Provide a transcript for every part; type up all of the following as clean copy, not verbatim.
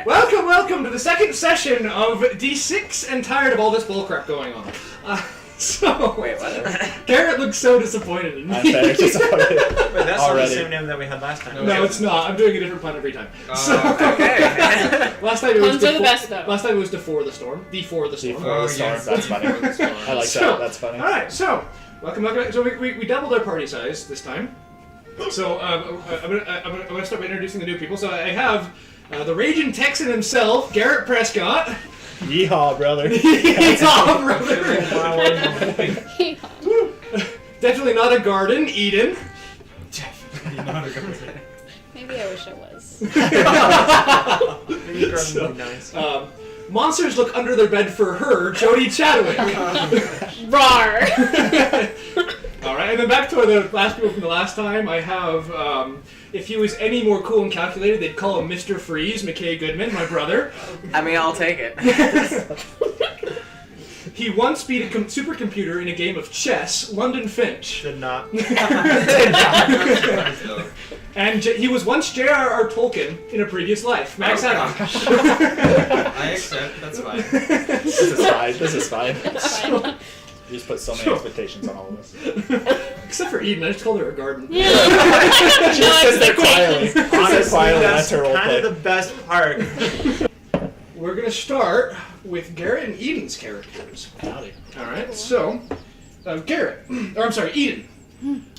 Welcome to the second session of D6 and tired of all this bullcrap going on. Wait, what? Garrett looks so disappointed in me. I'm very disappointed. But that's already. not the same name that we had last time. No, it's not. I'm doing a different pun every time. Okay. Last time it was Puns are the best, though. Last time it was before the storm. Before the storm. Before the storm. yes. That's funny. I like that. That's funny. All right, so welcome. So we doubled our party size this time. So I'm gonna start by introducing the new people. So I have the Raging Texan himself, Garrett Prescott. Yeehaw, brother. Yeehaw, brother. Definitely not a garden, Eden. Definitely not a garden. Maybe I wish I was. Maybe garden would be nice. Monsters look under their bed for her, Jody Chadwick. Rar! Alright, and then back to the last people from the last time, I have, if he was any more cool and calculated, they'd call him Mr. Freeze, McKay Goodman, my brother. I mean, I'll take it. He once beat a supercomputer in a game of chess, London Finch. Did not. And he was once J.R.R. Tolkien in a previous life, Max Haddock. I accept, that's fine. This is fine. That's fine. You just put so many expectations on all of us. Except for Eden, I just called her a garden. Yeah. She just sits there quietly. Honestly, That's that's her role kind play. of the best part. We're going to start with Garrett and Eden's characters. Howdy. Alright, so, Eden.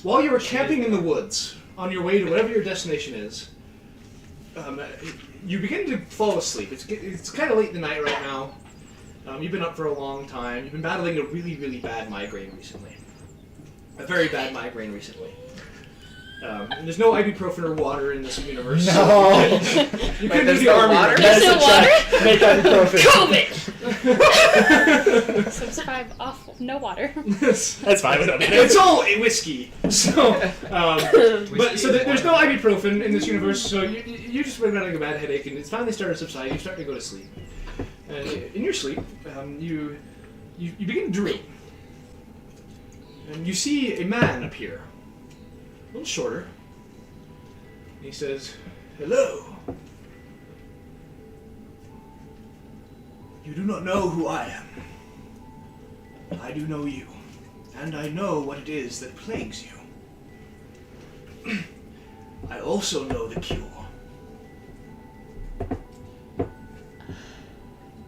While you were camping in the woods, on your way to whatever your destination is, you begin to fall asleep. It's kind of late in the night right now. You've been up for a long time. You've been battling a really, really bad migraine recently. A very bad migraine recently. And there's no ibuprofen or water in this universe. No. So you can do the no army. water? There's no water? Make ibuprofen. COVID! So survive off no water. That's fine. We don't need It's it. all whiskey. So, there's no ibuprofen in this universe. So you just been having a bad headache, and it's finally started to subside. You start to go to sleep, and in your sleep, you begin to dream, and you see a man appear, a little shorter. And he says, "Hello. You do not know who I am. I do know you, and I know what it is that plagues you. I also know the cure.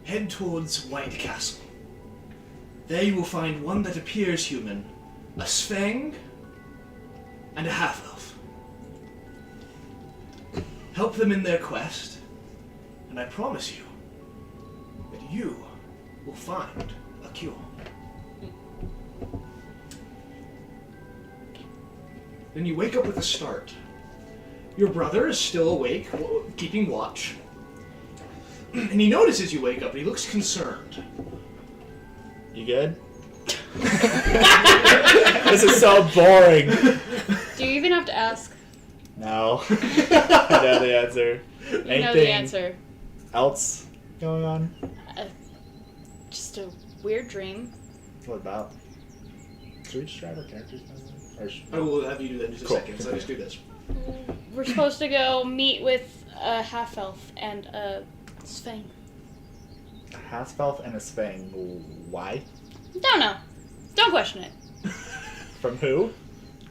Head towards White Castle. There you will find one that appears human, a Sveng, and a half-elf. Help them in their quest, and I promise you that you will find a cure." Then you wake up with a start. Your brother is still awake, keeping watch. And he notices you wake up, and he looks concerned. You good? This is so boring. Do you even have to ask? No. I know the answer. You Anything know the answer. else going on? Just a weird dream. What about? Should we describe our characters? By the way? Or I will have you do that in just a Cool. second, so I just do this. We're supposed to go meet with a half-elf and a Sveng. a half-elf and a Sveng. Why? Don't know. Don't question it. From who?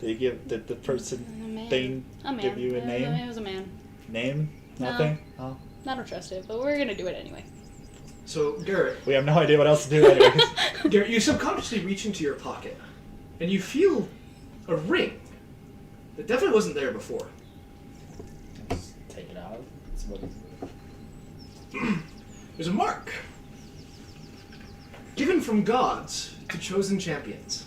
Did the person A man. thing A man. give you a name? It was a man. Name? Nothing? Oh. I don't trust it, but we're gonna do it anyway. So, Garrett, We have no idea what else to do anyways. Garrett, you subconsciously reach into your pocket, and you feel a ring that definitely wasn't there before. Just take it out. It's what is it? There's a mark given from gods to chosen champions.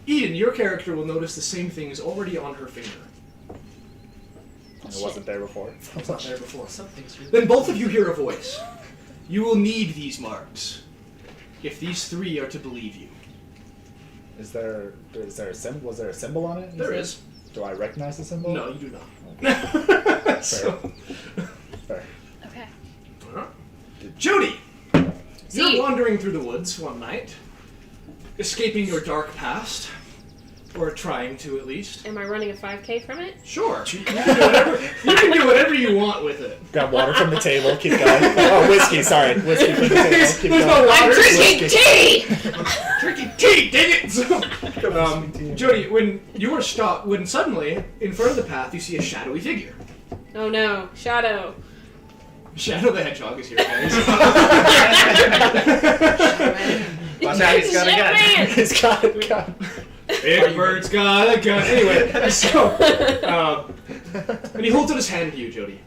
Eden, your character will notice the same thing is already on her finger. And it wasn't there before. It's not there before. Something's really Then both of you hear a voice. You will need these marks if these three are to believe you. Is there a symbol? Was there a symbol on it? There is. Do I recognize the symbol? No, you do not. Fair. Fair. Okay. Jody, you're See. wandering through the woods one night, escaping your dark past, or trying to at least. Am I running a 5K from it? Sure, you can do want with it. Grab water from the table, keep going. Oh, whiskey, sorry. Whiskey from the table, keep There's going. no water. I'm drinking Whiskey. tea! Drinking tea, dang it! So, Jody, when you are stopped, when suddenly, in front of the path, you see a shadowy figure. Oh no, Shadow. Shadow the Hedgehog is here, guys. Watch out, he's got a gun. Man. He's got a gun. Big Bird's got a gun. Anyway, so, and he holds out his hand to you, Jody.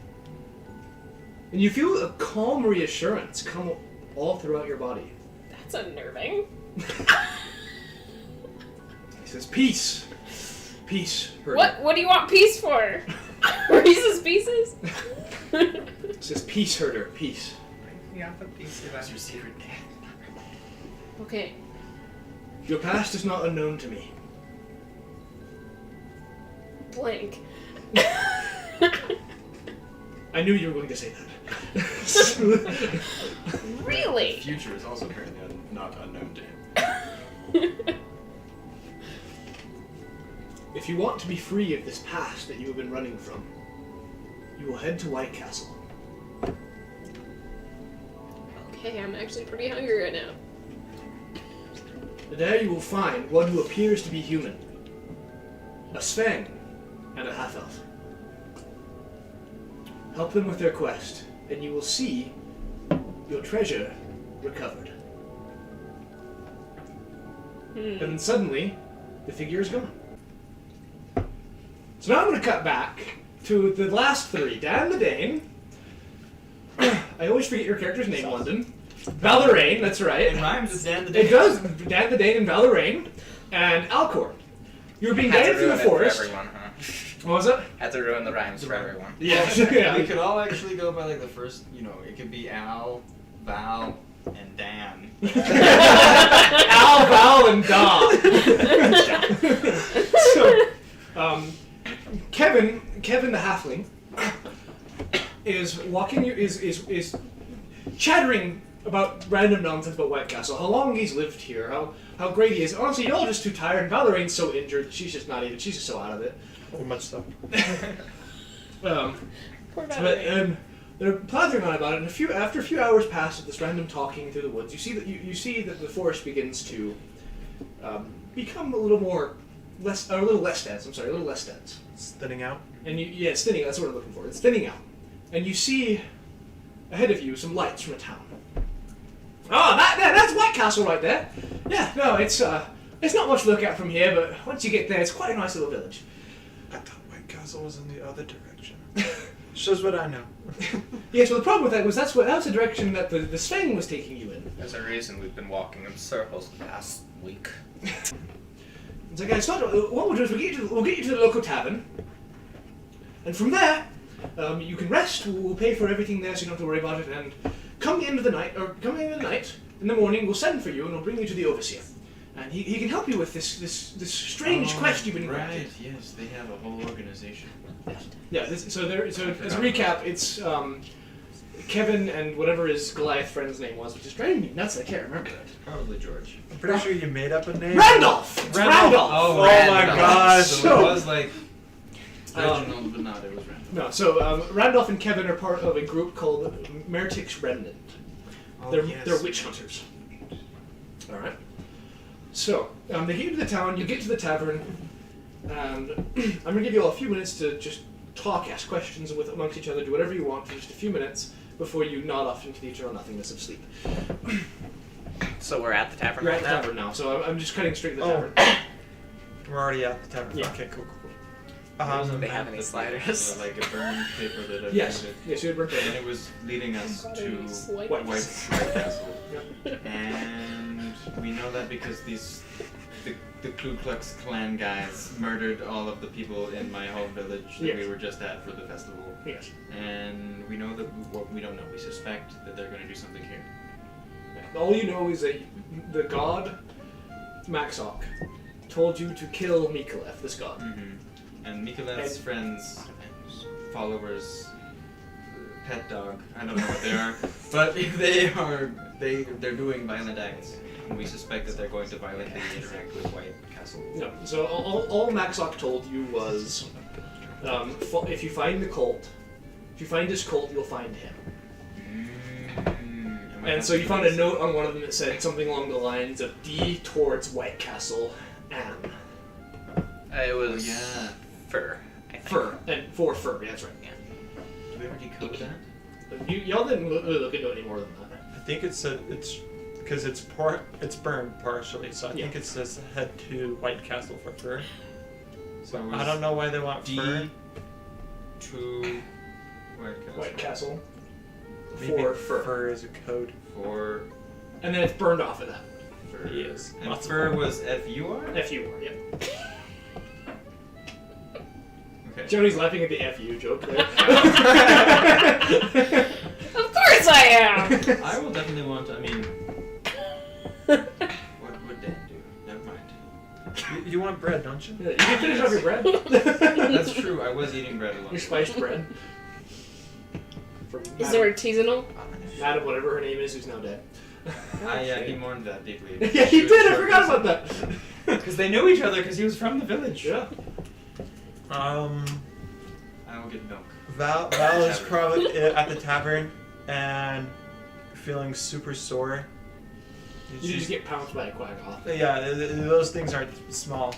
And you feel a calm reassurance come all throughout your body. That's unnerving. He says, peace. Peace. Herder. What do you want peace for? Reese's Pieces? It says, peace, herder, peace. Yeah, but please give us your secret name. Okay. Your past is not unknown to me. Blank. I knew you were going to say that. Really? The future is also apparently not unknown to him. If you want to be free of this past that you have been running from, you will head to White Castle. Okay, I'm actually pretty hungry right now. There you will find one who appears to be human, a Sveng, and a half-elf. Help them with their quest, and you will see your treasure recovered. And then suddenly, the figure is gone. So now I'm going to cut back to the last three. Dan the Dane. I always forget your character's name, London. Valeraine, that's right. It rhymes with Dan the Dane. It does. Dan the Dane and Valeraine. And Alcor. You're being Had to guided through the ruin it for forest. everyone, huh? What was it? Had to ruin the rhymes for everyone. Yeah. We yeah. could all actually go by like the first, it could be Al, Val, and Dan. Al, Val, and Dom. So, Kevin the halfling is walking. Is chattering about random nonsense about White Castle. How long he's lived here. How great he is. Honestly, you're all just too tired. And Valeraine's so injured that she's just not even. She's just so out of it. Very much so. Poor But Valerie. they're plathering on about it. And after a few hours pass of this random talking through the woods, you see that the forest begins to become a little less dense. I'm sorry, a little less dense. It's thinning out. And it's thinning. That's what I'm looking for. It's thinning out, and you see ahead of you some lights from a town. Oh, that's White Castle right there. Yeah, no, it's not much to look at from here, but once you get there, it's quite a nice little village. I thought White Castle was in the other direction. Shows what I know. Yes, well, the problem with that was that was the direction that the Sveng was taking you in. There's a reason we've been walking in circles the past week. It's like, it's not, what we'll do is we'll get you to the local tavern, and from there, you can rest. We'll pay for everything there, so you don't have to worry about it. And come the end of the night, in the morning, we'll send for you, and we'll bring you to the overseer, and he can help you with this strange quest you've been granted. Right, yes, they have a whole organization. Yeah. So as a recap, it's Kevin and whatever his Goliath friend's name was, which is driving me nuts. I can't remember it. Probably George. I'm pretty sure you made up a name. Randolph. It's Randolph. Oh, my Randolph. gosh. So it was like Um, Reginald, but not. It was Randolph. No. So Randolph and Kevin are part of a group called Mephits Remnant. Oh, They're yes. they're witch hunters. All right. So they get you to the town. You get to the tavern, and I'm gonna give you all a few minutes to just talk, ask questions amongst each other, do whatever you want for just a few minutes before you nod off into the eternal nothingness of sleep. So we're at the tavern You're at right the now? tavern now, so I'm just cutting straight to the Oh. tavern. We're already at the tavern. Yeah. Okay, cool. There they have any sliders? Like a burned paper that I Yes. printed. Yes, you had worked And it. it was leading us to White White White Castle. Yep. And we know that because the Ku Klux Klan guys murdered all of the people in my home village that Yes. we were just at for the festival. Yes. And we know that what we don't know. We suspect that they're going to do something here. All you know is that the god Maxok told you to kill Mi-Celeth, this god. And Mikelev's And- friends, followers, pet dog, I don't know what they are, but they're doing violent acts. And we suspect that they're going to violently interact with White Castle. No. So all Maxok told you was, if you find the cult, If you find his cult, you'll find him. And so you you found a note on one of them that said something along the lines of D towards White Castle, Anne. It was yeah. fur. I think. Fur. And for fur, yeah, that's right. Yeah. Did we ever decode that? But y'all didn't really look into it any more than that. I think it's because it's burned partially, so I think it says head to White Castle for fur. So it I was don't know why they want D fur. to White Castle. White Castle. Maybe For fur. fur is a code. For And then it's burned off of that. fur. Yes. And Lots of fur fur. was FUR? FU, yep. Okay. Johnny's laughing at the FU joke there. Of course I am! I will definitely want to, I mean... what would Dan do? Never mind. You want bread, don't you? Yeah, you can finish off your bread. That's true, I was eating bread a lot. Your spiced bread. From Is there artisanal? Madam, whatever her name is, who's now dead. He mourned that deeply. Yeah, he did. I forgot about that. Because they knew each other, because he was from the village. Yeah. I will get milk. Val is probably at the tavern and feeling super sore. You just get pounced by a quagga. Yeah, those things aren't small.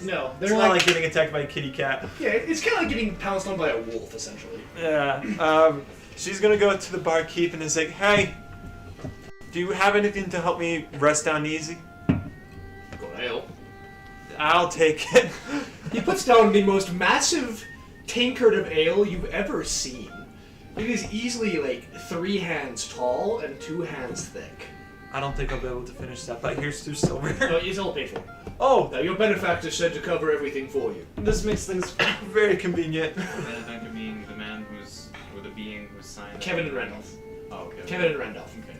No, It's they're not like like getting attacked by a kitty cat. yeah, it's kind of like getting pounced on by a wolf, essentially. Yeah. She's gonna go to the barkeep and is like, "Hey, do you have anything to help me rest down easy? Go to hell. I'll take it." He puts down the most massive tankard of ale you've ever seen. It is easily like 3 hands tall and 2 hands thick. I don't think I'll be able to finish that, but here's 2 silver. No, it's all paid for. Oh, Now, your benefactor said to cover everything for you. this makes things very convenient. Benefactor being the man or the being who's signed. Kevin and Randolph. Oh, okay. Kevin and Randolph. Okay.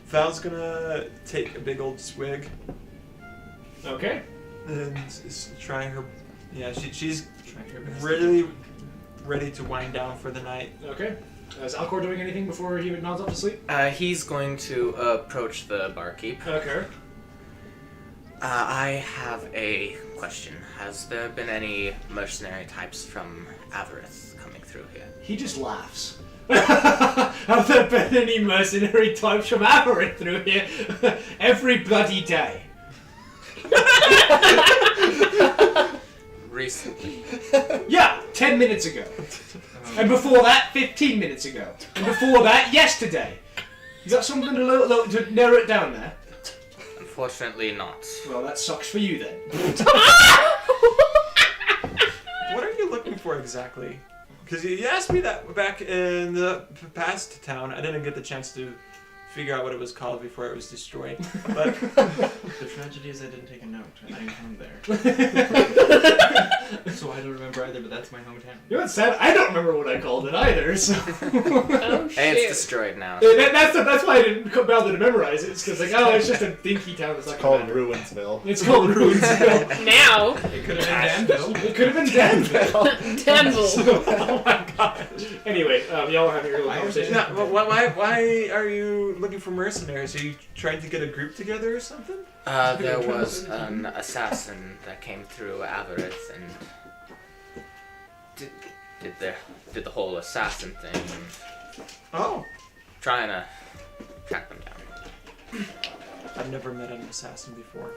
Val's gonna take a big old swig Okay. and try her. Yeah, she's Try your best. really ready to wind down for the night. Okay. Is Alcor doing anything before he nods off to sleep? He's going to approach the barkeep. Okay. I have a question. Has there been any mercenary types from Avarith coming through here? He just laughs. Have there been any mercenary types from Aberrant through here? Every bloody day. Recently. Yeah, 10 minutes ago. And before that, 15 minutes ago. And before that, yesterday. You got something to narrow it down there? Unfortunately not. Well, that sucks for you then. What are you looking for exactly? Because you asked me that back in the past town. I didn't get the chance to figure out what it was called before it was destroyed. But The tragedy is I didn't take a note, and I'm from there. So I don't remember either, but that's my hometown. You know what's sad? I don't remember what I called it either, so... Oh Hey, it's shit. destroyed now. That's why I didn't bother to memorize it. It's because, like, oh, it's just a dinky town that's It's not called matter. Ruinsville. It's called Ruinsville. Now, It could have been Danville. It could have been Danville. Danville. Oh my god. Anyway, y'all are having your little I conversation. no, why are you looking for mercenaries? Are you trying to get a group together or something? There was an assassin that came through Avarith and did the whole assassin thing and Oh, trying to track them down. I've never met an assassin before.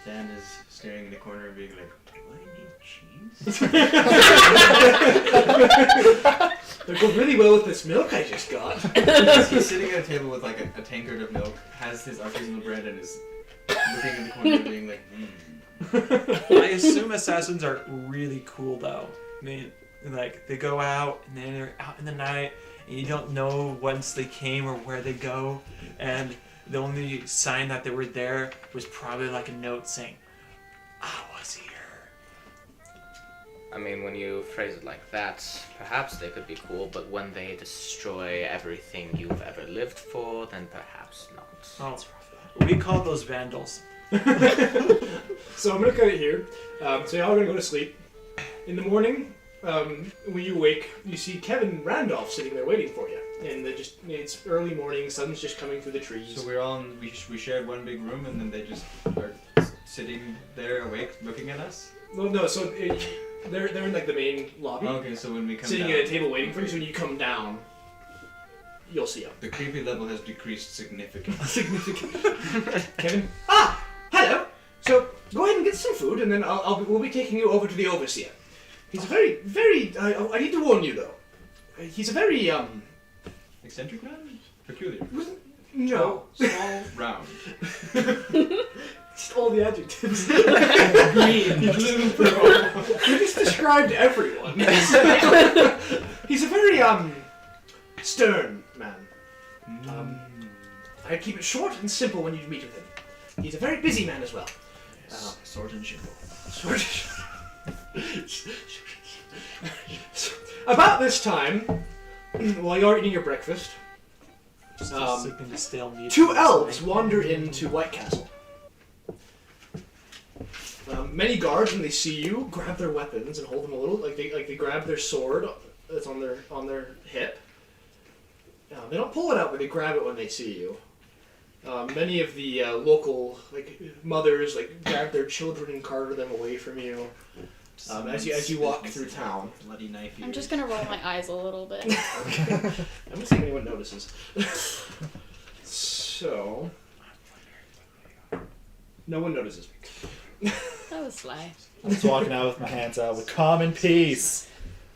Dan is staring in the corner and being like, do I need cheese? They go really well with this milk I just got. He's sitting at a table with like a tankard of milk, has his artisanal bread, and is looking in the corner and being like, I assume assassins are really cool though. I mean, like they go out and then they're out in the night and you don't know whence they came or where they go, and the only sign that they were there was probably like a note saying, "I was here." I mean, when you phrase it like that, perhaps they could be cool, but when they destroy everything you've ever lived for, then perhaps not. Oh, we call those vandals. So I'm gonna cut it here. So y'all are gonna go to sleep. In the morning, when you wake, you see Kevin Randolph sitting there waiting for you. And it's early morning, sun's just coming through the trees. so we're all we shared one big room, and then they just are sitting there awake, looking at us. Well, no, so They're in like the main lobby, Okay, so when we come sitting down, at a table waiting for you. So when you come down, you'll see them. the creepy level has decreased significantly. Kevin. Ah, hello. So go ahead and get some food, and then we'll be taking you over to the overseer. He's a very. I need to warn you though. He's a very Eccentric man? Peculiar. No. Small, round. Just all the adjectives. Green. You just described everyone. He's a very stern man. I keep it short and simple when you meet with him. He's a very busy man as well. Sword and shield. About this time, while you're eating your breakfast, Sipping the stale meat. two elves wander into White Castle. Many guards, when they see you, grab their weapons and hold them a little, like they grab their sword that's on their hip. They don't pull it out, but they grab it when they see you. Many of the local mothers grab their children and carter them away from you as you walk through town. Bloody knife. I'm just gonna roll my eyes a little bit. I'm gonna see if anyone notices. So, no one notices. That was sly. I'm just walking out with my hands out with common peace.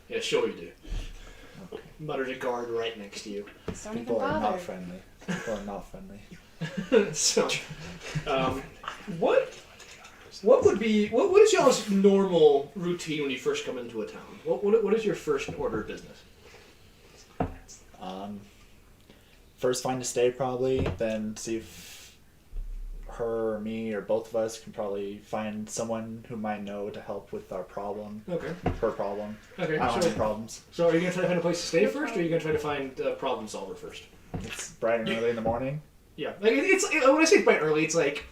Yeah, sure you do. Mutters a guard right next to you. Don't even People are bother. not friendly. People are not friendly. So, what is y'all's normal routine when you first come into a town? What is your first order of business? First find a stay probably, then see if her or me or both of us can probably find someone who might know to help with our problem, Okay. her problem. Okay. I don't have So, any problems. so are you gonna try to find a place to stay first, or are you gonna try to find a problem solver first? It's bright and early in the morning. Yeah. When I say quite early, it's like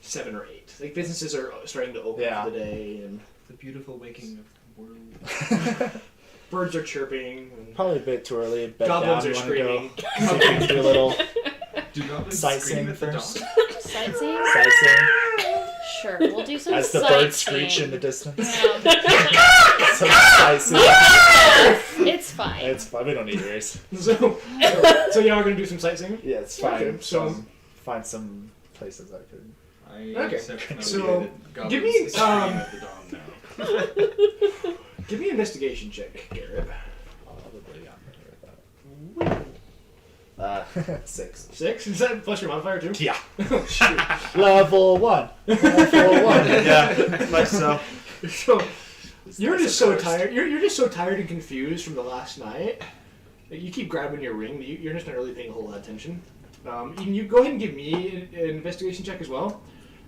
7 or 8. Like businesses are starting to open Yeah. for the day, and The beautiful waking of the world. birds are chirping. And Probably a bit too early. Bed goblins down. are You want to go screaming. see if we can do a little Do goblins sightseeing scream at the first. dawn? Sightseeing? Sightseeing Sure, we'll do some as the sightseeing. birds screech in the distance. Yeah. Some sightseeing. It's fine. It's fine. We don't need ears. So y'all are gonna do some sightseeing. Yeah, it's fine. Okay, so- Find some places I could. I Okay, accept my so, way that give me, goblins scream at the dawn now. Give me an investigation check, Garrett. Probably 6. 6? Is that plus your modifier too? Yeah. Oh, shoot. Level 1. Level 1. Yeah, much so. So you're just so tired. You're just so tired and confused from the last night that you keep grabbing your ring. You're just not really paying a whole lot of attention. You go ahead and give me an investigation check as well,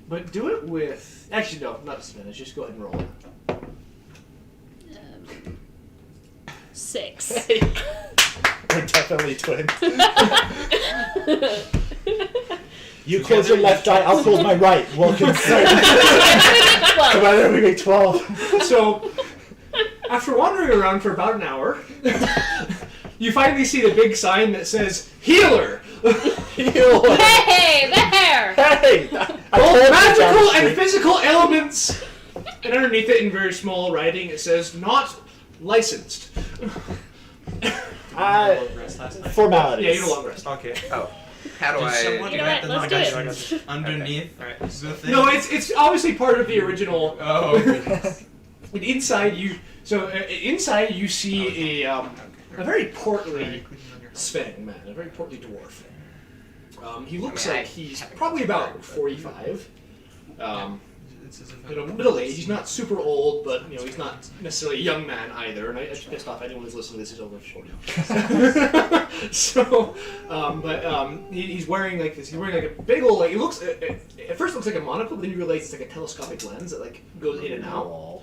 but do it with actually no, not disadvantage. Just go ahead and roll. 6. We're definitely twins. You close your left eye, I'll close my right. We'll concern. Together we make 12. So after wandering around for about an hour, you finally see the big sign that says "Healer." Heal. Hey, there! Hey! Both magical and physical elements. And underneath it, in very small writing, it says "Not licensed." Rest last night. Formalities. Yeah, you had a long rest. Okay. Oh, how do Did I? someone You know write what, the let's do it. notifications underneath the thing? No, it's obviously part of the original. Oh, okay. And inside you see a very portly Sveng man, a very portly dwarf. He looks like he's probably about 45. Middle age. He's not super old, but he's not necessarily a young man either. And I just pissed off anyone who's listening to this is over 40. So, he's wearing this. He's wearing a big old It looks at first it looks like a monocle, but then you realize it's like a telescopic lens that goes in and out.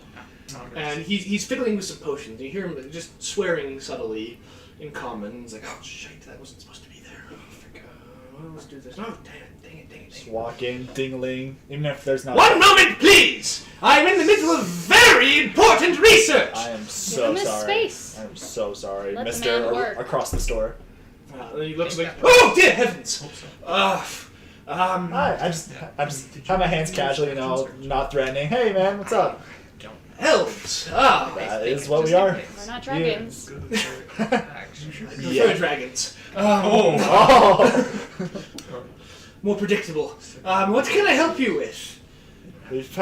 And he's fiddling with some potions. You hear him just swearing subtly in common. He's like, "Oh shit, that wasn't supposed to be there. Oh, frick. Well, let's do this. Oh, dang it. Just walk in, ding-a-ling, even if there's not... One moment, please! I'm in the middle of very important research! I am so Give him his sorry. space. I'm so sorry, Let the Mister man work. across the store. And he looks like, oh, dear heavens! Hi, I just have my hands casually, not threatening. Hey, man, what's up? Elves. Ah, That is what we are. We're not dragons. prefer dragons. Oh. More predictable. What can I help you with? We've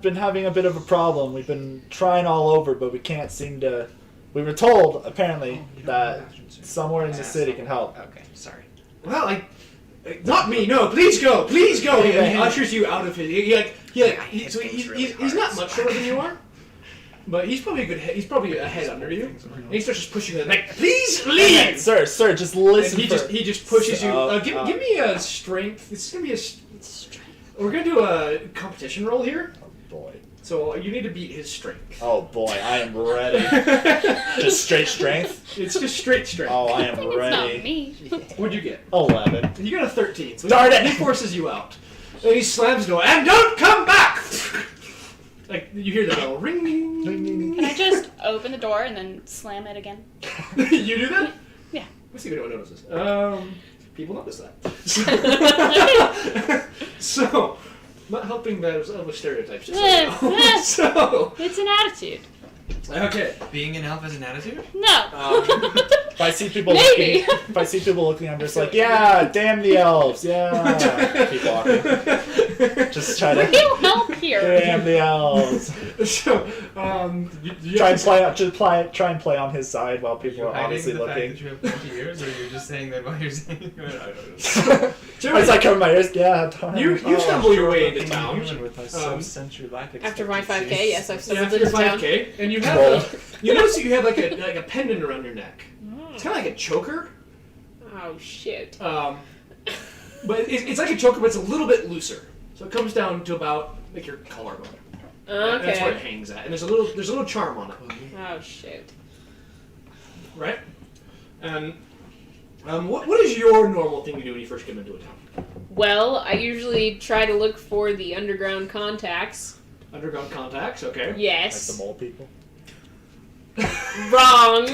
been having a bit of a problem. We've been trying all over, but we can't seem to. We were told apparently that somewhere in the city can help. Okay, sorry. Well, not me. No, please go. Please go. He Hey. ushers you out of his. So he's not much shorter than you are, but he's probably a good. He's probably a head under you. And he starts just pushing you. Like, please leave. Sir, just listen. And he just pushes you. Give me a strength. This is gonna be a. We're gonna do a competition roll here. Boy. So you need to beat his strength. Oh boy, I am ready. Just straight strength? It's just straight strength. Oh, I am It's not ready. me. What'd you get? 11. You got a 13. So Darn it! He forces you out. And he slams the door. And don't come back! Like, you hear the bell. Ring, ring, ring, ring. Can I just open the door and then slam it again? You do that? Yeah. Let's see if anyone notices. People notice that. So, not helping those Elvish stereotypes. Just so you know. So, It's an attitude. okay. Being an elf is an attitude? No. If I see people Maybe. looking, I'm just like, yeah, damn the elves, yeah. Keep walking. Just try We're to, new help here. damn the elves. So, you Try have and to try and play on his side while Are people you are hiding obviously the fact looking. that you have 20 years, or you're just saying that while you're saying I don't know. I was like, cover my ears. Yeah, darn. You stumble your way into town. With my sub-century life After my 5K, expectancies. yes, I've Yeah, stumbled after your into town. 5K, and you have Roll. you notice that you have like a pendant around your neck. It's kind of like a choker, Oh shit. but it's like a choker, but it's a little bit looser. So it comes down to about like your collarbone. And that's where it Okay. hangs at, and there's a little charm on it, Oh shit. right? And what is your normal thing to do when you first come into a town? Well, I usually try to look for the underground contacts. Underground contacts, okay. Like Yes. the mole people. Wrong.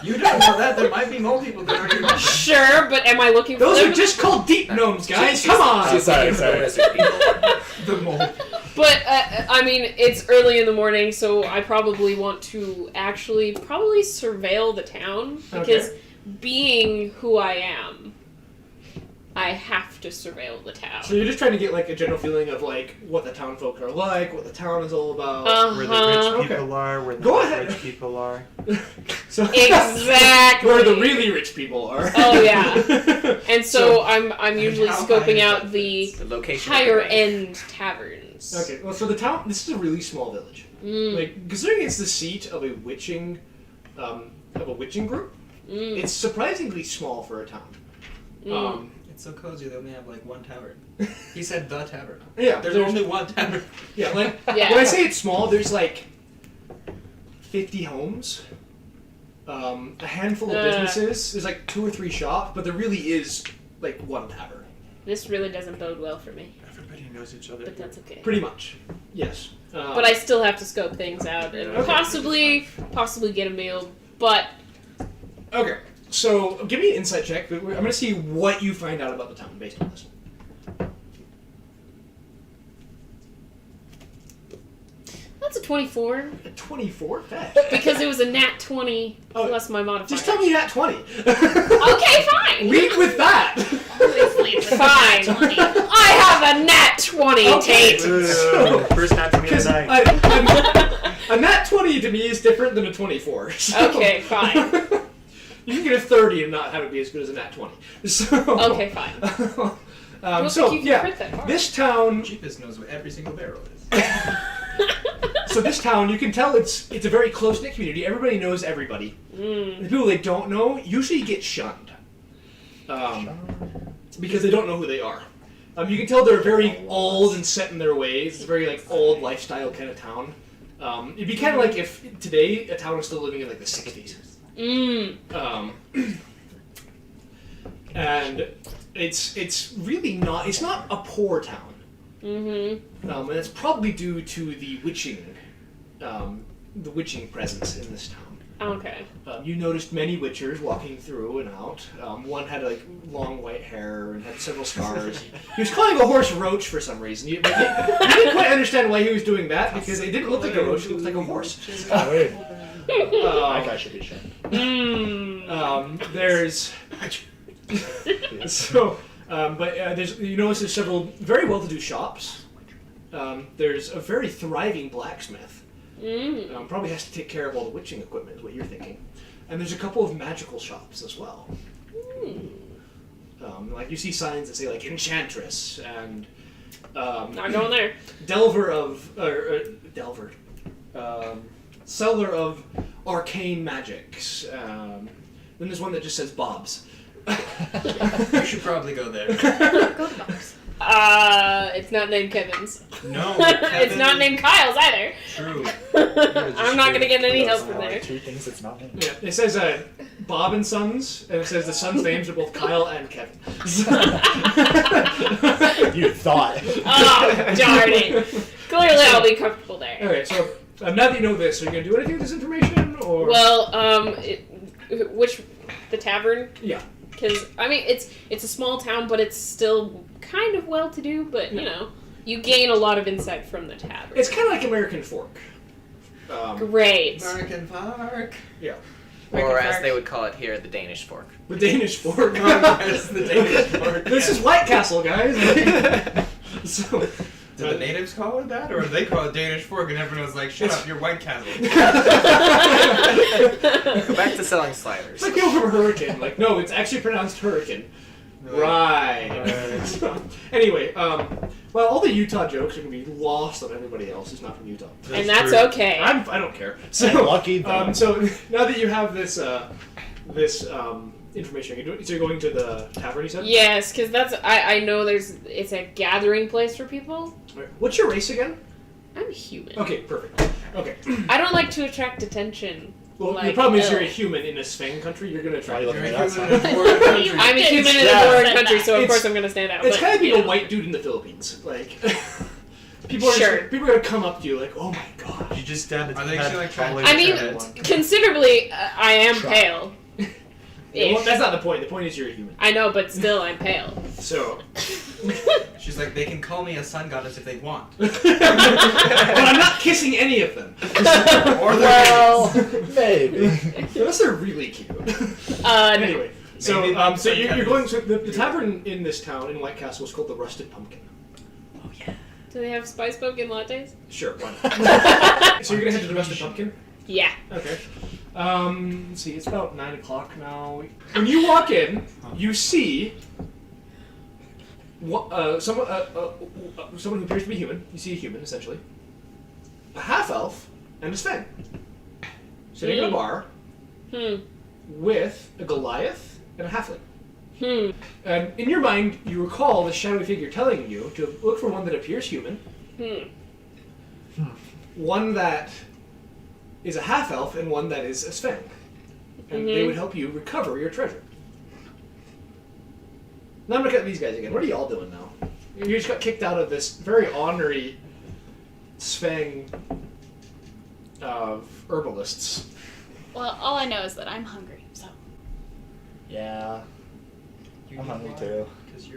You don't know that. There might be mole people there. You don't. Sure, but am I looking for Those them? are just called deep gnomes, guys. Come on. Sorry. The mole. But I mean, it's early in the morning, so I probably want to actually probably surveil the town because Okay. being who I am, I have to surveil the town. So you're just trying to get like a general feeling of like what the town folk are like, what the town is all about. Where the Uh-huh. rich people are, where the Go not ahead. rich people are. So Exactly. where the really rich people are. Oh, yeah. And so I'm usually how high scoping is out that the The location. higher end taverns. Okay, well, so the town. This is a really small village. Like considering it's the seat of a witching group, it's surprisingly small for a town. It's so cozy. They only have like one tavern. He said the tavern. Yeah, There's only one tavern. yeah. Like Yeah. when I say it's small, there's like 50 homes, a handful of businesses. There's like 2 or 3 shops, but there really is like one tavern. This really doesn't bode well for me, Everybody knows each other. but that's okay. Pretty much, yes. But I still have to scope things out and Okay. possibly get a meal. But Okay, so give me an insight check. I'm going to see what you find out about the town based on this. that's a 24 A 24? Fetch. because it was a nat 20 Oh, plus my modifier. Just tell me you got 20. Okay, fine. Lead with that. Fine. I have a nat 20, Okay. Tate. First nat 20 of Because the night. a nat 20 to me is different than a 24. So Okay, fine. You can get a 30 and not have it be as good as a nat 20. So, Okay, fine. um, don't so think you can yeah, crit that hard. this town. Cheapest knows what every single barrel is. So this town, you can tell it's a very close knit community. Everybody knows everybody. The people they don't know usually get shunned, because they don't know who they are. You can tell they're very old and set in their ways. It's a very like old lifestyle kind of town. It'd be kind of like if today a town was still living in like the 60s. And it's really not. It's not a poor town. And it's probably due to the witching presence in this town. Okay. You noticed many witchers walking through and out. One had like long white hair and had several scars. He was calling a horse Roach for some reason. You didn't quite understand why he was doing that because it didn't look like a roach; it looked like a horse. Oh, weird. That guy should be shot. There's there's you notice there's several very well-to-do shops. There's a very thriving blacksmith. Probably has to take care of all the witching equipment, is what you're thinking. And there's a couple of magical shops as well. Like you see signs that say like Enchantress and Not going there. Seller of arcane magics. Then there's one that just says Bob's. You should probably go there. Go to Bob's. It's not named Kevin's. No, It's not named Kyle's either. True. I'm not gonna get any help from there. Two things it's not named. Yeah, it says Bob and Sons, and it says the sons' names are both Kyle and Kevin. You thought. Oh, darn it. Clearly I'll be comfortable there. Alright, so now that you know this, are you going to do anything with this information, or...? Well, the tavern? Yeah. Because, I mean, it's a small town, but it's still kind of well-to-do, but, you know, you gain a lot of insight from the tavern. It's kind of like American Fork. Great. American Park. Yeah. Or as they would call it here, the Danish fork. The Danish Fork. Yes, the Danish Fork. This is White Castle, guys. So... Do the natives call it that, or do they call it Danish Fork and everyone's like, shut up, you're White Castle? Go back to selling sliders. It's like the over Hurricane. Like, no, it's actually pronounced Hurricane. Right. So, anyway, well, all the Utah jokes are going to be lost on everybody else who's not from Utah. And that's true. okay. I don't care. So, Lucky though. so now that you have this information, so you're going to the tavern, you said? Yes, because I know it's a gathering place for people. Right. What's your race again? I'm human. Okay, perfect. Okay. I don't like to attract attention. Well, the Like, problem is you're a elf. human in a Svang country. You're going to try. Why You're you a looking human at in a that? foreign country. I'm a human in Yeah. a foreign country, so of It's- course I'm going to stand out. It's but, kind of being you a know. white dude in the Philippines. Like, people are Sure. people are gonna come up to you like, oh my god. You just stand Are they actually, like, trying to- I mean, considerably, I am Try. pale. Well, that's not the point. The point is you're a human. I know, but still, I'm pale. So, She's like, they can call me a sun goddess if they want. but I'm not kissing any of them. Or Well, maybe. Unless they're really cute. No. Anyway, so Maybe so you're Kevin. going to the tavern in this town in White Castle is called the Rusted Pumpkin. Do they have spice pumpkin lattes? Sure, why not? So you're gonna head to the Rusted Pumpkin. Yeah. Okay. Let's see, it's about 9 o'clock now. When you walk in, you see someone who appears to be human. You see a human, essentially. A half-elf and a Sven. Sitting in a bar with a Goliath and a halfling. And in your mind, you recall the shadowy figure telling you to look for one that appears human, one that is a half-elf, and one that is a Sven. And they would help you recover your treasure. Now I'm looking at these guys again. What are y'all doing now? You just got kicked out of this very ornery Svang of herbalists. Well, all I know is that I'm hungry, so. Yeah. I'm hungry too.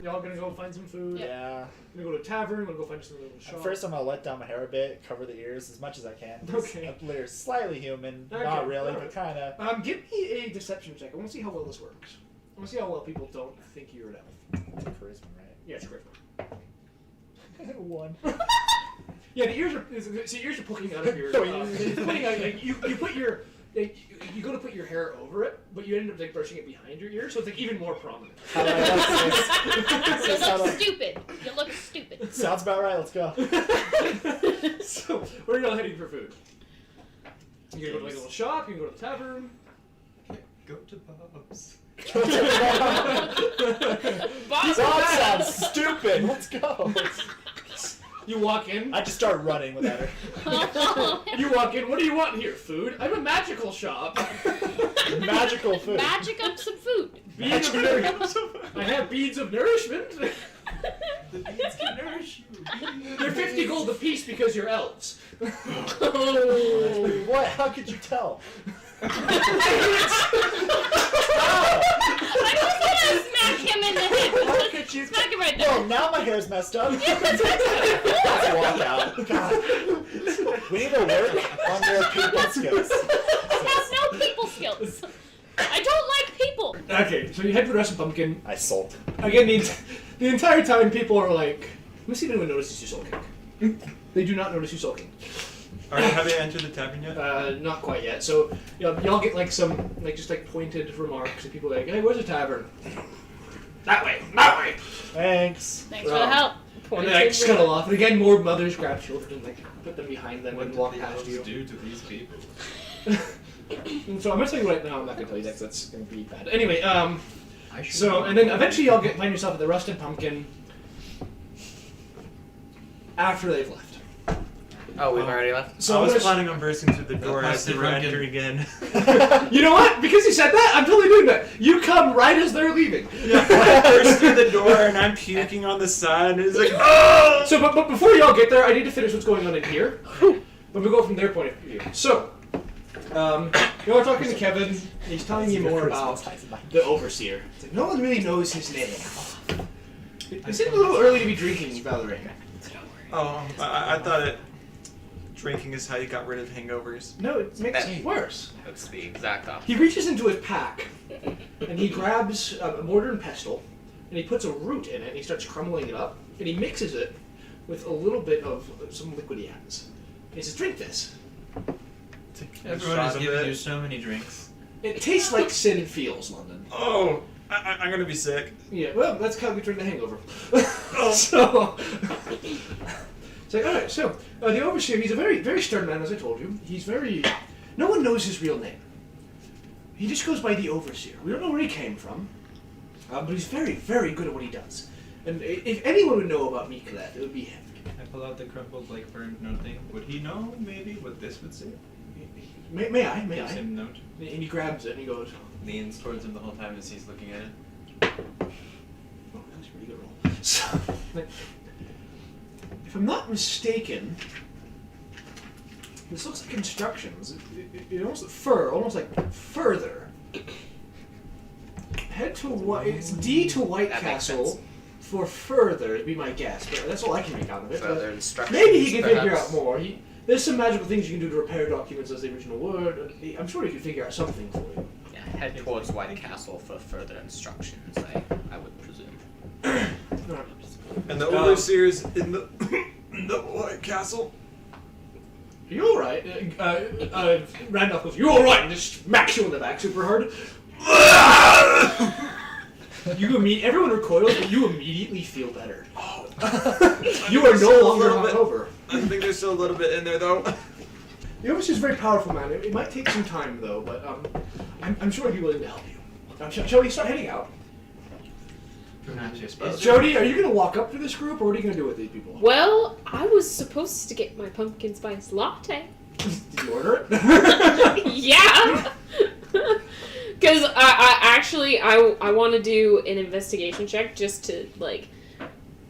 Y'all gonna go find some food? Yeah. Gonna go to a tavern? Gonna go find some little shop? At first, I'm gonna let down my hair a bit, cover the ears as much as I can. 'Cause Okay. They're slightly human, Okay, not really, alright. but kind of. Give me a deception check. I want to see how well this works. I want to see how well people don't think you're an elf. It's charisma, right? Yeah, it's charisma. 1. Yeah, the ears are poking out of your. Poking out, like, you put your. Like, you go to put your hair over it, but you end up like brushing it behind your ear, so it's like even more prominent. How do I You Sound look like- stupid. You look stupid. Sounds about right. Let's go. So, where are y'all heading for food? You gonna go to like a little shop? You can go to the tavern. Go to Bob's. Boss, That sounds stupid. Let's go. You walk in. I just start running without her. You walk in. What do you want here? Food? I'm a magical shop. Magical food. Magic up some food. Beads of I have beads of nourishment. The beads can nourish you. They're 50 gold apiece because you're elves. What? How could you tell? I just want to smack him in the head. How could you? Smack him right there. Well, now my hair's messed up. Let's walk out. God. We need to work on your people skills. I have no people skills. I don't like people. Okay, so you head for the rest of Pumpkin. I sulk. Again, the entire time people are like, let me see if anyone notices you sulking. They do not notice you sulking. Have they entered the tavern yet? Not quite yet. So y'all get like some just pointed remarks. And people are like, hey, where's the tavern? That way. Thanks. Thanks for the help. And they scuttle off. And again, more mothers grab children and put them behind them What and did walk the past elves you. do to these people? And so I'm gonna tell you right now. I'm not gonna tell you that 'cause that's gonna be bad. Anyway, I should so know. and then eventually y'all find yourself at the Rusted Pumpkin after they've left. Oh, we've already left? So I I'm was gonna planning on bursting through the door as past they the were pumpkin. entering in. You know what? Because you said that, I'm totally doing that. You come right as they're leaving. Yeah, I burst through the door and I'm puking on the side. And it's like, oh! So, but before y'all get there, I need to finish what's going on in here. But we go from their point of view. So, y'all are talking to Kevin. He's telling you more about the Overseer. It's like, no one really knows his name. It seems a little early to be drinking, Valerie. Oh, I thought it. Drinking is how you got rid of hangovers. No, it makes it worse. That's the exact opposite. He reaches into his pack, and he grabs a mortar and pestle, and he puts a root in it, and he starts crumbling it up, and he mixes it with a little bit of some liquid he has. And he says, drink this. Everyone is giving you so many drinks. It tastes like sin feels, London. Oh, I'm gonna be sick. Yeah, well, that's how we drink the hangover. So, it's like, alright, so, the Overseer, he's a very, very stern man, as I told you. He's very... No one knows his real name. He just goes by the Overseer. We don't know where he came from, but he's very, very good at what he does. And if anyone would know about Mi-Celeth, it would be him. I pull out the crumpled, burned note thing. Would he know, maybe, what this would say? May I? Gives him a note. And he grabs it and he goes, Leans towards him the whole time as he's looking at it. oh, that's a pretty good roll. So, if I'm not mistaken, this looks like instructions. It almost like further. Head to it's D to White That makes Castle sense. for further, would be my guess. But that's all I can make out of it. Further But instructions. maybe he can figure perhaps. out more. There's some magical things you can do to repair documents as the original word. I'm sure he can figure out something for you. Yeah, head towards White Castle for further instructions, I would presume. Alright. And the overseer's in the White Castle. Are you alright? Randolph goes, you alright? And just smacks you in the back super hard. Everyone recoils, but you immediately feel better. You are no longer hungover. I think there's still a little bit in there though. The Overseer is a very powerful man. It might take some time though, but I'm sure he'd be willing to help you. Shall we start heading out? Perhaps you're supposed to. Jody, are you going to walk up to this group, or what are you going to do with these people? Well, I was supposed to get my pumpkin spice latte. Did you order it? Yeah. Because I want to do an investigation check just to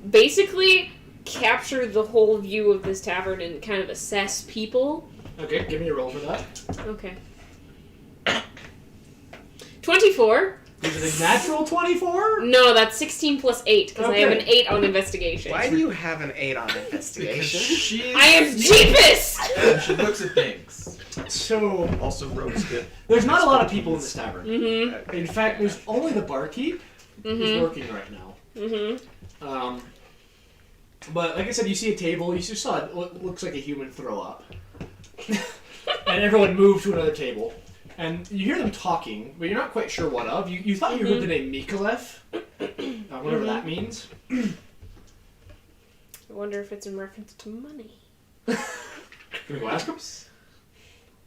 basically capture the whole view of this tavern and kind of assess people. Okay, give me a roll for that. Okay. 24. Is it a natural 24? No, that's 16 plus 8 because I have Okay. an 8 on investigation. Why do you have an 8 on Because investigation? she I am cheapest. and she looks at things. So, Also roasted. there's not a lot of people in this tavern. Mm-hmm. In fact, there's only the barkeep who's Mm-hmm. working right now. Mm-hmm. But like I said, you see a table. You just saw it looks like a human throw up, and everyone moved to another table. And you hear them talking, but you're not quite sure what of. You thought you heard the name Mi-Celeth, whatever that means. I wonder if it's in reference to money. Can we go ask him?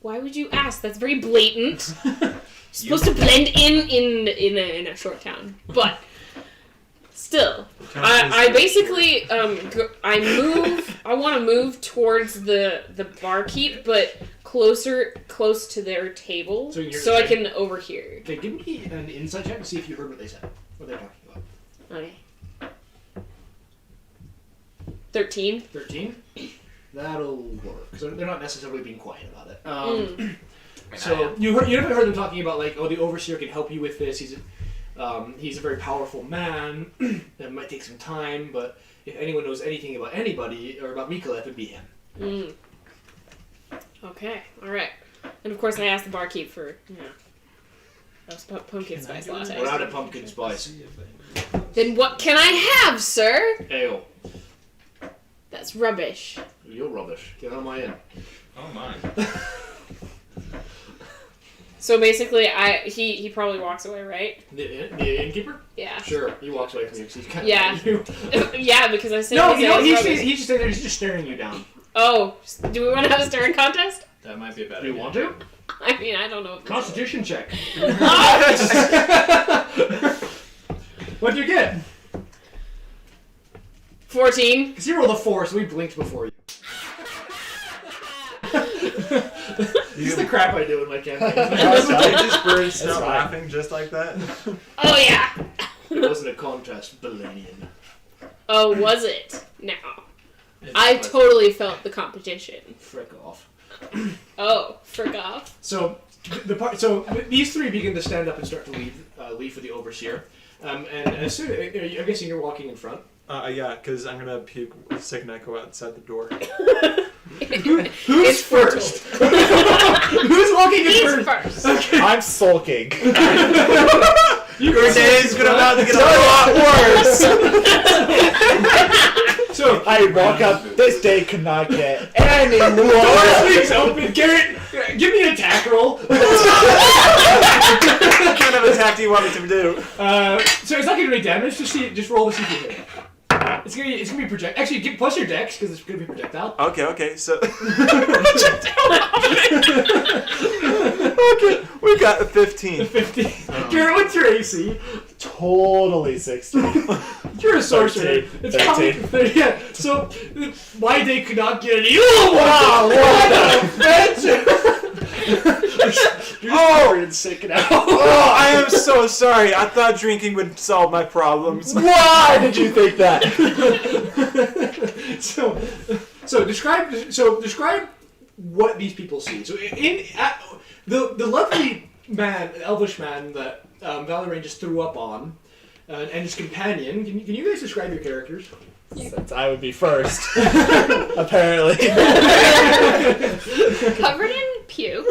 Why would you ask? That's very blatant. You're supposed to blend in a short town, but still, I basically I want to move towards the barkeep, but close to their table, So you're- so I can overhear. Okay, give me an insight check to see if you heard what they said. What they're talking about. Okay. 13. 13? That'll work. So they're not necessarily being quiet about it. So you haven't heard them talking about like, oh, the overseer can help you with this. He's a very powerful man. It might take some time, but if anyone knows anything about anybody or about Mi-Celeth, it'd be him. Mm. Okay, all right. And of course, I asked the barkeep for that was pumpkin spice latte. We're out of pumpkin spice. Then what can I have, sir? Ale. That's rubbish. You're rubbish. Get on my end. Oh my. So basically, he probably walks away, right? The innkeeper? Yeah. Sure. He walks away from you because he's kind of Yeah. Yeah, because I said No, he's he's just there. He's just staring you down. Oh, do we want to have a staring contest? That might be a better Do you want to? I mean, I don't know. If Constitution check. What do you get? 14. Because you rolled a 4, so we blinked before you. This is the crap I do in my campaign. I just burst That's out fine. laughing just like that. Oh yeah. It wasn't a contest, Belenian. Oh, was it? No. I totally felt the competition. Frick off. Oh, frick off. So these three begin to stand up and start to leave for the overseer. And as soon, I'm guessing you're walking in front. Yeah, because I'm gonna puke the second I go outside the door. Who's first? Who's walking in He's first? first. Okay. I'm sulking. Your day's about to get a lot worse. So I walk up. This day could not get any door more. swings open. Garrett, give me an attack roll. What kind of attack do you want me to do? So it's not going to be damage. Just roll to see if you hit it. It's gonna be project. Actually, get plus your dex because it's gonna be projectile. Okay, so okay, we got a 15. 50. Garrett, what's your AC? Totally 60. You're a sorcerer. 13. It's probably 13. yeah. So my day could not get any. Oh wow! What You're sick it out. Oh, I am so sorry. I thought drinking would solve my problems. Why did you think that? So describe what these people see. So the lovely man, elvish man that Valerian just threw up on, and his companion. Can you guys describe your characters? Since I would be first, apparently. Covered in puke.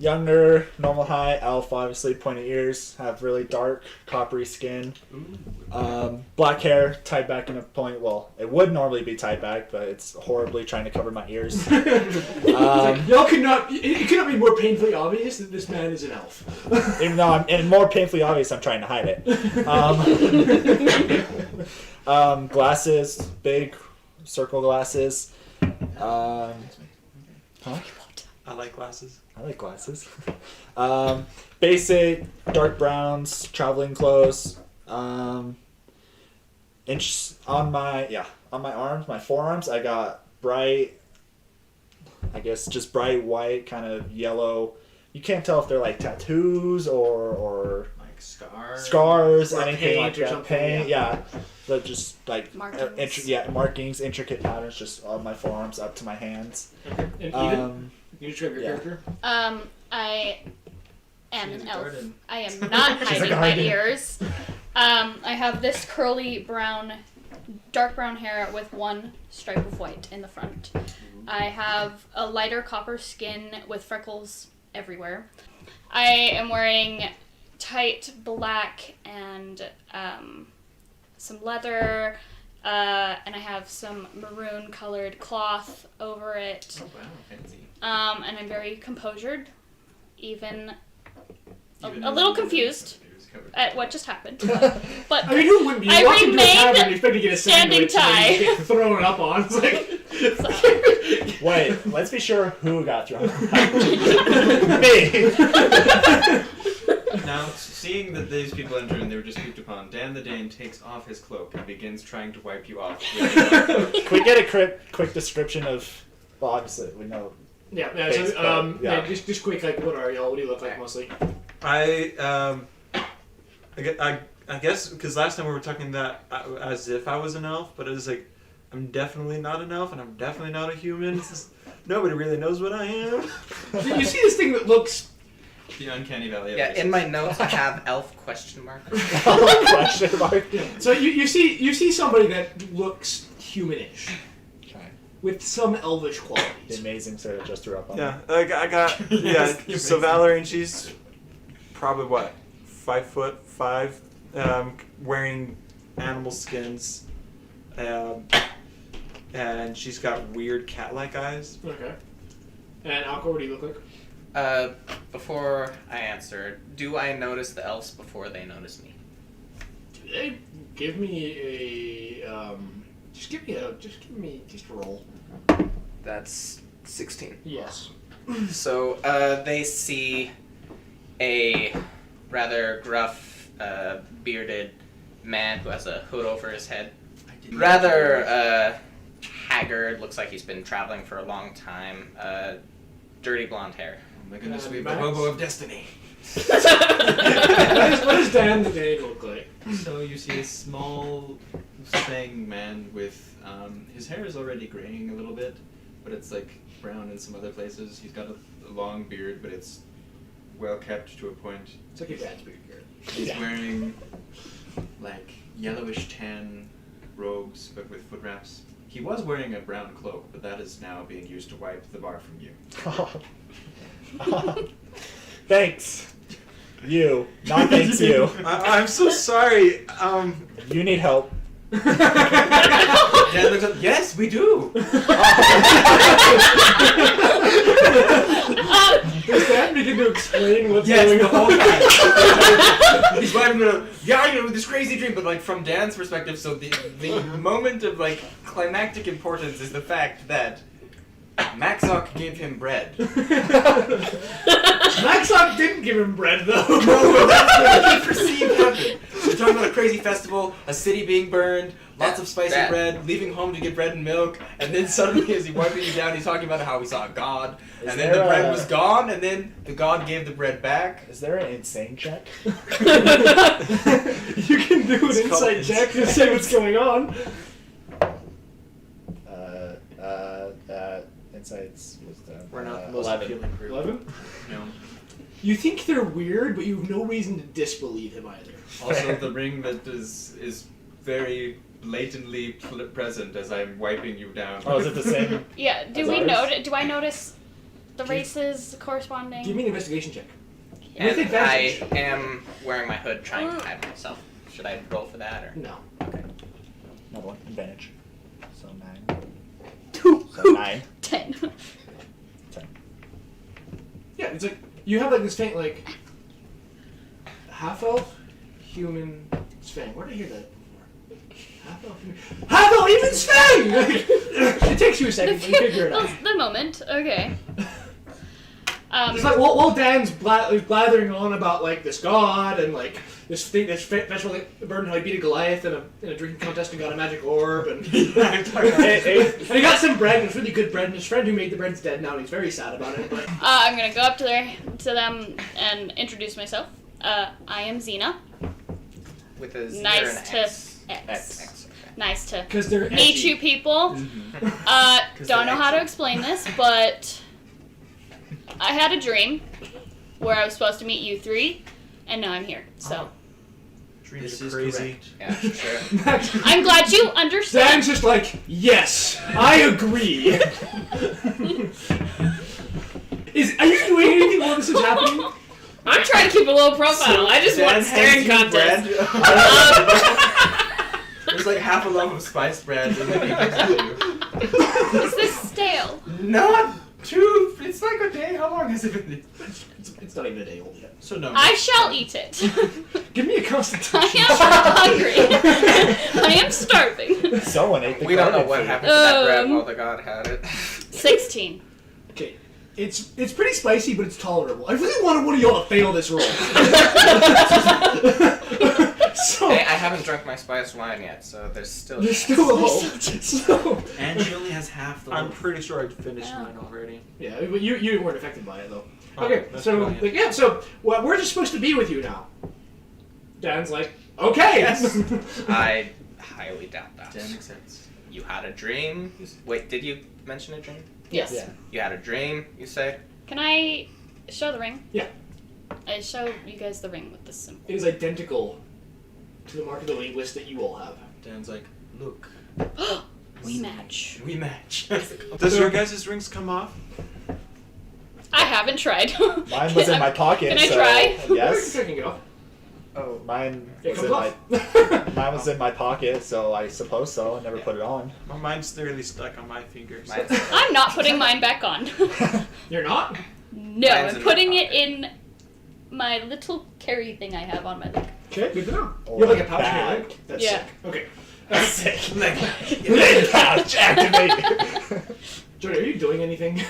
Younger, normal height, elf, obviously, pointy ears, have really dark, coppery skin. Black hair, tied back in a point. Well, it would normally be tied back, but it's horribly trying to cover my ears. Y'all could not. It could not be more painfully obvious that this man is an elf. Even though and more painfully obvious, I'm trying to hide it. Glasses, big circle glasses. Huh? I like glasses. I like glasses. Basic dark browns, traveling clothes. Inch on my arms, my forearms. I got bright. I guess just bright white, kind of yellow. You can't tell if they're like tattoos or Like scars. scars, Or anything paint like or that. something, Paint, yeah. yeah. But just like Markings. markings, intricate patterns, just on my forearms up to my hands. And even, you describe your yeah. character. I am She's an a elf. garden. I am not She's a hiding my guardian. ears. I have this curly dark brown hair with one stripe of white in the front. I have a lighter copper skin with freckles everywhere. I am wearing tight black and some leather, and I have some maroon colored cloth over it. Oh wow, fancy. And I'm very composured, even Even a as little you confused it was covered. at what just happened. But I mean, who wouldn't be? I You walk into a remain tavern, you expect to get a standing sandwich, and then you tie. get thrown up on. It's like. Wait, let's be sure who got thrown. Me. Now, seeing that these people enter and they were just puked upon, Dan the Dane takes off his cloak and begins trying to wipe you off. Can we get a quick description of? Well, obviously we know. Yeah. Base, So, but, yeah. just quick. Like, what are y'all? What do you look like mostly? I guess because last time we were talking that as if I was an elf, but it was like I'm definitely not an elf and I'm definitely not a human. Nobody really knows what I am. You see this thing that looks. The uncanny valley. Of Yeah, races. in my notes I have elf question mark. Question mark. So you see somebody that looks humanish Okay. with some elvish The qualities. amazing sort of just threw up on Yeah, me. like I got Yes, yeah. So Valerie, and she's probably what 5'5", wearing animal skins, and she's got weird cat-like eyes. Okay. And Alco, what do you look like? Before I answer, do I notice the elves before they notice me? Give me a just a roll. That's 16. Yes. So they see a rather gruff, bearded man who has a hood over his head. Rather haggard, looks like he's been traveling for a long time. Dirty blonde hair. Oh my goodness, we have the Max? hobo of destiny. what does Dan the Dane look like? So you see a small thing man with his hair is already graying a little bit, but it's like brown in some other places. He's got a long beard, but it's well kept to a point. It's like your dad's beard. He's wearing like yellowish tan robes, but with foot wraps. He was wearing a brown cloak, but that is now being used to wipe the bar from you. Thanks. You. Not thanks you. I'm so sorry. You need help. Dad looks up. Yes, we do. Does Dan begin to explain what's Yes, going the whole on? time. He's wiping it up. Yeah, you know, this crazy dream, but like from Dan's perspective, so the moment of like climactic importance is the fact that Maxok gave him bread. Maxok didn't give him bread though. No, but that's what he perceived happened. We're talking about a crazy festival, a city being burned, lots of spicy That- bread, leaving home to get bread and milk, and then suddenly as he wiping you down, he's talking about how he saw a god, Is and then the there bread a- was gone, and then the god gave the bread back. Is there an insane check? You can do an It's called insight check to say what's going on. Insights was the We're not the most 11. appealing group. 11. No. You think they're weird, but you have no reason to disbelieve him either. Also, the ring that is very blatantly present as I'm wiping you down. Oh, is it the same? Yeah. Do As we ours? notice? Do I notice the races corresponding? Give me an investigation check. And With advantage. I am wearing my hood trying to hide myself. Should I roll for that or? No. Another one. Advantage. So 9. 2. So 9. 10. 10. Yeah, it's like you have like this faint like half elf, human, Sven. Where did I hear that before? Half elf, human, half elf, even Sven. It takes you a second, but you figure it out. The moment. Okay. It's like while Dan's blathering on about like this god and like this thing, this festival that burned how he beat a Goliath in a drinking contest and got a magic orb and and he got some bread and it's really good bread and his friend who made the bread's dead now and he's very sad about it. But I'm gonna go up to them and introduce myself. I am Xena. With a Z or Nice an to X? X. X, okay. Nice to because they're meet edgy. you people. Mm-hmm. Don't know how to explain this, but I had a dream where I was supposed to meet you three, and now I'm here. So Dreams This are is crazy. correct. Yeah, sure. I'm glad you understand. Dan's just like, yes, I agree. Are you doing anything while this is happening? I'm trying to keep a low profile. I just want staring contest. There's like half a loaf of spiced bread and then he gives it to you. Is this stale? Not too. It's like a day. How long has it been? It's not even a day old yet. So no. I shall eat it. Give me a I constitution. am hungry. I am starving. Someone ate the We don't know garbage what food. happened to that bread Um, while the god had it. 16. Okay, it's pretty spicy, but it's tolerable. I really wanted one of y'all to fail this roll. So Hey, I haven't drunk my spiced wine yet, so there's still. there's still a hope. So And she only has half the I'm loaf. pretty sure I finished Yeah. mine already. yeah, but you weren't affected by it though. Oh, Okay, that's so brilliant. like, yeah, so well, we're just supposed to be with you now. Dan's like, okay. Yes. I highly doubt that. Dan accepts. You had a dream? Wait, did you mention a dream? Yes. Yeah. You had a dream, you say? Can I show the ring? Yeah. I show you guys the ring with the symbol. It is identical to the Mark of the Linguist that you all have. Dan's like, look, We match. we match. Does your guys' rings come off? I haven't tried. Mine was in my pocket. Can I so try? Yes. I can go. Oh, mine It was comes in my off. mine was in my pocket, so I suppose so. I never put it on. My mine's literally stuck on my finger. So. Mine's- I'm not putting mine back on. You're not? No, Mine's I'm in putting my it pocket. in my little carry thing I have on my leg. Okay, good to know. Or You have like a pouch in your bag. leg? That's Yeah. sick. Okay. Sick. Leg. Leg pouch activate. Jordan, are you doing anything?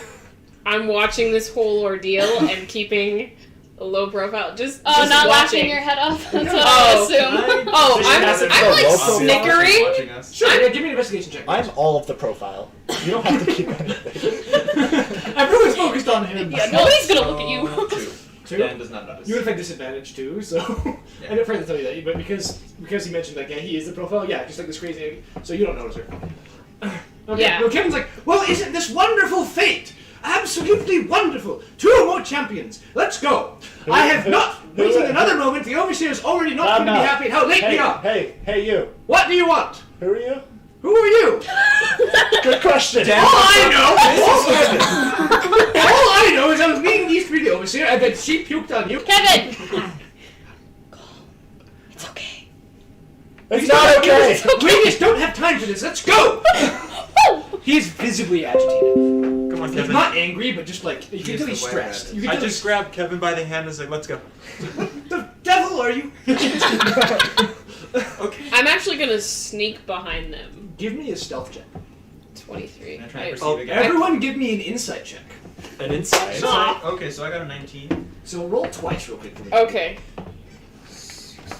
I'm watching this whole ordeal and keeping a low profile. Just Oh, just not watching. laughing your head off. That's what Oh. I assume. Oh, So I'm you're not like low Obviously, snickering. watching us. Sure, yeah, give me an investigation check. I'm all of the profile. You don't have to keep anything. Everyone's focused on him. Yeah, nobody's gonna look at you. Two. Two? Dan does not notice. You would have had disadvantage too, so I didn't forget to tell you that. But because he mentioned like, yeah, he is the profile, yeah, just like this crazy. So you don't notice her. Okay. Yeah. No, Kevin's like, well, isn't this wonderful fate? Absolutely wonderful. 2 more champions. Let's go. I have not waited another moment. The overseer is already not going to be happy at how late we are. Hey, you. What do you want? Who are you? Who are you? Good question. All I know is I was meeting these 3 the overseer. I bet she puked on you. Kevin! It's okay. It's not okay. We just don't have time for this. Let's go. He's visibly agitated. Come on, He's Kevin. not angry, but just like you can He's tell the he's white stressed. rabbit. You can I tell just grabbed Kevin by the hand and was like, let's go. the devil are you? Okay. I'm actually gonna sneak behind them. Give me a stealth check. 23. Can I try and I- perceive oh, again? Everyone, give me an insight check. An insight. Okay, so I got a 19, So roll twice real quick for me. Okay.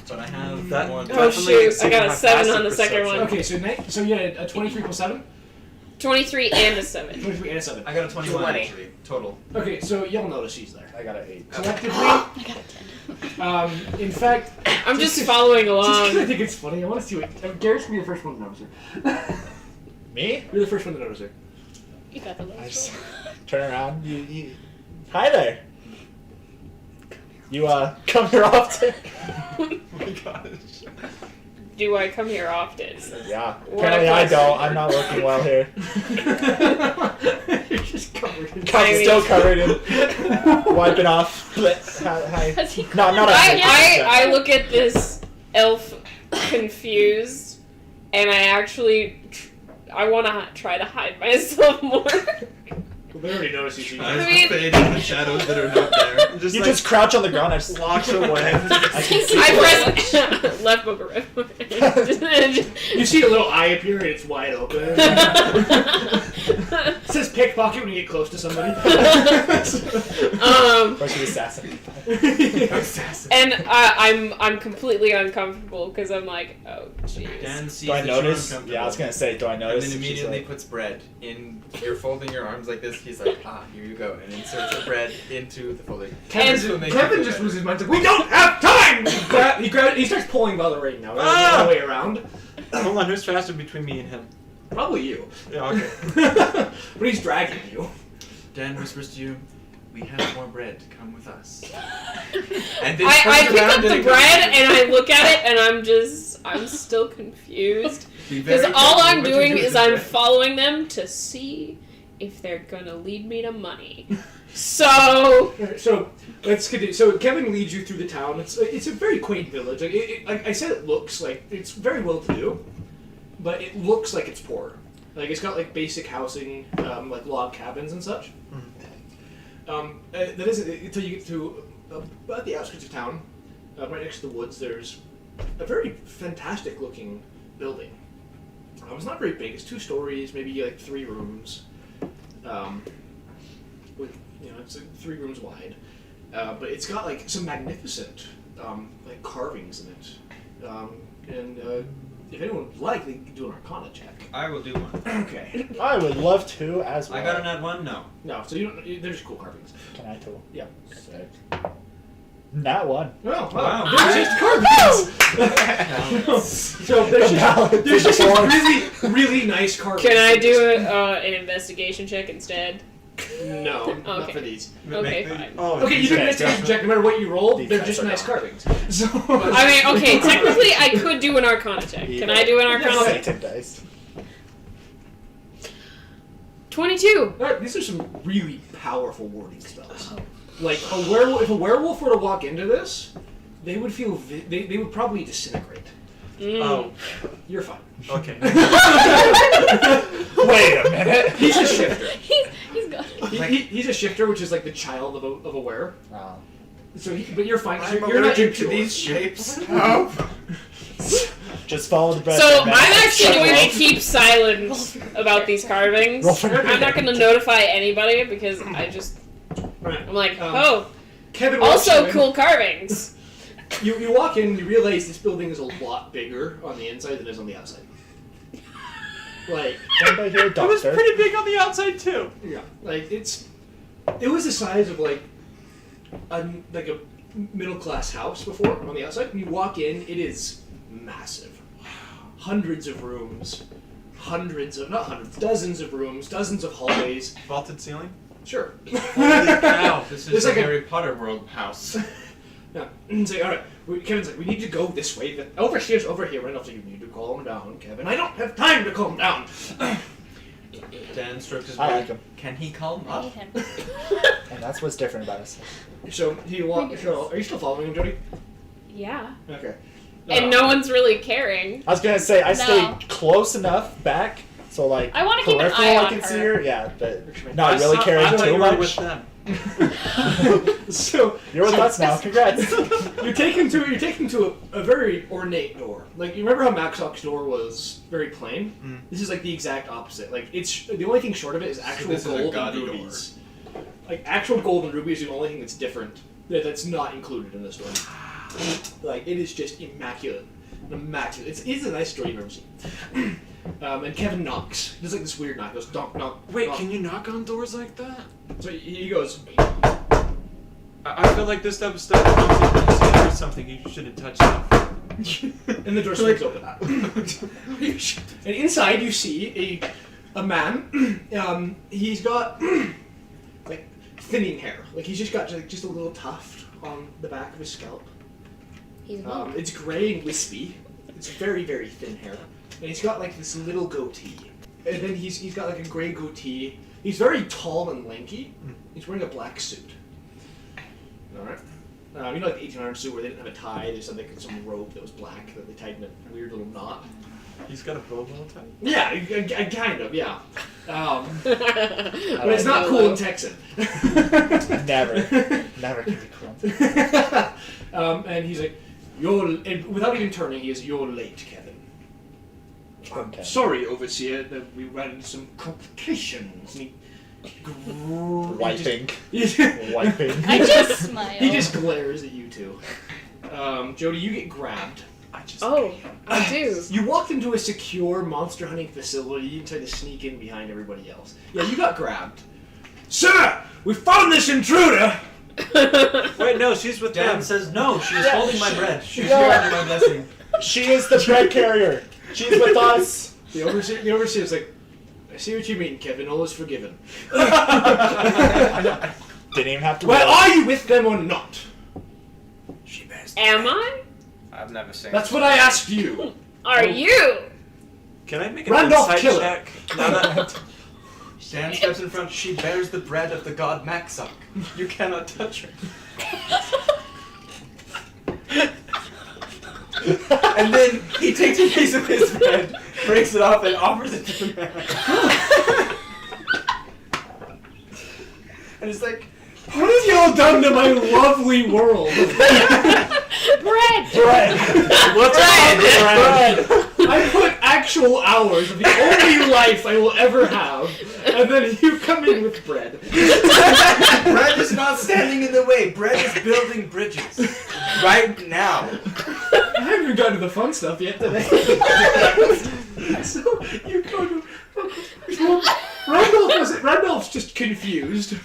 but I have That- more. Oh Definitely shoot! I exceeded got a my 7 passive on the second perception. one. Okay, so you had a 23 plus 7? 23 and a 7. 23 and a 7. I got a 21 20. actually, total. Okay, so you'll notice she's there. I got an 8. Collectively, I got a 10. in fact, I'm just following just 'cause I along. think it's funny, I want to see what. Garrett's gonna be the first one to notice her. Me? You're the first one to notice her. You got the I lowest just roll. turn around. You. Hi there. You come here often? Oh my gosh. Do I come here often? Yeah. What Apparently if I I- don't. I'm not working well here. You're just covered in. I'm still covered in wiping off. Hi. Has he No, not I look at this elf confused, and I actually I want to try to hide myself more. Well, they already noticed you. So you Tries I mean- to fade in the shadows that are not there. Just You like, just crouch on the ground. I just walks away. I can see I press left bumper, right bumper. You see a little eye appear and it's wide open. It says pickpocket when you get close to somebody. Where's the assassin? Assassin. And I'm completely uncomfortable because I'm like, oh jeez. Dan sees Do I that you're notice? uncomfortable, Yeah, I was gonna say, do I and notice? then if she's immediately like- puts bread in. You're folding your arms like this. He's like, here you go, and inserts the bread into the folding. Kevin just loses his mind. He's like, we don't have time! He starts pulling by the ring now. All the way around. Hold on, who's faster between me and him? Probably you. Yeah, okay. But he's dragging you. Dan whispers to you, "We have more bread. Come with us." And then I turns pick around up the and bread and I look at it and I'm still confused. Be very Because all careful I'm what you doing do with is the I'm bread. following them to see if they're gonna lead me to money. So So let's continue. So Kevin leads you through the town. It's a very quaint village. Like I said, it looks like it's very well to do, but it looks like it's poor. Like it's got like basic housing, like log cabins and such. That isn't until you get to about the outskirts of town, right next to the woods. There's a very fantastic looking building. It's not very big. It's 2 stories, maybe like 3 rooms. With it's like 3 rooms wide, but it's got like some magnificent like carvings in it. And if anyone would like, they can do an Arcana check. I will do one. Okay. I would love to as well. I got an at one. No. No, so you don't. They're just cool carvings. Can I too? Yeah. Sick. Not one. Oh, Wow. wow. They're just carvings. So there's just some really nice carvings. Can I do an investigation check instead? No, not Okay. for these. Okay, fine. Oh, Okay, you do an investigation check no matter what you roll. These They're guys just are nice gone. carvings. So I mean, okay, technically I could do an Arcana check. Can I do an Arcana check? Satan dice. 22. Alright, these are some really powerful warding spells. Like a werewolf, if a werewolf were to walk into this, they would feel they would probably disintegrate. Oh, You're fine. okay. Wait a minute. He's a shifter. He's got it. He's a shifter, which is like the child of a were. Oh. So, but you're fine. I'm You're not allergic to impure. these shapes. Just follow the breath. So and I'm then- actually going to keep silent about these carvings. Roll for I'm not going to notify anybody because I'm Right. like, Um, oh, Kevin walks also in. cool carvings. You walk in, you realize this building is a lot bigger on the inside than it is on the outside. Like, Anybody here, It was doctor? pretty big on the outside too. yeah, like it was the size of like a middle class house before on the outside. When you walk in, it is massive. Hundreds of rooms, dozens of rooms, dozens of hallways. Vaulted ceiling. Sure. Holy cow, this There's is like a a- Harry Potter world house. Yeah. And say, all right. Kevin's like, we need to go this way. But overseer's over here. Right after you need to calm down, Kevin. I don't have time to calm down. Dan stroked his I beard. like him. Can he calm I up? hate him. And that's what's different about us. So he walks. So, are you still following him, Jody? Yeah. Okay. And no one's really caring. I was gonna say I No. stayed close enough back, so like I wanna keep an peripheral eye I on can her. see her. Yeah, but I not really caring I thought too you were much. with them. So You're with us now. Congrats. you're taken to a very ornate door. Like you remember how Maxock's door was very plain? Mm. This is like the exact opposite. Like it's the only thing short of it is actual this is a gold and gaudy door. rubies. Like actual gold and rubies is the only thing that's different. That's not included in this door. Like it is just immaculate. Immaculate. It's a nice door you've ever seen. And Kevin knocks. There's like this weird knock. He goes knock knock. Wait, knock. can you knock on doors like that? So he goes. I feel like this type of stuff there's something you shouldn't touch it. And the door swings open. And inside you see a man. He's got like thinning hair. Like he's just got just a little tuft on the back of his scalp. He's monk. It's gray and wispy. It's very very thin hair. And he's got like this little goatee. And then he's got like a gray goatee. He's very tall and lanky. He's wearing a black suit. Alright. You know like the 1800 suit where they didn't have a tie, they just had like some robe that was black that they tied in a weird little knot. He's got a bobo type. Yeah, kind of, yeah. But like it's not that. cool in Texan. Never can be cool. And he's like, and without even turning, he is, you're late, Kevin. Okay. Sorry, Overseer, that we ran into some complications. And Wiping. He Wiping. I just smile. he just glares at you two. Jody, you get grabbed. Oh, I do. You walked into a secure monster hunting facility. You tried to sneak in behind everybody else. Yeah, you got grabbed. Sir, we found this intruder. Wait, no, she's with Dan them. says no, she is Yeah. holding my bread. She's Yeah. holding my blessing. She is the bread carrier. She's with us. The overseer's like, I see what you mean, Kevin. All is forgiven. Didn't even have to. Well, roll. are you with them or not? She bears. Am I? I've never seen. That's what I asked you. Are you? Can I make an Randolph insight Killer. check? Now that Dan steps in front. She bears the bread of the god Maxock. You cannot touch her. And then he takes a piece of his bread, breaks it off, and offers it to the man. And it's like, What have y'all done to my lovely world? Bread. Bread. what's Bread. I put actual hours of the only life I will ever have, and then you come in with bread. bread is not standing in the way. Bread is building bridges. Right now. I haven't even gotten to the fun stuff yet today. So you go to. Randolph's just confused.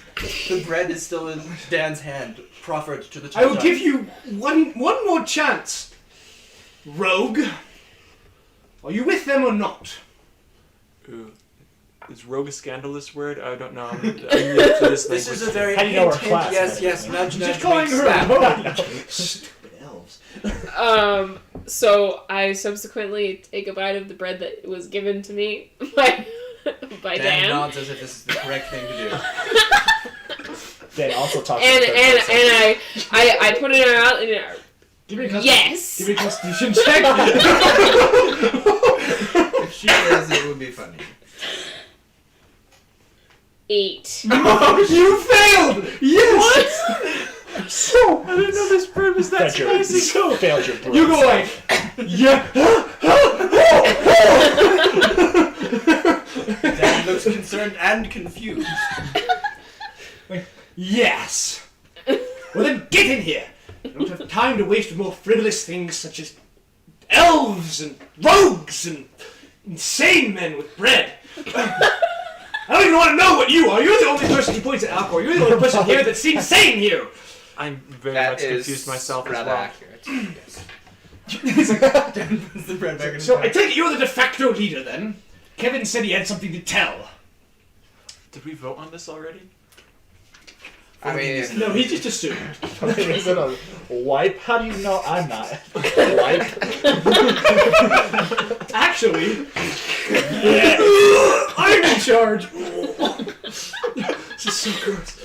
The bread is still in Dan's hand. proffered to the I will Tell give you one more chance. Rogue. Are you with them or not? Ooh. Is rogue a scandalous word? I don't know. I'm new to this This is a language. very How do you know hint, her class, yes, man? yes, nudge, nudge, Just calling wink, her a slap. rogue. Stupid elves. So I subsequently take a bite of the bread that was given to me by Dan Dan. nods as if this is the correct thing to do. Then also talk to And the third person. I put it in her mouth and Give me a yes. Give me a constitution check. If she says it would be funny. 8. You failed. Yes. So, I didn't know this bird was that Failed your- spicy. So failed your you go like, yeah. Dan looks concerned and confused. Yes. Well then, get in here. I don't have time to waste with more frivolous things such as elves and rogues and insane men with bread. I don't even want to know what you are. You're the only person who points at Alcor. You're the only person here that seems sane here. I'm very That much is confused myself as rather well. accurate. Yes. Dan puts the bread back in his So I mouth. take it you're the de facto leader then. Kevin said he had something to tell. Did we vote on this already? I mean, No, he just assumed. Is it a wipe? How do you know I'm not? Wipe? Actually, yeah, I'm in charge. This is so gross.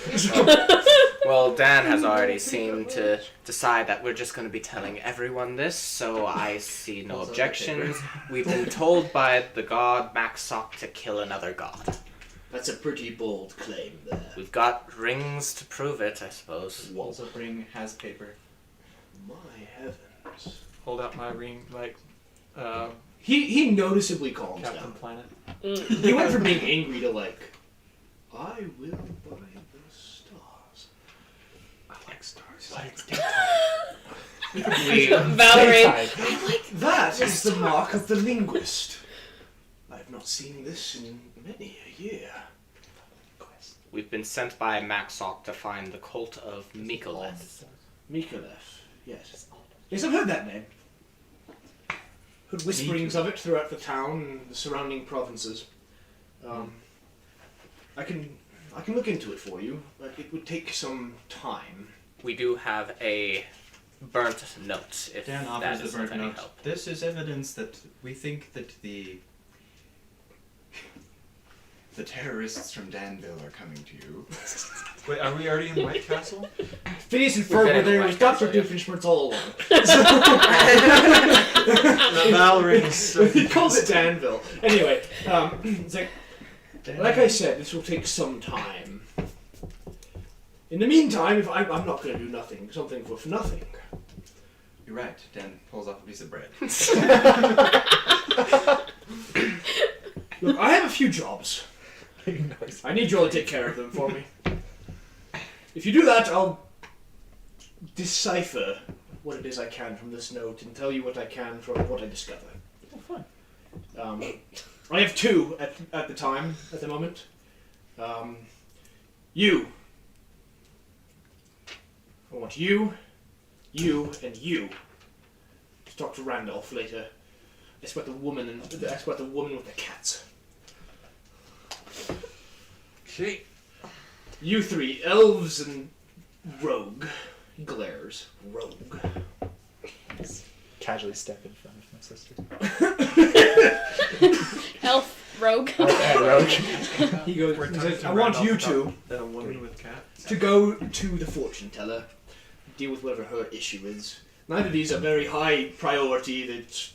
well, Dan has already seemed to decide that we're just going to be telling everyone this, so I see no objections. We've been told by the god Maxok to kill another god. That's a pretty bold claim there. We've got rings to prove it, I suppose. Also bring has paper. My heavens. Hold out my ring like He noticeably calms Captain down. Planet. He went from being angry to like, I will buy the stars. I like stars. But it's Valerie. daytime. That is the mark of the linguist. I have not seen this in many a year. We've been sent by Maxok to find the Cult of Mi-Celeth. Mi-Celeth, yes. Yes, I've heard that name. Heard whisperings of it throughout the town and the surrounding provinces. I can look into it for you, but it would take some time. We do have a burnt note, if Dan that offers is the burnt of any note. help. This is evidence that we think that the terrorists from Danville are coming to you. Wait, are we already in White Castle? Phineas and We've Ferb been were in there the with White Dr. Castle, yeah. Doofenshmirtz all along. Valerie is so He calls it Danville. Anyway, it's like I said, this will take some time. In the meantime, if I'm not going to do something for nothing. You're right. Dan pulls off a piece of bread. Look, I have a few jobs. Nice. I need you all to take care of them for me. If you do that, I'll decipher what it is I can from this note and tell you what I can from what I discover. Oh, fun. I have two at the moment. You. I want you, and you to talk to Randolph later. That's about the woman with the cats. Okay. You three, elves and rogue. He glares. Rogue. Casually step in front of my sister. Elf, rogue. And rogue. He goes, We're he talking says, to I want you Randolph two about the woman with cats. to go to the fortune teller, deal with whatever her issue is. Neither of these are very high priority. That's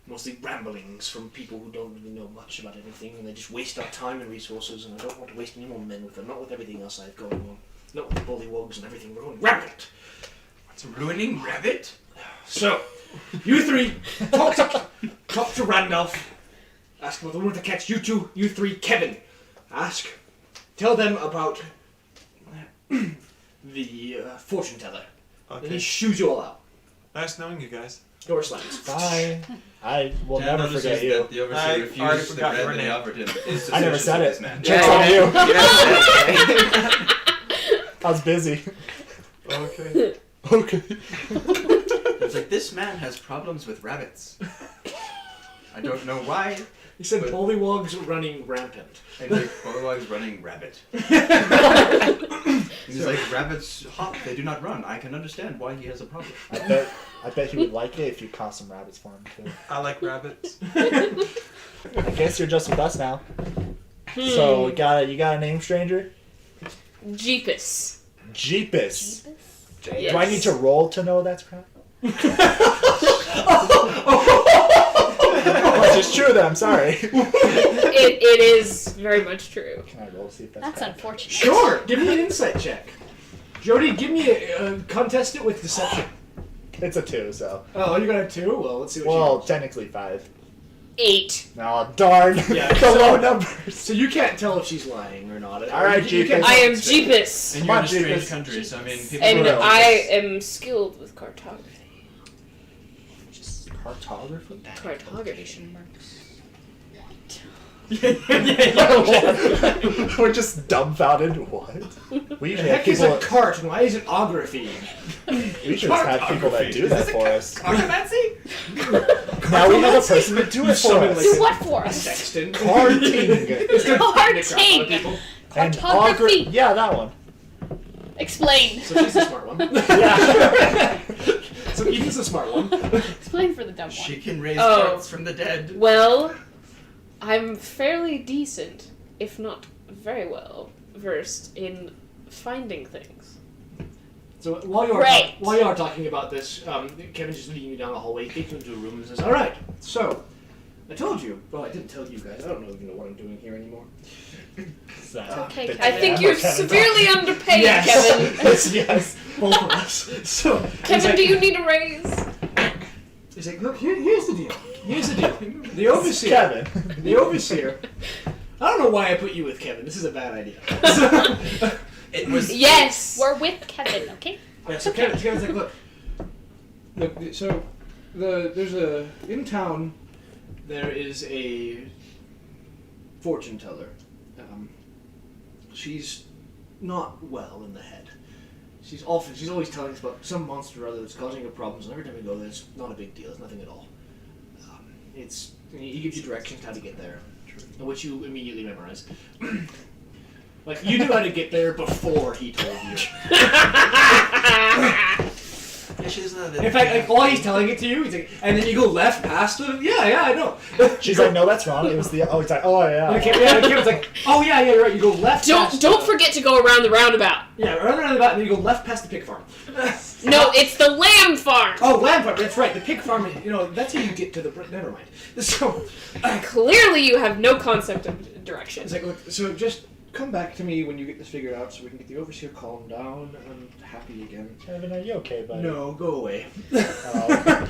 mostly ramblings from people who don't really know much about anything, and they just waste our time and resources, and I don't want to waste any more men with them, not with everything else I have going on. Not with the bullywogs and everything. We're going rampant. It's ruining Rabbit? So, you three, talk to Randolph. Ask about the one with the cats. You two, you three, Kevin. Tell them about the fortune teller. And he Okay. shoos you all out. Nice knowing you guys. Door slams. Bye. I will Dan never notices forget you. that the I overseer already refused the forgot bread your that he name. offered him. Is I never said suspicious of it. this man. Joke's on you. you. I was busy. Okay. Okay. It's like, this man has problems with rabbits. I don't know why. He said Bullywog's running rampant. And like, Bullywog's running rabbit. He's like, rabbits hop, they do not run. I can understand why he has a problem. I bet he would like it if you caught some rabbits for him too. I like rabbits. I guess you're just with us now. So you got a name, stranger? Jeepus. Jeepus. Yes. Do I need to roll to know that's correct? Which is true then, I'm sorry. It is very much true. Can I roll to see if that's That's correct? unfortunate. Sure, give me an insight check. Jody, give me a contest it with deception. It's a 2, so. Oh, you got a 2? Well, let's see what Well, you got. technically 5. 8. Oh, darn. Yeah, the so- low numbers. So you can't tell if she's lying or not. All right, You can't Jeepus. I tell am if it's fake. Jeepus. And Come you're on, in a strange Jeepus. country, so I mean, people And Bro. I am skilled with cartography. Cartography? Cartography. We're just dumbfounded. What? We The usually have heck is people. a cart and why is it ography? We usually just have people that do that for us. Cartomancy? Now we have a person to do it for summon, us. like, Do what for us? Sexton. Carting. Carting. People. And Cartography. yeah, that one. Explain. So she's the smart one. Yeah. So Eden's the smart one. Explain for the dumb one. She can raise Oh. carts from the dead. Well, I'm fairly decent, if not very well, versed in finding things. So while you are talking about this, Kevin's just leading you down the hallway. He takes you into a room and says, "All right, so I told you. Well, I didn't tell you guys. I don't even know what I'm doing here anymore." Okay, I think you're severely underpaid, Yes. Kevin. yes, both of us. So he's Kevin, like, do you need a raise? He's like, "Look, here's the deal. Here's the deal. The overseer. Kevin. The overseer. I don't know why I put you with Kevin. This is a bad idea." It was. Yes. We're with Kevin, okay? Yeah, so Kevin's like, look, so there's in town, there is a fortune teller. She's not well in the head. She's always telling us about some monster or other that's causing her problems, and every time we go there, it's not a big deal, it's nothing at all. He gives you directions how to get there, which you immediately memorize. Like, you knew how to get there before he told you. Yeah, she doesn't have In fact, like, while he's telling it to you, he's like, and then you go left past him. Yeah, I know. She's like, no, that's wrong. It was the. Oh, it's like, oh yeah. And Kevin's like, oh yeah, you're right. You go left. past Don't forget to go around the roundabout. Yeah, around the back, and then you go left past the pig farm. No, it's the lamb farm. Oh, lamb farm. That's right. The pig farm. That's how you get to the. Never mind. So Clearly, you have no concept of direction. it's like, look, so just come back to me when you get this figured out, so we can get the overseer calmed down and happy again. Kevin, are you okay, buddy? No, go away. Oh.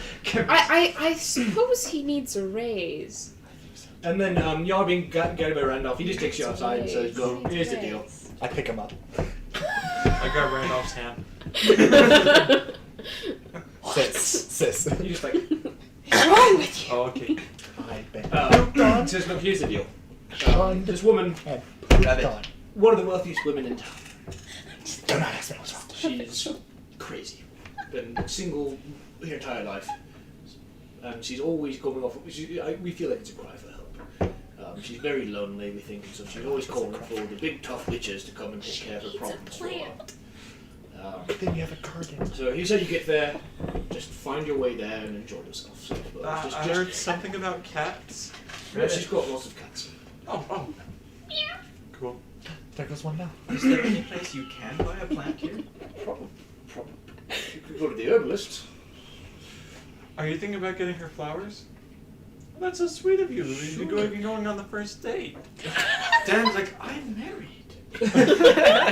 I suppose he needs a raise. And then y'all being guided by Randolph. He just takes you outside and says, "Go. Here's the deal." I pick him up. I got Randolph's hand. Sis. You just like. What's wrong with you? Oh, okay. I've been He says, "Look, here's the deal. This woman, and Rabbit. gone. one of the wealthiest women in town. Do not ask me what's wrong. She's crazy. Been single her entire life. She's always going off. We feel like it's a cry for help. She's very lonely, we think, and so she's always calling for the big tough witches to come and take care of her problems for a while. Then you have a garden. So he said you get there, just find your way there and enjoy yourself. So, I heard something about cats. she's got lots of cats. Oh. Cool. There goes one now. Is there any place you can buy a plant here? Probably. You could go to the herbalist. Are you thinking about getting her flowers? Well, that's so sweet of you. You're going on the first date. Dan's like, I'm married.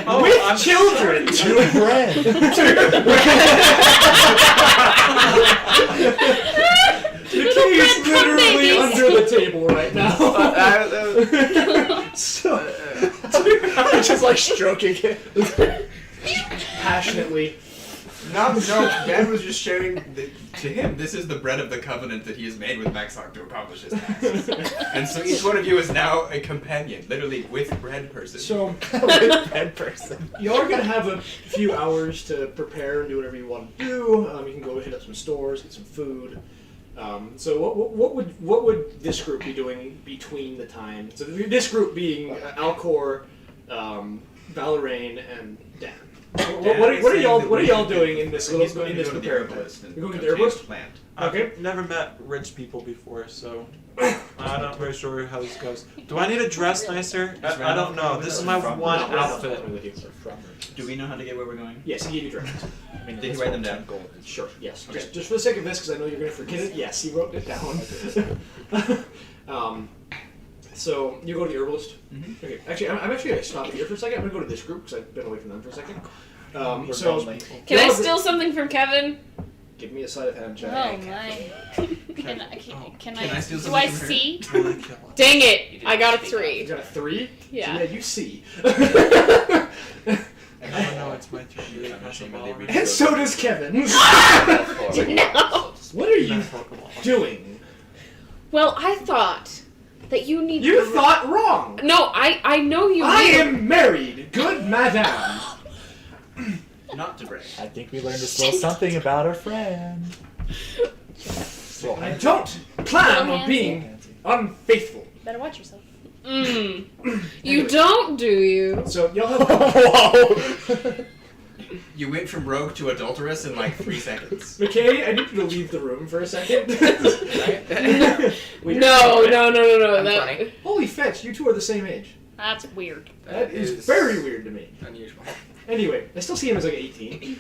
Oh, With I'm children! sorry. 2 grand. The key is literally under the table right now. So, Just like stroking it. passionately. No, Dan was just sharing to him. This is the bread of the covenant that he has made with Maxhawk to accomplish his tasks. And so each one of you is now a companion, literally with bread person. So, Head person. you are gonna have a few hours to prepare and do whatever you want to do. You can go hit up some stores, get some food. So what would this group be doing between the time? So this group being Alcor, Valerain, and Dan. What are y'all doing in this little in this prepared list? You're going to the herbalist plant. Okay. I've never met rich people before, so I'm not very sure how this goes. Do I need to dress nicer? I don't know. This is my one outfit. Do we know how to get where we're going? Yes, he gave you directions. Did he write them down? Sure. Yes. Okay. Just for the sake of this, because I know you're going to forget it. Yes, he wrote it down. So you go to the herbalist. Mm-hmm. Okay. Actually, I'm actually going to stop here for a second. I'm going to go to this group because I've been away from them for a second. We're So lonely. Can I steal something from Kevin? give me a sleight of hand check. Oh my. Can I steal do something I from her? see? Dang it! I got a You 3. got a 3? Yeah. So, yeah, you see. I don't know, it's my turn. And so does Kevin. No. What are you doing? Well, I thought that you need. You thought wrong. No, I know you. I need- am married, good madame. Not to brag. I think we learned a little something about our friend. I don't plan on being unfaithful. Better watch yourself. You Anyway. don't, do you? So y'all have. Whoa! You went from rogue to adulteress in like 3 seconds. McKay, I need you to leave the room for a second. Weird. No. I'm That, funny. Holy fetch, you two are the same age. That's weird. That is very weird to me. Unusual. Anyway, I still see him as like 18.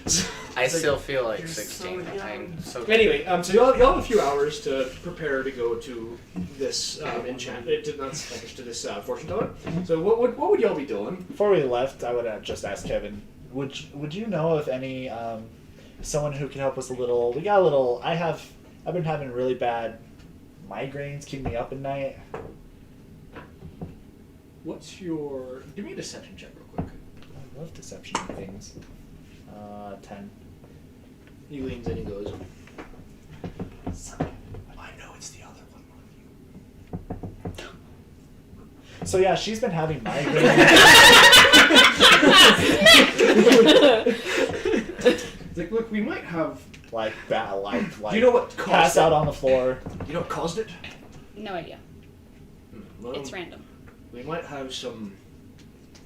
I still feel like 16. I'm so. Anyway, so y'all have a few hours to prepare to go to this to this fortune teller. So what would y'all be doing? Before we left, I would just ask Kevin, would you know if any someone who can help us a little? We got a little. I've been having really bad migraines, keep me up at night. What's your? Give me a deception check real quick. I love deception things. 10. He leans in and goes. I know it's the other one. So yeah, she's been having migraines. It's like, look, we might have. like bad, like Do you know what caused pass it? out on the floor. You know what caused it? No idea. Well, It's random. we might have some.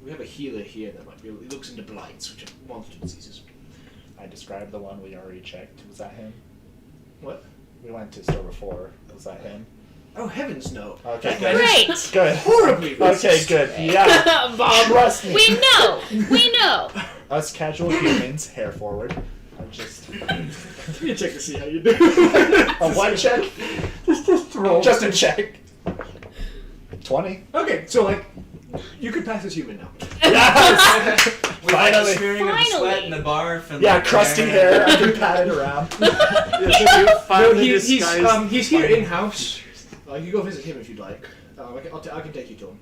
We have a healer here that might be. He looks into blights, which are monster diseases. I described the one we already checked. Was that him? What? We went to store before. Was that him? Oh heavens, no! Okay, That good. is Great. Good. horribly racist. Okay, good. Yeah. Bob. Trust me. We know. We know. Us casual humans, hair forward. I'm just Give me a check to see how you do. a one check. Just roll. Just a check. 20. Okay, so like, you could pass as human now. Yes! With like the Finally. smearing of the sweat and the barf and Yeah, like, the crusty hair. I can pat it around. No, he's here in house. You can go visit him if you'd like. I can take you to him.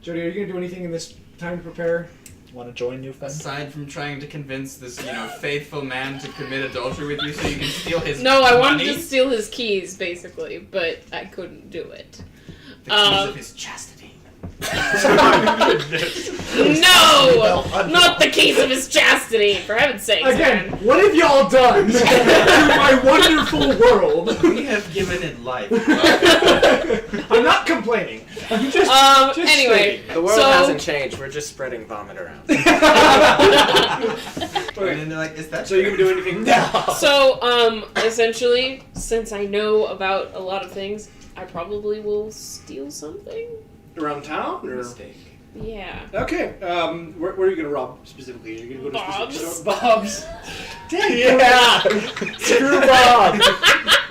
Jody, are you gonna do anything in this time to prepare? Want to join, new friend? Aside from trying to convince this, faithful man to commit adultery with you so you can steal his No, I wanted money, to steal his keys, basically, but I couldn't do it. the keys of his chastity. No! Not the keys of his chastity, for heaven's sakes, Again, man. what have y'all done to my wonderful world? We have given it life. I'm not complaining. I'm just Anyway, The world so, hasn't changed. We're just spreading vomit around. And then they're like, is that So you can do anything? No. So, essentially, since I know about a lot of things, I probably will steal something. Around town? Or? mistake? Yeah. Okay. Where are you gonna rob specifically? Are you gonna go to a Bob's. specific store? Bob's. Yeah! Screw Bob!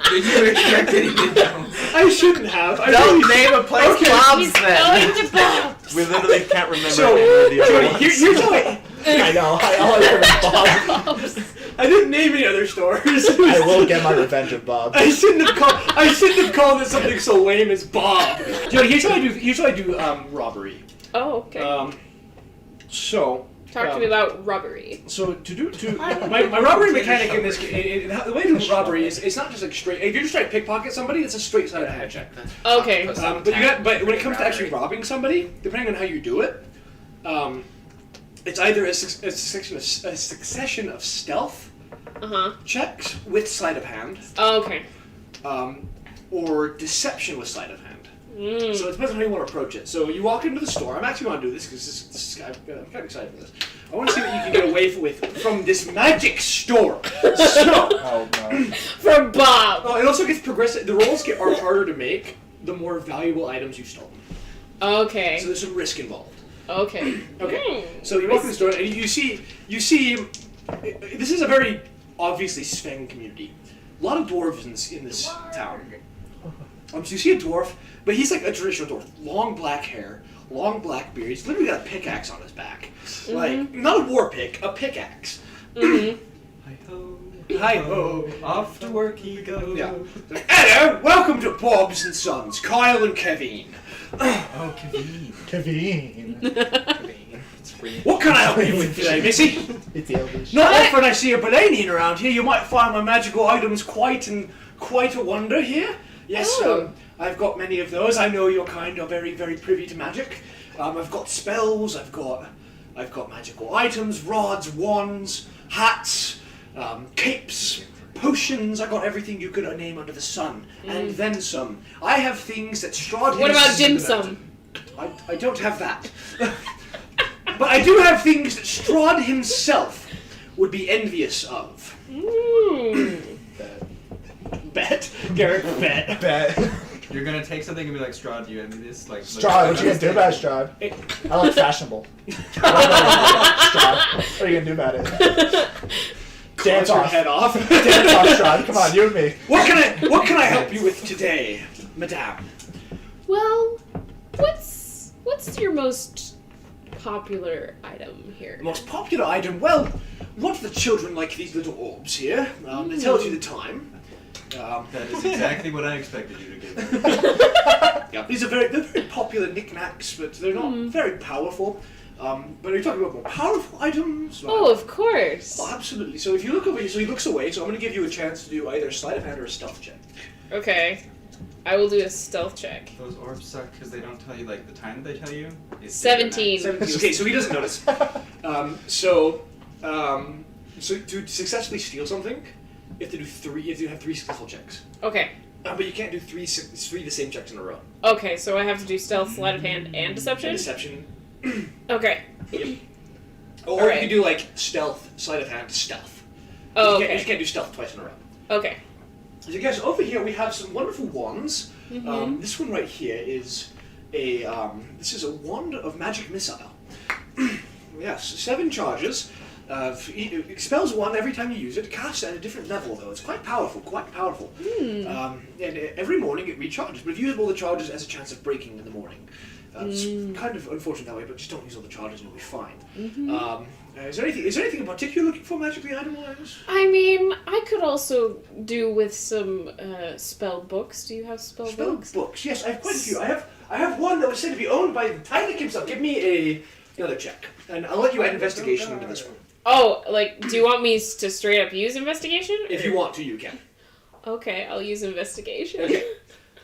Did you expect anything else? I shouldn't have. I Don't really- name a place Okay. Bob's He's then. going to Bob's. We literally can't remember So, any of the other Jody, ones. here's how I know. I always remember Bob. I didn't name any other stores. I will get my revenge of Bob. I shouldn't have called it something so lame as Bob. Jody, here's what I do. Robbery. Oh, okay. So Talk to me about robbery. So my robbery mechanic in this the way to do robbery is it's not just like straight. If you're just trying to pickpocket somebody, it's a straight side of hand check. Okay. But when it comes to actually robbing somebody, depending on how you do it, it's either a succession of stealth checks with sleight of hand. Okay. Or deception with sleight of hand. So it depends on how you want to approach it. So you walk into the store. I'm actually going to do this because I'm kind of excited for this. I want to see what you can get away with from this magic store. So, Oh no. For Bob. it also gets progressive. The rolls are harder to make the more valuable items you've stolen. Okay. So there's some risk involved. Okay. Okay. So you walk in the store and you see. This is a very obviously Sven community. A lot of dwarves in this town. So you see a dwarf, but he's like a traditional dwarf. Long black hair, long black beard. He's literally got a pickaxe on his back. Like, not a war pick, a pickaxe. Hi-ho, Hi-ho. off to work he goes. Yeah. Hello, welcome to Bob's and Sons, Kyle and Kevin. Oh, Kevin. Kevin. It's free. What can I help you with today, Missy? It's Elvish. Not often I see a Balanian around here. You might find my magical items quite a wonder here. Yes, I've got many of those. I know your kind are very, very privy to magic. I've got spells. I've got magical items, rods, wands, hats, capes, potions. I got everything you could name under the sun, and then some. I have things that Strahd. What about dim sum? I don't have that. But I do have things that Strahd himself would be envious of. Bet. Garrett, bet. Bet. You're gonna take something and be like, Strahd, do you envy this? Like, Strahd, what you gonna do about it, Strahd? I like fashionable. Strahd, what are you gonna do about it? Dance your off. head off. Dance off, Strahd. Come on, you and me. What can I help you with today, madame? Well, what's your most popular item here? The most popular item? Well, a lot of the children like these little orbs here. It tells you the time. That is exactly what I expected you to give. Yeah, they're very popular knickknacks, but they're not very powerful. But are you talking about more powerful items? Oh, of course. Oh, absolutely. So if you look over here, so he looks away, so I'm going to give you a chance to do either a sleight of hand or a stealth check. Okay. I will do a stealth check. Those orbs suck because they don't tell you like the time they tell you. It's 17. 17. Okay, so he doesn't notice. So to successfully steal something, you have to do three. You have to have 3 successful checks. Okay. But you can't do three the same checks in a row. Okay, so I have to do stealth, sleight of hand, and deception? Deception. Okay. Yep. Or Alright. you can do like stealth, sleight of hand, stealth. Oh, You okay. just can't do stealth twice in a row. Okay. So guys, over here we have some wonderful wands. This one right here is a wand of magic missile. Yes, 7 charges. It expels 1 every time you use it. Casts at a different level though. It's quite powerful. And every morning it recharges. But if you use all the charges, it has a chance of breaking in the morning. It's kind of unfortunate that way, but just don't use all the charges and you'll be fine. Is there anything in particular you're looking for magically item-wise? I mean, I could also do with some spell books. Do you have spell books? Books. Yes, I have quite a few. I have one that was said to be owned by Tyler himself. Give me another check, and I'll let you add investigation into this one. Oh, like, do you want me to straight up use investigation? If you want to, you can. Okay, I'll use investigation. Okay.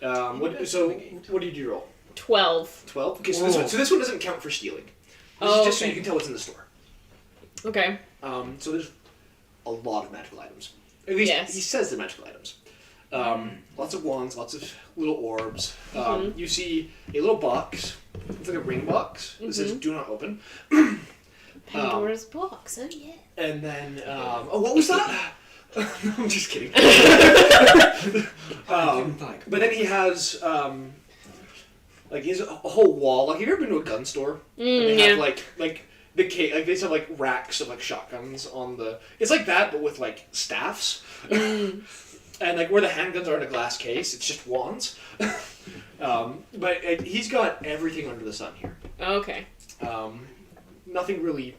What did you roll? 12. 12. Okay, so this one doesn't count for stealing. This is just so you can tell what's in the store. Okay. So there's a lot of magical items. At least he says they're magical items. Lots of wands, lots of little orbs. You see a little box. It's like a ring box. That says "Do not open." Pandora's box. Oh yeah. And then, what was that? No, I'm just kidding. But then he has, he has a whole wall. Like, have you ever been to a gun store? And they have they just have like racks of like shotguns on the. It's like that, but with like staffs. And like where the handguns are in a glass case, it's just wands. But he's got everything under the sun here. Okay. Nothing really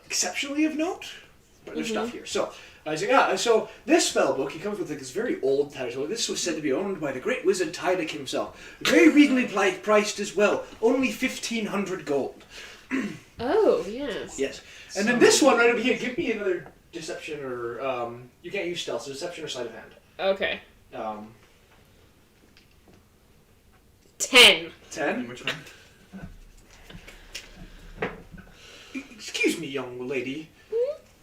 exceptionally of note, but there's stuff here. So, so this spell book, he comes with like this very old title. This was said to be owned by the great wizard Tylik himself. Very reasonably priced as well. Only 1,500 gold. Oh, yes. Yes. And then this one right over here, give me another deception or, you can't use stealth, so deception or sleight of hand. Okay. 10. 10? Which one? Excuse me, young lady.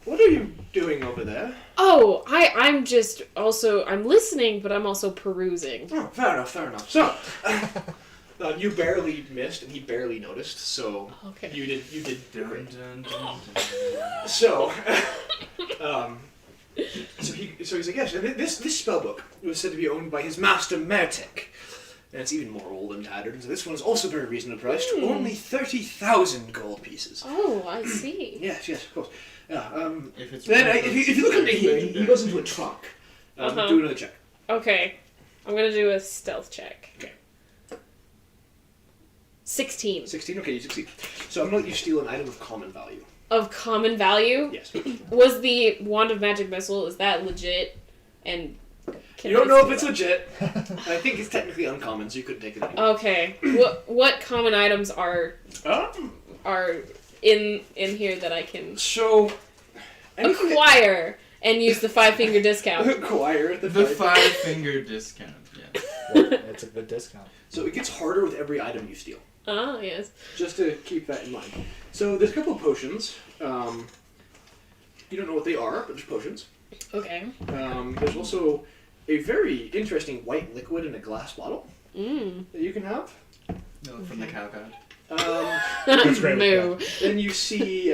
What are you doing over there? Oh, I'm just also, I'm listening, but I'm also perusing. Oh, fair enough. So, you barely missed, and he barely noticed, so Okay. you did Dun, great. dun, dun, dun. So, so he's like, yes, and this spellbook was said to be owned by his master Mertek. And it's even more old and tattered, and so this one is also very reasonably priced, only 30,000 gold pieces. Oh, I see. Yes, of course. Yeah, If it's then one of if those you look under here, he things, goes into a trunk. Uh-huh. Do another check. Okay. I'm gonna do a stealth check. Okay. 16. 16, okay, you succeed. So I'm going to let you steal an item of common value. Of common value? Yes. Was the Wand of Magic Missile, is that legit? And can You don't I know if steal it's it? legit. I think it's technically uncommon, so you couldn't take it anyway. Okay. What common items are in here that I can So, anything acquire and use the 5-finger discount? acquire The the 5-finger discount, yeah. Well, it's a good discount. So it gets harder with every item you steal. Ah, yes. Just to keep that in mind. So there's a couple of potions. You don't know what they are, but there's potions. Okay. There's also a very interesting white liquid in a glass bottle that you can have. Milk from the cow god. That's great with Moo. Then you see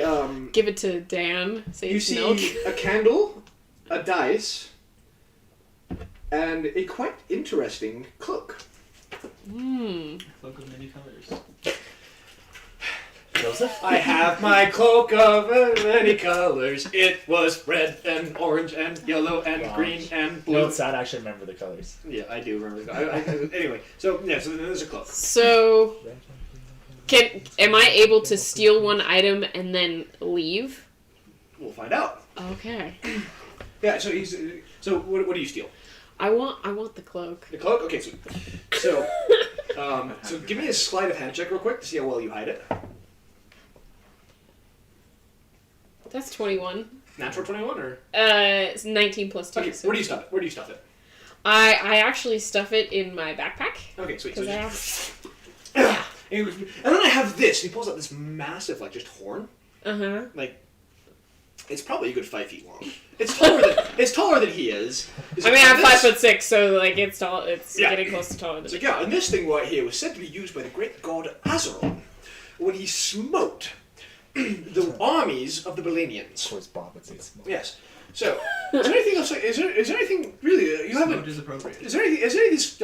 Give it to Dan. Say you it's see milk. a candle, a dice, and a quite interesting cloak. Cloak of many colors. Joseph? I have my cloak of many colors. It was red and orange and yellow and Wow. green and You blue. know, it's sad. I actually remember the colors. Yeah, I do remember. Anyway, so then there's a cloak. So, am I able to steal one item and then leave? We'll find out. Okay. Yeah. So what do you steal? I want the cloak. The cloak. Okay. Sweet. So so give me a sleight of hand check real quick to see how well you hide it. That's 21. Natural 21 or? It's 19 plus 2. Okay. so Where do you stuff it? Where do you stuff it? I actually stuff it in my backpack. Okay. Sweet. So Because I just, have... and then I have this. He pulls out this massive just horn. Uh-huh. It's probably a good 5 feet long. It's taller than he is. I mean, I'm 5'6", so it's tall. It's Yeah. getting close to taller than It's me. like, yeah, and this thing right here was said to be used by the great god Azeron when he smote the armies of the Of Balanians. course, Bob would say smoke. Yes. So, is there anything else? Is there anything really? You haven't. Smoke is appropriate. Is there any of this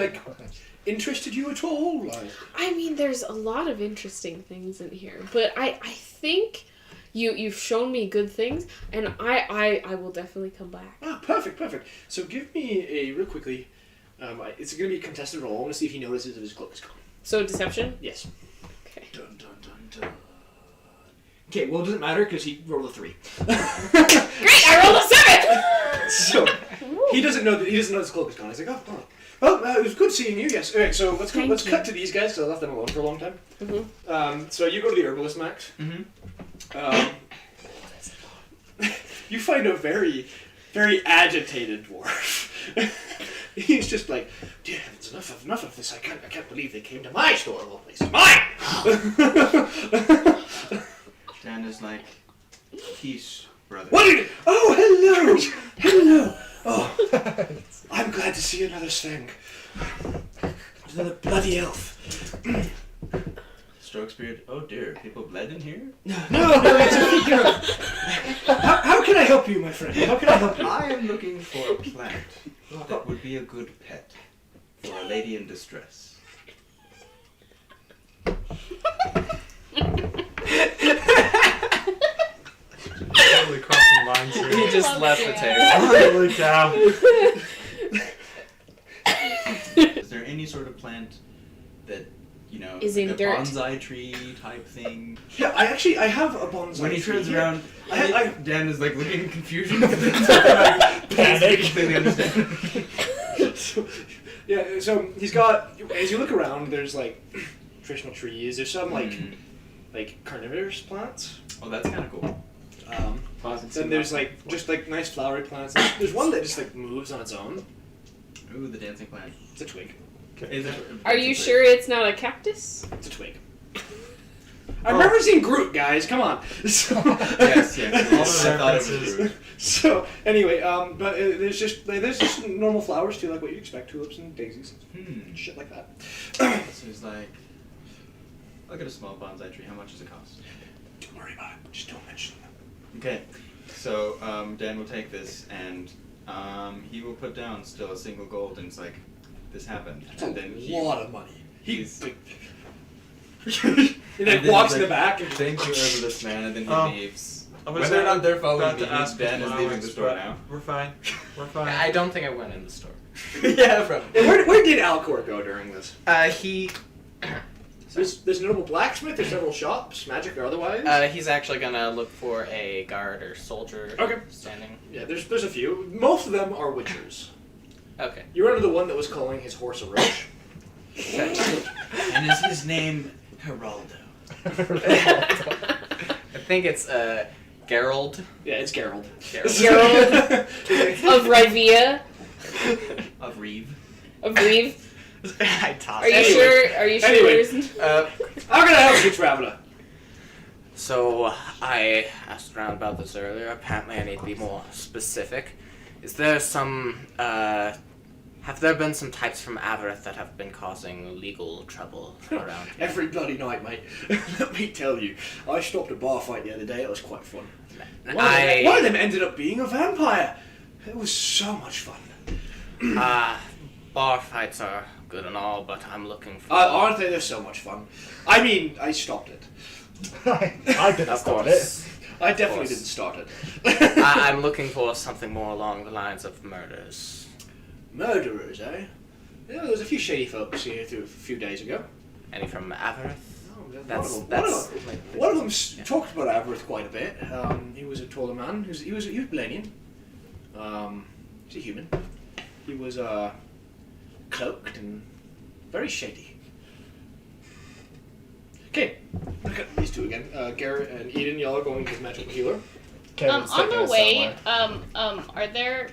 interested you at all? I mean, there's a lot of interesting things in here, but I think you've shown me good things, and I will definitely come back. Ah, perfect. So give me a real quickly. It's going to be a contested roll. I want to see if he notices if his cloak is gone. So deception. Yes. Okay. Dun dun dun dun. Okay, well it doesn't matter because he rolled a 3. Great! I rolled a 7. So he doesn't know his cloak is gone. He's like, oh. Well, it was good seeing you. Yes. Okay, so let's Thank you. cut to these guys because I left them alone for a long time. Mm-hmm. So you go to the herbalist, Max. Mm-hmm. You find a very, very agitated dwarf. He's just like, dear heavens, enough of this. I can't believe they came to my store of all places. Mine. Dan is like, peace, brother. What did? Oh, hello. Oh, I'm glad to see another thing. Another bloody elf. Strokes beard. Oh dear, people bled in here? No, it's a figure. How can I help you, my friend? How can I help you? I am looking for a plant that would be a good pet for a lady in distress. Totally crossing lines here. He just Love left the Dan. table. Holy cow. Is there any sort of plant that, Is like in a dirt. bonsai tree type thing? Yeah, I have a bonsai. When he tree turns here. around, I- Dan is like looking in confusion. Panic. Completely understand. So he's got. As you look around, there's traditional trees. There's some like carnivorous plants. Oh, that's kind of cool. Then there's like just like nice flowery plants. There's one that just like moves on its own. Ooh, the dancing plant. It's a twig. Is it? Are you sure it's not a cactus? It's a twig. I've never seen Groot, guys. Come on. So, Yes, yes. Also, I thought it was References. rude. so anyway, but there's just normal flowers too, like what you expect, tulips and daisies, shit like that. So he's like, I'll get a small bonsai tree. How much does it cost? Don't worry about it. Just don't mention them. Okay. So Dan will take this and he will put down still a single gold, and it's like, this happened. That's and a then lot of money. he's He then walks in the back and Thank you, herbalist man, and then he Oh. leaves. I was Whether or not they're following about me, to ask Dan is for leaving the flowers, store but now. We're fine. We're fine. I don't think I went in the store. Yeah, probably. And where did Alcor go during this? He There's a notable blacksmith. There's several shops, magic or otherwise. he's actually gonna look for a guard or soldier. Okay. Standing. Yeah, there's a few. Most of them are witchers. Okay. You run into the one that was calling his horse a roach. And is his name Geraldo? I think it's Gerald. Yeah, it's Gerald. Gerald of Rivia, Of Reeve. of Reeve. I tossed. Are you Anyway. sure? Are you sure? Anyway. There's... How can I help you, traveler? So I asked around about this earlier. Apparently, I need to be more specific. Is there some? Have there been some types from Avarith that have been causing legal trouble around here? Every bloody night, mate. Let me tell you. I stopped a bar fight the other day. It was quite fun. One of them ended up being a vampire. It was so much fun. Bar fights are good and all, but I'm looking for. Aren't they? They're so much fun. I mean, I stopped it. I didn't Of start course. I definitely course. didn't start it. I'm looking for something more along the lines of murders. Murderers, eh? Yeah, there was a few shady folks here a few days ago. Any from Avarith? That's like, one of them yeah. talked about Avarith quite a bit. He was a taller man. He was Blanian. He's a human. He was cloaked and very shady. Okay, look at these two again. Garrett and Eden, y'all are going to the magical healer. Kevin's On taking the us way, somewhere. are there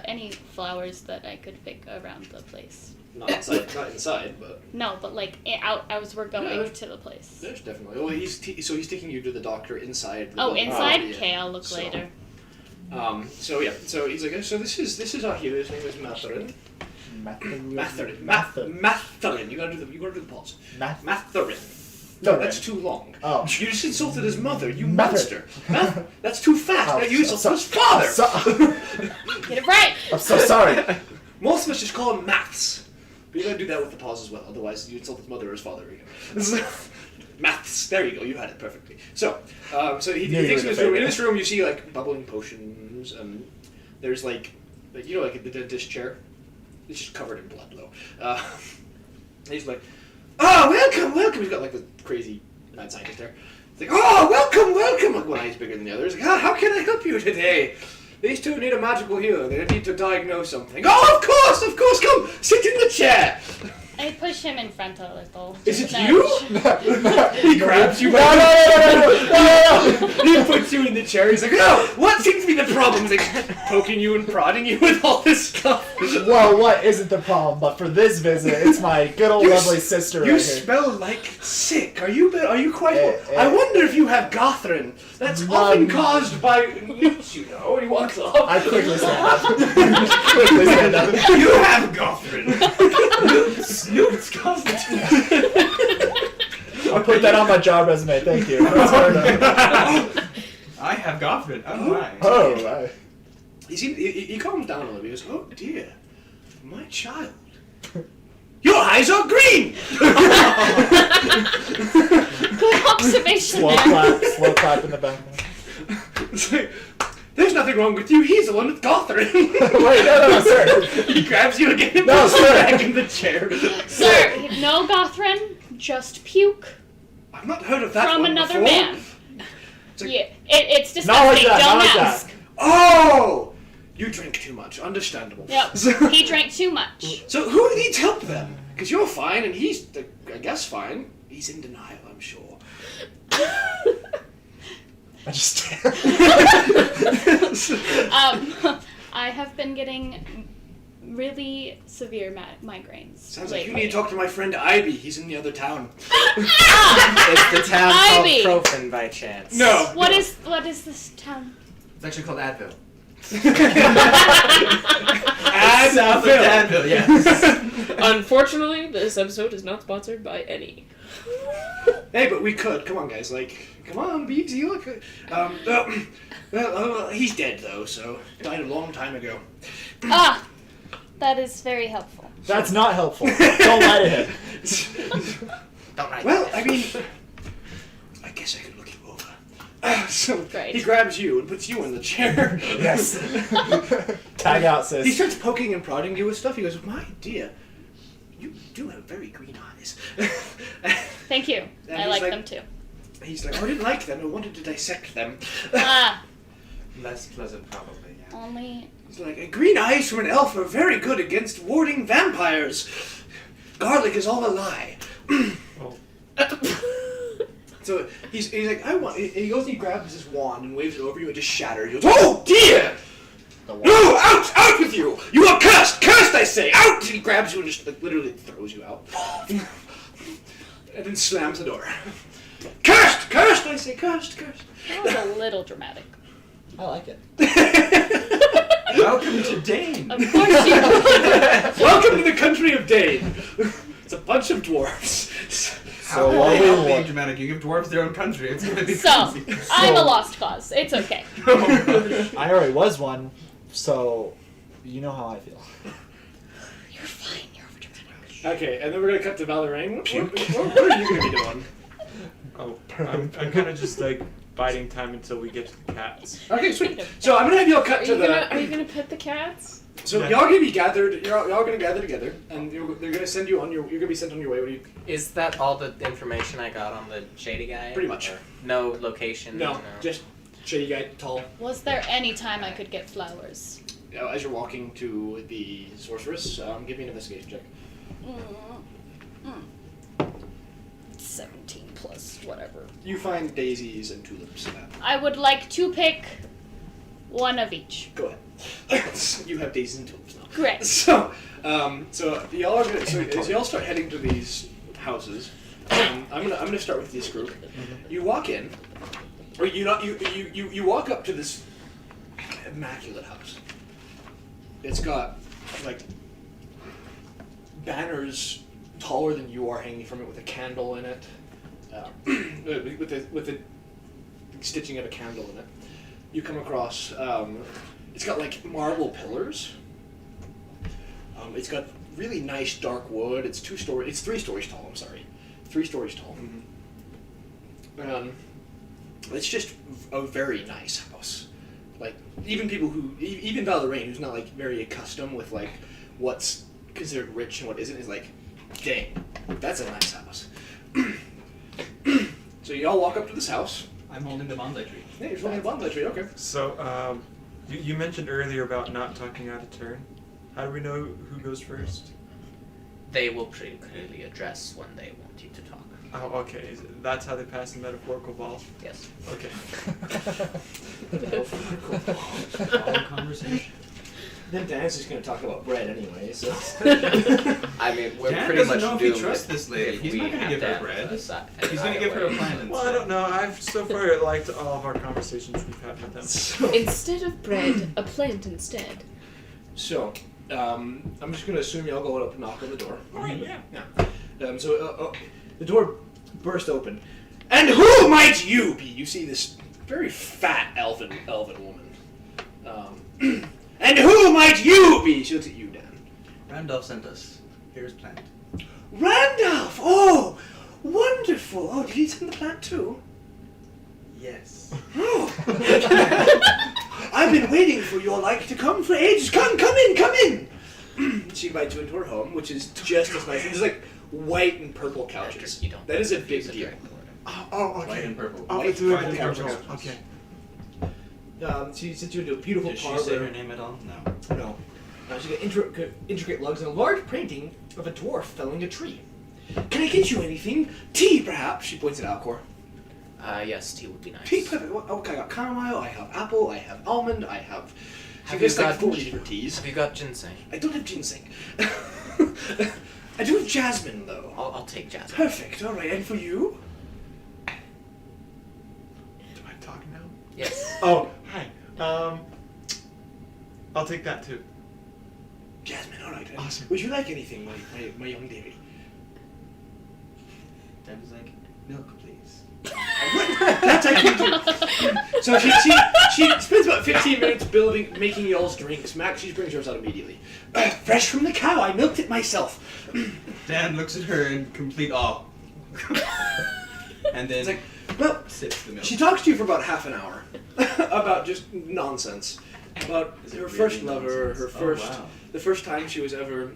any flowers that I could pick around the place? Not inside, but No, but like out as we're going Yeah. to the place. there's definitely. Oh, he's taking you to the doctor inside. The Oh, building. inside? Yeah. Okay, I'll look So, later. So yeah, so he's like, so this is our healer. His name is Matherin. Matherin. Matherin. You gotta do the pause. Matherin. No, Thorin. that's too long. Oh. You just insulted his mother, you Matherin. monster. That's too fast. Oh, Now you so- insulted his father. Get it right! I'm so sorry. Most of us just call him Maths. But you gotta do that with the pause as well, otherwise you insult his mother or his father again. Maths. There you go, you had it perfectly. So, he Knew you takes were you to this the room. In favorite. this room you see like bubbling potions, there's like you know, like the dentist chair. It's just covered in blood though. He's like, oh, welcome. He's got like the crazy mad scientist there. He's like, oh, welcome. Like one eye's bigger than the other. He's like, how can I help you today? These two need a magical healer. They need to diagnose something. Oh, of course, come, sit in the chair. I push him in front a little. Is just it a you? nudge. He grabs you. No. He puts you in the chair. He's like, oh, what seems to be the problem? He's like poking you and prodding you with all this stuff. Well, what isn't the problem? But for this visit, it's my good old You lovely s- sister You right here. smell like sick. Are you quite? Eh, I wonder if you have Gothrin. That's often caused by newts, you know. He walks up. I quickly stand up. Quickly stand up. You have Gothrin. Newts cause I'll put that on my job resume. Thank you. That's hard enough. I have Gothrin. Oh my. Oh, He calms down a little bit. He goes, oh dear, my child. Your eyes are green! Good observation slow there. slow clap in the background. It's like, there's nothing wrong with you. He's the one with Gothrin. Wait, no, sir. He grabs you again and No, puts you sir. back in the chair. Sir, no Gothrin, just puke I've not heard of that from one another before. man. It's like, Yeah, it's disgusting. Not like that, Don't not like ask. that. oh! You drink too much. Understandable. Yep. So, He drank too much. so who needs help then? Because you're fine and he's, I guess, fine. He's in denial, I'm sure. I just I have been getting really severe migraines. Sounds like you lately. need to talk to my friend Ivy. He's in the other town. Is the town Ivy. called Profin by chance? No. What is this town? It's actually called Advil. South of Advil, yes. Unfortunately, this episode is not sponsored by any. Hey, but we could. Come on, guys. Like, come on, be easy. Look. He's dead though, so died a long time ago. That is very helpful. That's not helpful. Don't lie to him. Don't write Well, that. I mean, I guess I could look you over. So Great. he grabs you and puts you in the chair. Yes. Tag out, He sis. starts poking and prodding you with stuff. He goes, "My dear, you do have very green eyes." Thank you. And I he's like like- them too. He's like, "I didn't like them. I wanted to dissect them." Less pleasant, probably. Yeah. Only He's like, "Green eyes from an elf are very good against warding vampires. Garlic is all a lie." So he's like, "I want." He goes and he grabs his wand and waves it over you and just shatters. He goes, "Oh dear! No, out with you! You are cursed! Cursed, I say! Out!" He grabs you and just like literally throws you out, and then slams the door. Cursed! Cursed, I say! Cursed! Cursed! that was a little dramatic. I like it. Welcome to Dane. Of course you. Welcome to the country of Dane. It's a bunch of dwarves. So How while are we they being wa- dramatic? You give dwarves their own country. It's gonna be So crazy. I'm a lost cause. It's okay. I already was one, so you know how I feel. You're fine. You're over dramatic. Okay, and then we're gonna cut to Valeraine. What are you gonna be doing? Oh, I'm kind of just like biding time until we get to the cats. Okay, sweet. So I'm gonna have y'all cut to Are you the. gonna pet the cats? So Yeah. y'all gonna be gathered. Y'all gonna gather together, and they're gonna send you on your. You're gonna be sent on your way. What do you? Is that all the information I got on the shady guy? Pretty much. Or no location? No, just shady guy, tall. Was there any time I could get flowers? As you're walking to the sorceress, give me an investigation check. 17 plus whatever. You find daisies and tulips. I would like to pick one of each. Go ahead. You have daisies and tulips now. Great. So y'all are gonna. So as y'all start heading to these houses, I'm gonna start with this group. You walk in, or you walk up to this immaculate house. It's got like banners taller than you are hanging from it with a candle in it, with the stitching of a candle in it. You come across. It's got like marble pillars. It's got really nice dark wood. It's 3 stories tall. I'm sorry, 3 stories tall. It's just a very nice house. Like even people who, even Valeraine, who's not like very accustomed with like what's considered rich and what isn't, is like, dang, that's a nice house. So y'all walk up to this house. I'm holding the bonsai tree. Yeah, you're holding a bonsai tree. Okay. So, you mentioned earlier about not talking out of turn. How do we know who goes first? They will pretty clearly address when they want you to talk. Oh, okay. That's how they pass the metaphorical ball. Yes. Okay. All conversation. Then Dan's just gonna talk about bread anyway. So. I mean, we're Dan pretty doesn't much know if he doomed trusts this lady. if He's we not gonna have give her to bread. decide He's gonna give her a either way. plan. Well, I don't know. I've so far liked all of our conversations we've had with them. Instead of bread, a plant instead. So, I'm just gonna assume y'all go up and knock on the door. Oh, yeah. Yeah. So the door burst open, and who might you be? You see this very fat elven woman. And who might you be? She looks at you, Dan. Randolph sent us. Here's plant. Randolph! Oh, wonderful! Oh, did he send the plant too? Yes. Oh. I've been waiting for your like to come for ages. Come in. She invites you into her home, which is just as nice. There's like white and purple couches. You don't That is a big use deal. direct order. Oh, White okay. and purple. Oh, White it's a and purple purple. couch. Okay. She sits you into a beautiful Did she parlor. say her name at all? No. No. She's got intricate lugs and a large painting of a dwarf felling a tree. Can I get you anything? Tea, perhaps? She points at Alcor. Yes, tea would be nice. Tea, perfect. Okay, I got chamomile, I have apple, I have almond, I have... Have there's you like got- 40 different teas. Have you got ginseng? I don't have ginseng. I do have jasmine, though. I'll take jasmine. Perfect, alright. And for you? Do I talk now? Yes. Oh, hi. I'll take that too. Jasmine, alright. Awesome. Would you like anything, my young dearie? Dan is like, milk, please. That's I can do. So she spends about 15 minutes making y'all's drinks. Max, she brings yours out immediately. Fresh from the cow. I milked it myself. Dan looks at her in complete awe. And then It's like, well, sips the milk. she talks to you for about half an hour about just nonsense. About Is it her really first lover, nonsense? her Oh, first, wow. the first time she was ever,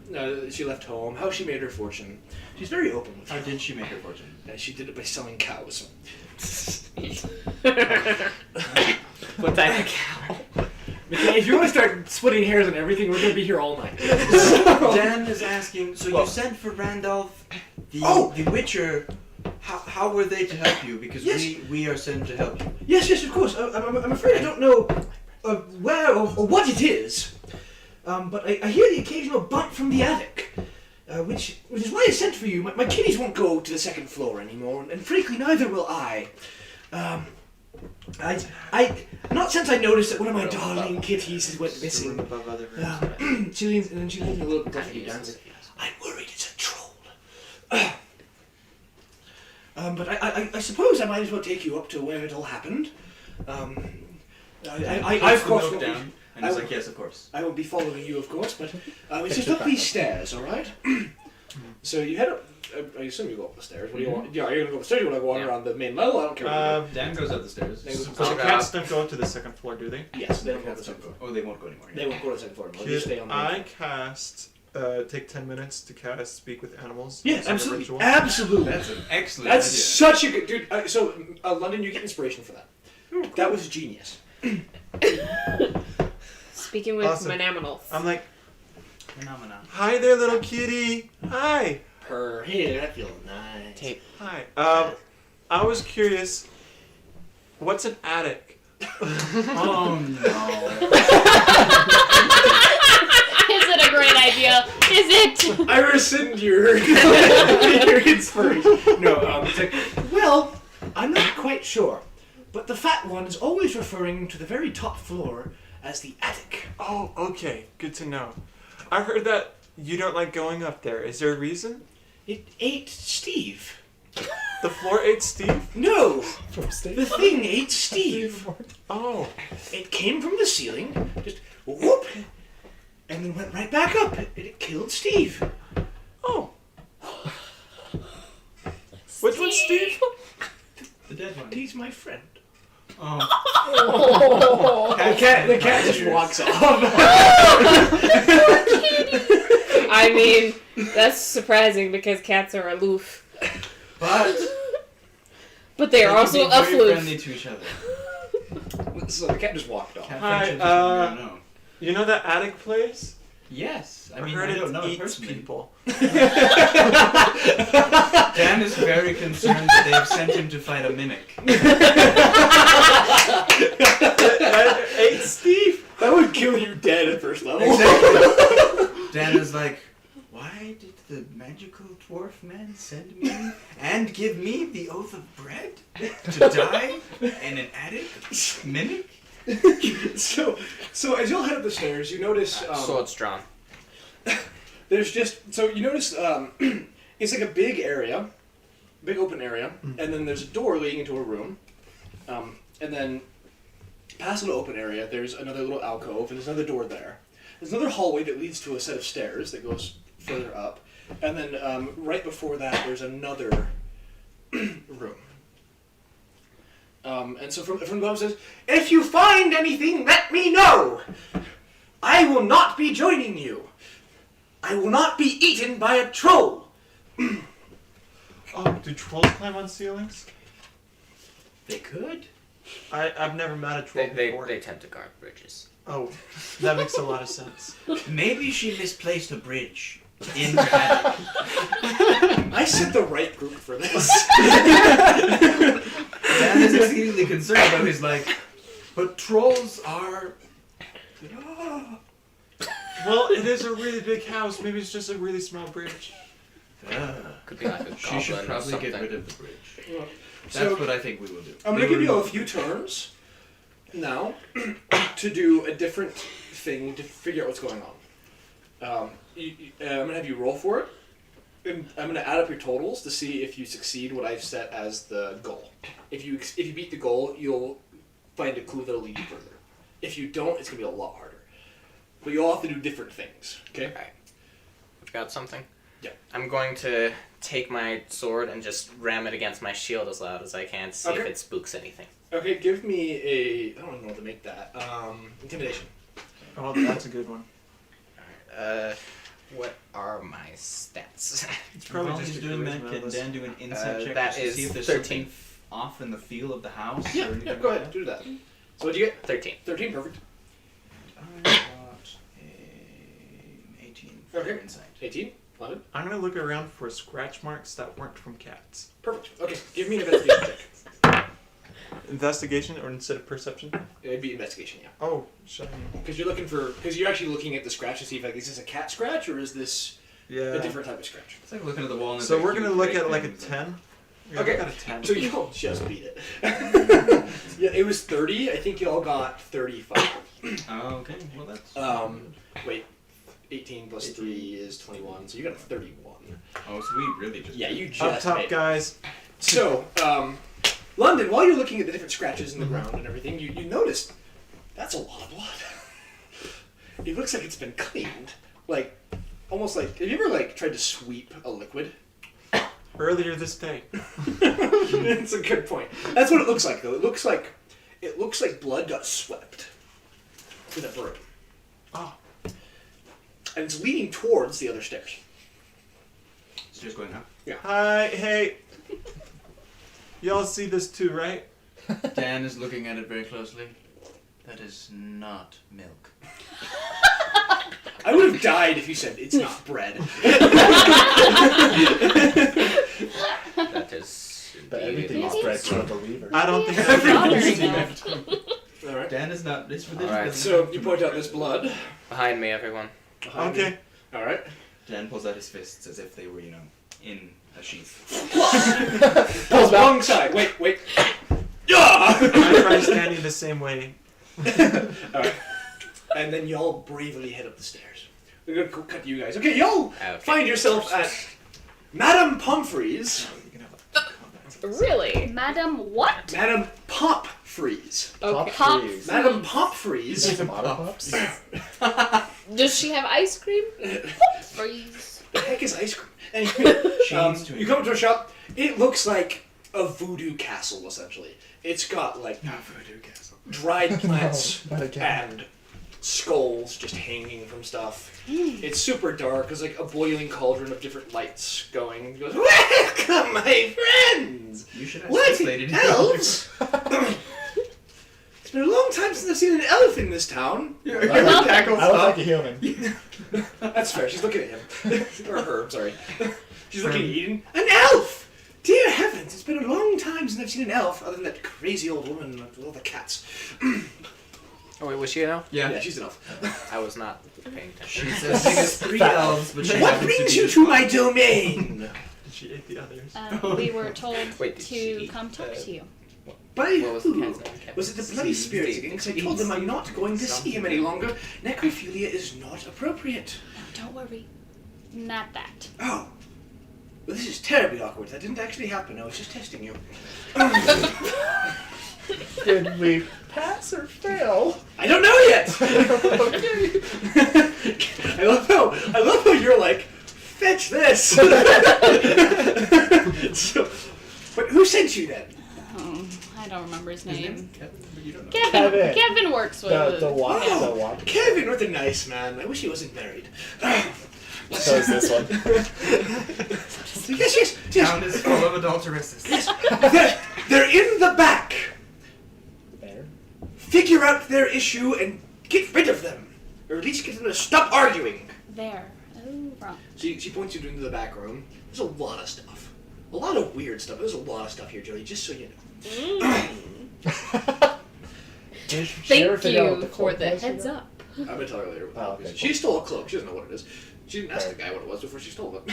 she left home, how she made her fortune. She's very open with How you. did she make her fortune? She did it by selling cows. What type of cow? Okay, if you want to start splitting hairs and everything, we're going to be here all night. Dan is asking, so Well- you sent for Randolph, the Oh! the Witcher. How were they to help you? Because Yes. we are sent to help you. Yes, of course. I'm afraid I don't know where or what it is, but I hear the occasional bump from the attic, which is why I sent for you. My kitties won't go to the second floor anymore, and frankly, neither will I. Not since I noticed that one of my darling kitties went The room missing. above other rooms. She leans and then she leans a little bit closer to you, Dan, and says, I'm worried it's a troll. But I suppose I might as well take you up to where it all happened. I of course Puts the milk won't be, down, and he's like, yes, of course. I won't be following you, of course, but it's just up these stairs, all right? So you head up. I assume you go up the stairs. What do you want? Yeah, are you gonna go upstairs? Or you want to go around the main level? I don't care. What you Dan goes up the stairs. They go- So the cats don't go up to the second floor, do they? do. Yes, they don't go up the second floor. Oh, they won't go anymore. They won't go to the second floor. They'll just stay on Could the main I floor. cast, take 10 minutes to cast Speak with Animals? Yes, as a absolutely, ritual? absolutely. That's an excellent That's idea. such a good dude. So London, you get inspiration for that. That was genius. Speaking with Awesome. Manaminoth. I'm like, Phenomenon. hi there, little kitty. Hi. Her here, I feel nice. Tape. Hi. I was curious, what's an attic? Oh no. Is it a great idea? Is it? I rescind your your inspiration. No, it's like, well, I'm not quite sure, but the fat one is always referring to the very top floor as the attic. Oh, okay. Good to know. I heard that you don't like going up there. Is there a reason? It ate Steve. The floor ate Steve? No, the thing ate Steve. Oh. It came from the ceiling, just whoop, and then went right back up. It killed Steve. Oh. Which one's Steve? The dead one. He's my friend. Oh. The cat just walks off. I mean, that's surprising because cats are aloof. But But they are also can be very aloof. friendly to each other. So the cat just walked off. Cat Hi, friendship is something we don't know. You know that attic place? Yes, I I mean heard I don't it know it eats personally. people. Dan is very concerned that they have sent him to fight a mimic. That ate Steve? That would kill you dead at first level. Exactly. Dan is like, why did the magical dwarf man send me and give me the oath of bread to die in an attic mimic? So as you'll head up the stairs, you notice Swords drawn. there's just you notice it's like a big area, big open area, and then there's a door leading into a room, and then past the open area there's another little alcove and there's another door there. There's another hallway that leads to a set of stairs that goes further up, and then right before that there's another room. And so from above it says, if you find anything, let me know. I will not be joining you. I will not be eaten by a troll. Oh, do trolls climb on ceilings? They could. I've never met a troll before. They tend to guard bridges. Oh, that makes a lot of sense. Maybe she misplaced a bridge in her attic. I set the right group for this. Dan exceedingly concerned though. He's like, but trolls are. Well, it is a really big house. Maybe it's just a really small bridge. Could be like a She should goblin or probably something. get rid of the bridge. Well, That's so what I think we will do. I'm gonna give you a few turns now to do a different thing to figure out what's going on. I'm gonna have you roll for it. And I'm gonna add up your totals to see if you succeed what I've set as the goal. If you beat the goal, you'll find a clue that'll lead you further. If you don't, it's gonna be a lot harder. But you all have to do different things. Okay? Okay. I've got something. Yeah. I'm going to take my sword and just ram it against my shield as loud as I can to see if Okay. it spooks anything. Okay, give me a. I don't know what to make that. Intimidation. Oh, that's a good one. What are my stats? It's probably While just he's a doing charisma that, can list. Dan do an insight check that just to is see if there's 13. something off in the feel of the house? Yeah, or anything yeah. Go like ahead, do that. So what'd you get? 13. 13, perfect. that? I got an 18 for Okay. insight. 18, 11. I'm gonna look around for scratch marks that weren't from cats. Perfect. Okay, give me an investigation check. Investigation or instead of perception? It'd be investigation, yeah. Oh, shiny. Because you're actually looking at the scratch to see if like is this a cat scratch or is this Yeah. a different type of scratch. It's like looking at the wall. And So there's we're like gonna huge look red at like a things. 10. Yeah, Okay. I got a 10. So you all just beat it. Yeah, it was 30. I think you all got 35. Oh, okay. Well, that's. Wait, 18 plus 3 is 21, so you got a 31. Oh, so we really just. Yeah, you just Up top, made it. guys. So, London, while you're looking at the different scratches in the ground and everything, you noticed that's a lot of blood. It looks like it's been cleaned. Like, almost like, have you ever like tried to sweep a liquid? Earlier this day. It's a good point. That's what it looks like, though. It looks like blood got swept with a broom. Oh. And it's leading towards the other stairs. It's just going up. Hi, hey. Y'all see this too, right? Dan is looking at it very closely. That is not milk. I would have died if you said it's not bread. That is But indeed everything is not bred true. to a believer. I don't think Everything's All right. Dan is not. This religion. Alright. doesn't So have you to- point out this blood. Behind me, everyone. behind you. Okay. All right. Dan pulls out his fists as if they were, in a sheath. Pulls wrong side. Wait. Yeah. I try standing the same way. All right. And then y'all bravely head up the stairs. We're gonna cut to you guys. Okay, y'all Okay. find yourself at Madame Pomfrey's. Really? Madam what? Madame Pomfrey's. Okay. Pop. Freeze. Madame Is Pomfrey's. some otter pops? Does she have ice cream? Freeze. The heck is ice cream? Anyway, Chains to you come to a shop. It looks like a voodoo castle, essentially. It's got like Voodoo castle. dried plants not again. and skulls just hanging from stuff. It's super dark. There's like a boiling cauldron of different lights going. He goes, "Welcome, my friends! You should ask What? this lady to Elves? It's been a long time since I've seen an elf in this town." I look like a human. That's fair. She's looking at him. Or her, I'm sorry. She's looking at Eden. An elf! Dear heavens, it's been a long time since I've seen an elf, other than that crazy old woman with all the cats. Oh wait, was she an elf? Yeah, she's an elf. I was not paying attention. She's as big as 3 elves, but she What happens brings to you be to my domain? She ate the others. We were told Wait, did she to eat come talk to you. By What was the who? cat's name? Kevin? Was it the bloody spirits again? Because I told them I'm not going to see him any longer. Necrophilia is not appropriate. No, don't worry. Not that. Oh. Well, this is terribly awkward. That didn't actually happen. I was just testing you. Did we pass or fail? I don't know yet. I love how you're like, fetch this. So, but who sent you then? Oh, I don't remember his His name. name's Kevin, but you don't know. Kevin. Kevin. Kevin works with. The what? Oh. The what? Kevin, what a nice man. I wish he wasn't married. So is this one. Yes. Town is full of adulteresses. They're in the back. There. Figure out their issue and get rid of them. Or at least get them to stop arguing. There. Oh, wrong. She points you into the back room. There's a lot of stuff. A lot of weird stuff. There's a lot of stuff here, Jody, just so you know. Thank you for the heads up. I'm gonna tell her later. Oh, okay, She stole a cloak. She doesn't know what it is. She didn't ask the guy what it was before she stole it.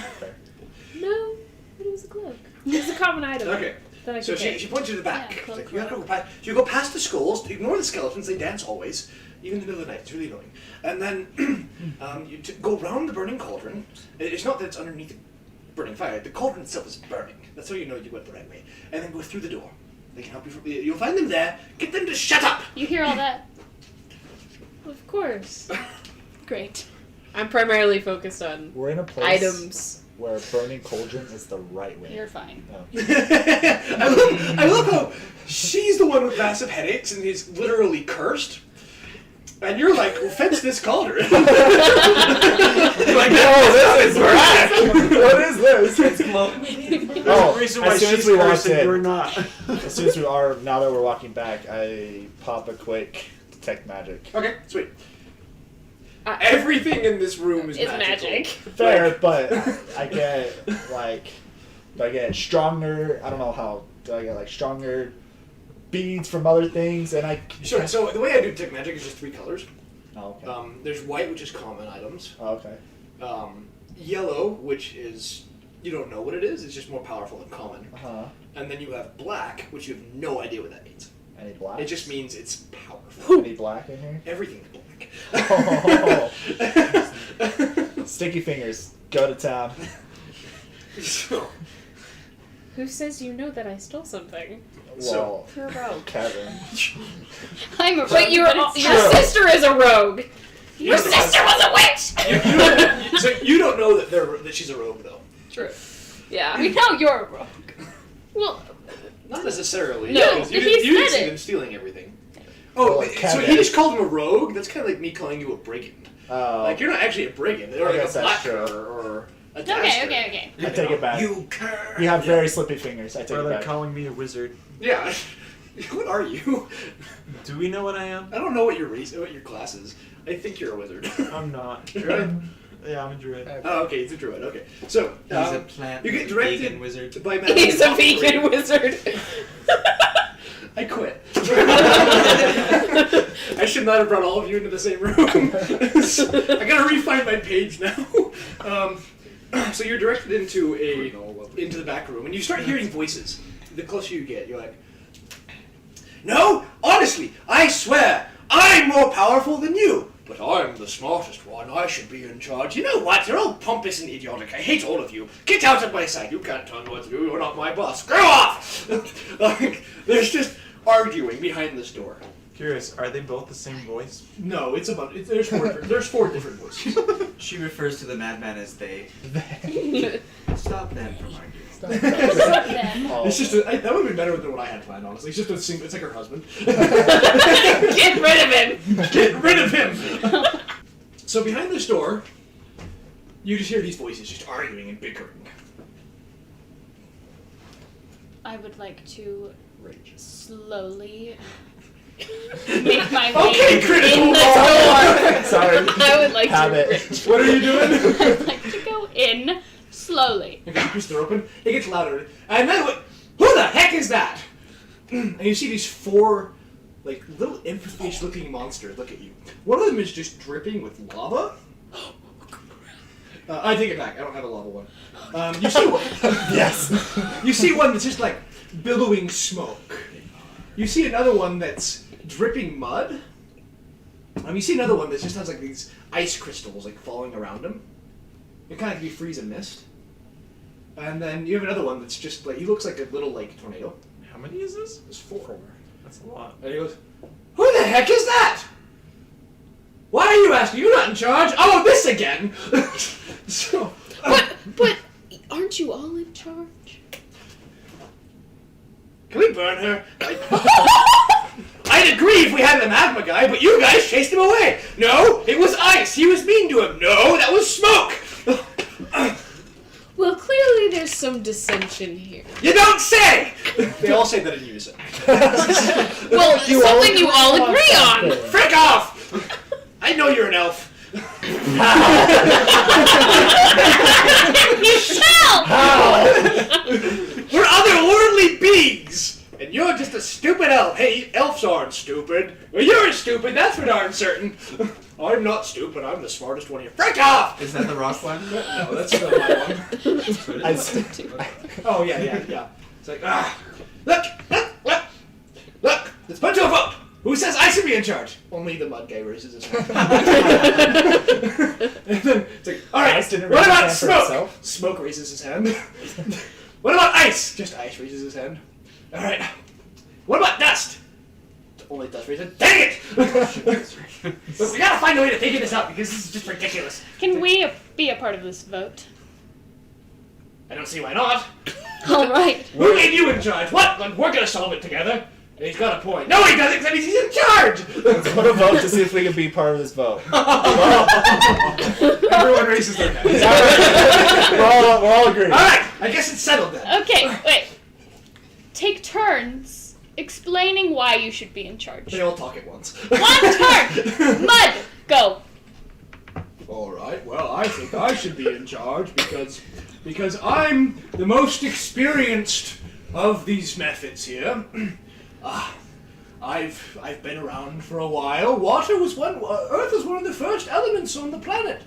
No, but it was a cloak. It was a common item. Okay. That I So could take. she points you to the back. Yeah, She's cloak like, you gotta go past. You go past the skulls. Ignore the skeletons. They dance always, even in the middle of the night. It's really annoying. And then you go round the burning cauldron. It's not that it's underneath the burning fire. The cauldron itself is burning. That's how you know you went the right way. And then go through the door. They can help you. You'll find them there. Get them to shut up. You hear all that? Of course. Great. I'm primarily focused on We're in a place items. where burning cauldron is the right way. You're fine. No. I love how she's the one with massive headaches and is literally cursed. And you're like, well, fence this cauldron. You're like, Oh, this is crap! What is this? It's close. Oh, the reason as why soon as she's we walked cursed and in. you're not. As soon as we are, now that we're walking back, I pop a quick detect magic. Okay, sweet. Everything in this room is It's magical. magic. Fair, but I get like, do I get stronger? I don't know how. Do I get like stronger beads from other things? And I. Sure, so the way I do detect magic is just 3 colors. Oh, okay. There's white, which is common items. Oh, okay. Yellow, which is, you don't know what it is, it's just more powerful than common. Uh-huh. And then you have black, which you have no idea what that means. Any black? It just means it's powerful. Any black in here? Everything's black. Oh. Sticky fingers. Go to town. So, Who says you know that I stole something? Well, You're a rogue. Kevin. I'm a rogue. But your but it's your sister is a rogue. Your don't know. sister was a witch. so you don't know that she's a rogue, though. True. Yeah. We know you're a rogue. Well, Not necessarily. No, because you but didn't, he you didn't said see it. them stealing everything. Oh, Well, so Kevin. he just called him a rogue? That's kind of like me calling you a brigand. Oh. Like, you're not actually a brigand, or I like a guess that's blacker, true. or a Okay, dastard. okay. I take it back. You curse. You have very slippy fingers. I take Or it they're back. calling me a wizard. Yeah. What are you? Do we know what I am? I don't know what your race, what your class is. I think you're a wizard. I'm not. Druid? Yeah, I'm a druid. Oh, okay, he's a druid. Okay, so He's a um, plant. you get directed vegan wizard. by Madame he's a Pomfrey. vegan wizard. I quit. I should not have brought all of you into the same room. I gotta refine my page now. So you're directed into the back room, and you start hearing voices. The closer you get, you're like, "No, honestly, I swear, I'm more powerful than you. But I'm the smartest one. I should be in charge. You know what? You're all pompous and idiotic. I hate all of you. Get out of my sight. You can't tell me what to do. You're not my boss. Go off!" Like, there's just arguing behind this door. Curious, are they both the same voice? No, there's 4 different voices. She refers to the madman as they. Stop them from arguing. Then. Oh. It's just that would be better than what I had planned. Honestly, it's just it's like her husband. Get rid of him. Get rid of him. So behind this door, you just hear these voices just arguing and bickering. I would like to slowly make my way Okay, critical in the role. door. Sorry. I would like Have to. it. What are you doing? I'd like to go in slowly. Okay, you push the door open. It gets louder, and then who the heck is that? And you see these 4, like, little impish-looking monsters look at you. One of them is just dripping with lava. I take it back. I don't have a lava one. You see one. Yes. You see one that's just like billowing smoke. You see another one that's dripping mud. You see another one that just has like these ice crystals like falling around him. It kind of like you freeze and mist. And then you have another one that's just like he looks like a little like tornado. How many is this? There's 4. That's a lot. And he goes, "Who the heck is that? Why are you asking? You're not in charge. Oh, this again." So. But aren't you all in charge? Can we burn her? I'd agree if we had the magma guy, but you guys chased him away. No, it was ice. He was mean to him. No, that was smoke. Well, clearly there's some dissension here. You don't say. They all say that in unison. Well, something you all agree on. Frick off! I know you're an elf. You shall! We're otherworldly beings, and you're just a stupid elf. hell! Hey, elves aren't stupid. Well, you're stupid, that's for darn certain. I'm not stupid, I'm the smartest one here. Frick off! Is that the rock one? No, that's not my one. Oh, yeah. It's like, look, let's put to a vote. Who says I should be in charge? Only the mud guy raises his hand. And then it's like, all right, what about Smoke? Smoke raises his hand. What about Ice? Just Ice raises his hand. All right. What about Dust? Only Dust raises his hand. Dang it! But we gotta find a way to figure this out because this is just ridiculous. Can we be a part of this vote? I don't see why not. All right. Who made you in charge? What? Like, we're gonna solve it together. He's got a point. No, he doesn't, because that means he's in charge! Let's put a vote to see if we can be part of this vote. Everyone raises their hand. We're all agreed. Alright, I guess it's settled then. Okay, wait. Take turns explaining why you should be in charge. They all talk at once. One turn! Mud! Go! Alright, well, I think I should be in charge because I'm the most experienced of these Mephits here. I've been around for a while. Earth was one of the first elements on the planet.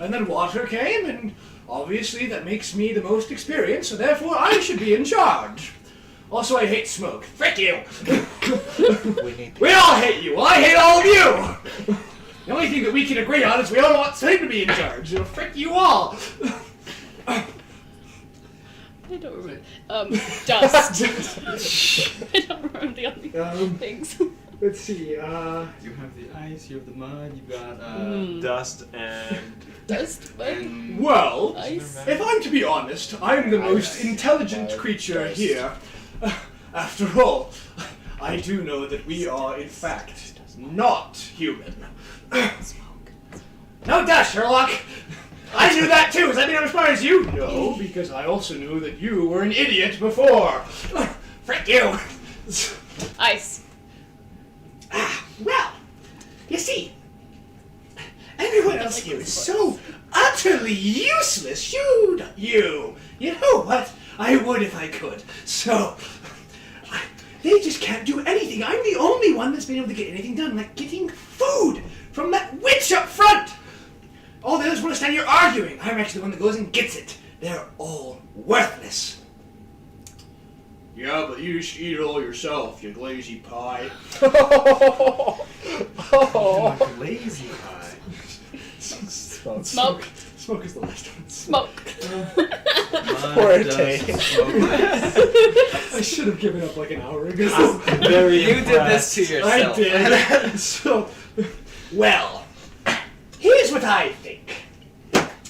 And then water came, and obviously that makes me the most experienced, so therefore I should be in charge. Also, I hate smoke. Frick you! We all hate you! Well, I hate all of you! The only thing that we can agree on is we all want Smoke to be in charge. So frick you all! I don't remember. Dust. I don't remember the other things. Let's see, You have the ice, you have the mud, you've got Dust and Dust, mud, and well, ice. if I'm to be honest, I'm the most intelligent creature here. After all, I do know that we are, in fact, not human. No dust, Sherlock! I knew that too! Does that mean I'm as smart as you? No, because I also knew that you were an idiot before. Frick you! Ice. Well, you see, everyone else here is so utterly useless. You know what? I would if I could. So, they just can't do anything. I'm the only one that's been able to get anything done, like getting food from that witch up front. All the others want to stand here arguing. I'm actually the one that goes and gets it. They're all worthless. Yeah, but you just eat it all yourself, you lazy pie. Lazy pie. Smoke. Smoke is the last one. Smoke. Poor dust, Tay. smoke, I should have given up like an hour ago. You did this to yourself. I did. So, well, here's what I think.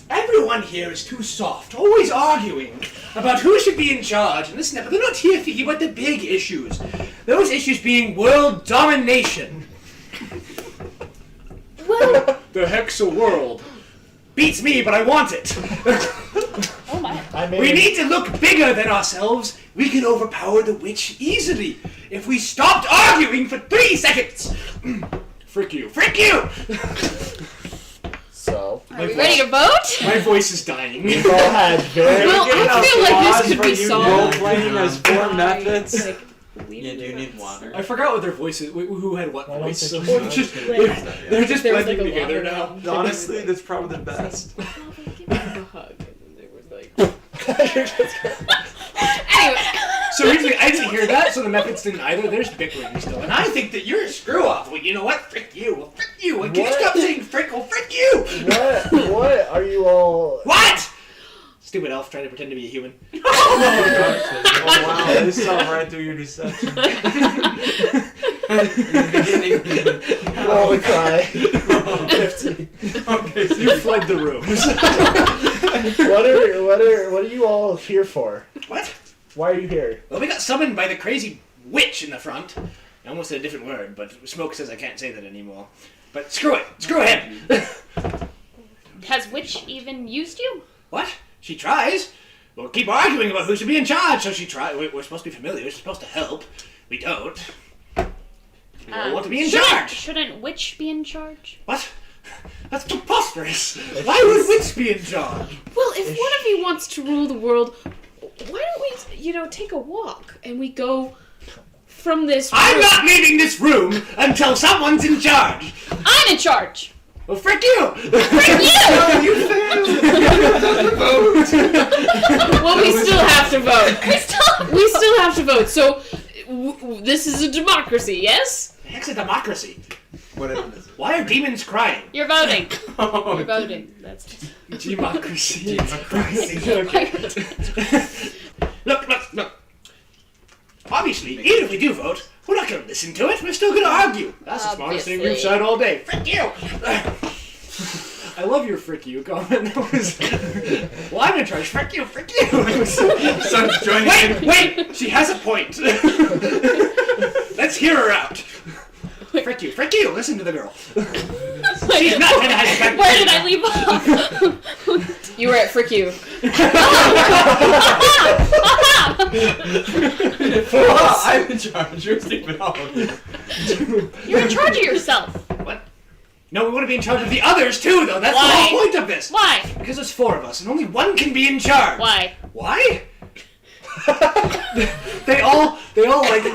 Everyone here is too soft, always arguing about who should be in charge and this and that, but they're not here thinking about the big issues. Those issues being world domination. Well, The Hexa world beats me, but I want it. oh my. We need to look bigger than ourselves. We can overpower the witch easily if we stopped arguing for 3 seconds. Frick you. Frick you! So, Are we ready to vote? My voice is dying. we've all had very... Well, I feel like this could be Role solved. playing as four Mephits. Like, Yeah, do you need water? I forgot what their voices, who had what I don't voice. So think they're just, Like, they're just there was blending like a together water now. one. Honestly, that's probably the best. Give me a hug. And then they were like, Anyway. So usually I didn't hear that, so the Mephits didn't either. There's bickering still. And I think that you're a screw off. Well, you know what? Frick you. Well, frick you. Well, can you What? stop saying frick? Well, frick you. What are you all... What? Stupid elf trying to pretend to be a human. Oh wow, they saw right through your deception. In the beginning. Oh, we cry. 15. Okay, so you fled the room. What are you all here for? What? Why are you here? Well, we got summoned by the crazy witch in the front. I almost said a different word, but Smoke says I can't say that anymore. But screw it. Screw him. Has witch even used you? What? She tries. We'll keep arguing about who should be in charge, so she tries. We're supposed to be familiar. We're supposed to help. We don't. We all want to be in charge. Shouldn't witch be in charge? What? That's preposterous. Why would witch be in charge? well, if one of you wants to rule the world, why don't we, take a walk and we go from this room. I'm not leaving this room until someone's in charge. I'm in charge. Well, frick you! Frick you! Well, we still have to vote. We still have to vote. So, this is a democracy, yes? The heck's a democracy? Whatever it is. Why are demons crying? You're voting. You're voting. That's Democracy. Look. Obviously, even if we do vote, we're not going to listen to it. We're still going to argue. That's the smartest thing we've Obviously. said all day. Frick you! I love your frick you comment. That was... Well, I'm in charge. Frick you, frick you! So joining in. Wait! She has a point. Let's hear her out. Frick you! Listen to the girl. She's not going to have back. Where did I leave off? You were at frick you. I'm in charge. You're sleeping all of you. You're in charge of yourself. What? No, we want to be in charge of the others too, though. That's Why? the whole point of this. Why? Because there's 4 of us, and only one can be in charge. Why? Why? they all like they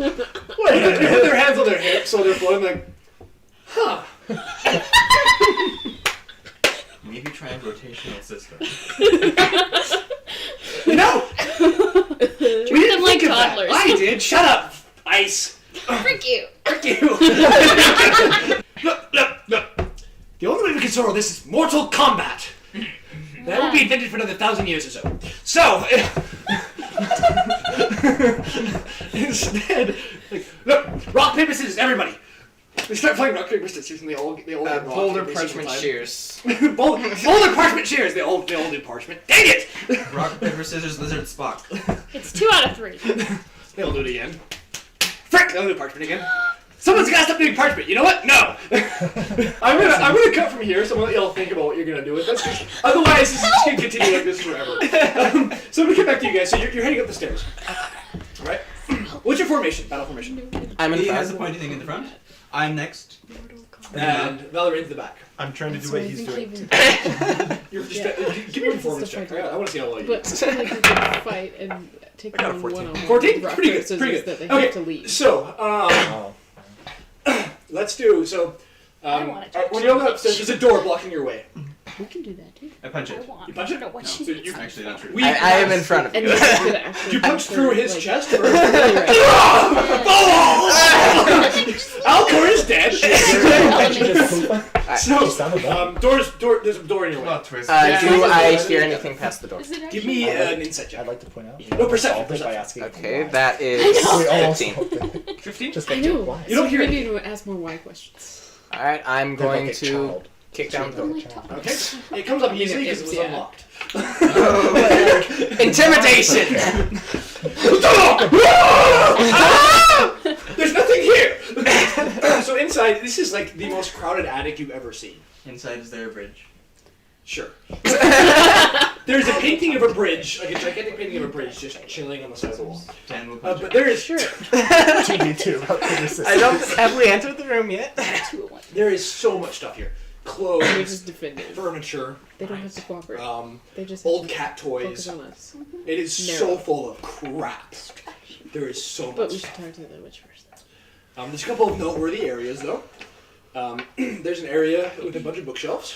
put their hands on their hips so they're floating like, huh. Maybe try a rotational system. You know, we didn't them like think of that. toddlers. I did. Shut up, Ice. Frick you. Frick you. Look. The only way we can solve this is mortal combat. That won't be invented for another 1,000 years or so. So, instead, like, look, rock, paper, scissors, everybody. They start playing rock, paper, scissors, and they all get rock, Boulder, every parchment, single time. shears. Boulder, parchment, shears. They all do parchment. Dang it! Rock, paper, scissors, lizard, Spock. It's 2 out of 3. They'll do it again. Frick! They'll do parchment again. Someone's gotta stop doing parchment. You know what? No. I'm gonna cut from here, so I'm gonna let y'all think about what you're gonna do with this. Otherwise, this is just gonna continue like this forever. So I'm gonna get back to you guys. So you're heading up the stairs. All right. What's your formation? Battle formation. I'm in He has front. the pointy thing in the front. I'm next. And Valerine's the back. I'm trying to do what he's doing. You're just give me a performance check. I want to see how well you do. But I feel like we could fight and take I got a on 14. one-on-one 14? rock, Pretty paper, good. scissors Pretty good. that they Okay. have to leave. So let's do so. I want to When you go upstairs, there's a door blocking your way. We can do that too. I punch I it. want You punch it? to know what No. she So you Actually, not true. we- I am in front of And you. you could actually You punch through his like, chest first. really right. Alcor is dead. She sounded bad. There's a door in your way. Plot twist. Do Yeah. I hear anything past the door? Is it actually? Give me an insight I'd check. like to point out. No, perception, Solved it by perception. asking. Okay, why. that is We almost 15. solved it. 15? Just I like know. why? You don't hear We it. need to ask more why questions. Alright, I'm They're going like a to child. kick down the door. Okay. It comes up easily because it was Yeah. unlocked. Intimidation! There's nothing here! So inside, this is like the most crowded attic you've ever seen. Inside is there a bridge? Sure. There's a painting of a bridge, like a gigantic painting of a bridge just chilling on the side of the wall. Dan will punch But it. there is 2d2 rock, paper, scissors. I don't. Have we entered the room yet? 201. there is so much stuff here. They Clothes, just defend it. furniture, They don't have to cooperate. old They just have to cat focus toys. on us. It is so Narrow. full of crap. There is so But much we should stuff. talk to the witch first. There's a couple of noteworthy areas, though. There's an area with a bunch of bookshelves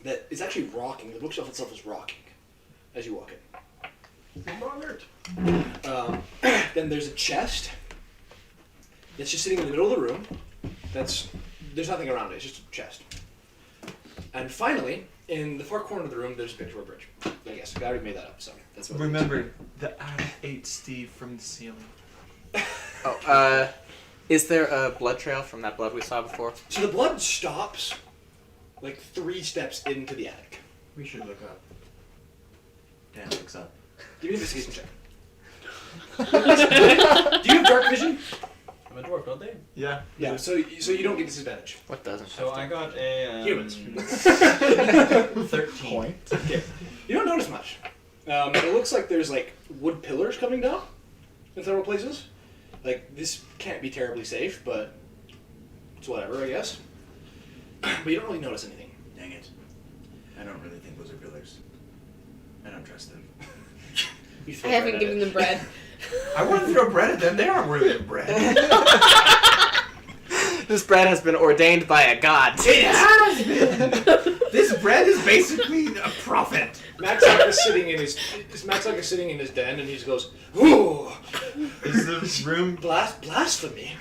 that is actually rocking. The bookshelf itself is rocking as you walk in. Then there's a chest that's just sitting in the middle of the room. There's nothing around it. It's just a chest. And finally, in the far corner of the room, there's a picture of a bridge. I guess I already made that up. So that's what. Remember, the atom ate Steve from the ceiling. Oh, is there a blood trail from that blood we saw before? So the blood stops like 3 steps into the attic. We should look up. Dan looks up. Give me an investigation check. Do you have dark vision? I'm a dwarf, don't they? Yeah. Yeah. So you don't get disadvantage. What doesn't? So I got a Humans. 13. Point. You don't notice much. It looks like there's like wood pillars coming down in several places. Like this can't be terribly safe, but it's whatever, I guess. But you don't really notice anything. Dang it. I don't really think those are pillars. I don't trust them. You I throw haven't bread at given it. them bread. I want to throw bread at them. They aren't worthy of bread. This bread has been ordained by a god. It has been. This bread is basically a prophet. Maxock is sitting in his den, and he just goes, "Ooh, Is the room blasphemy."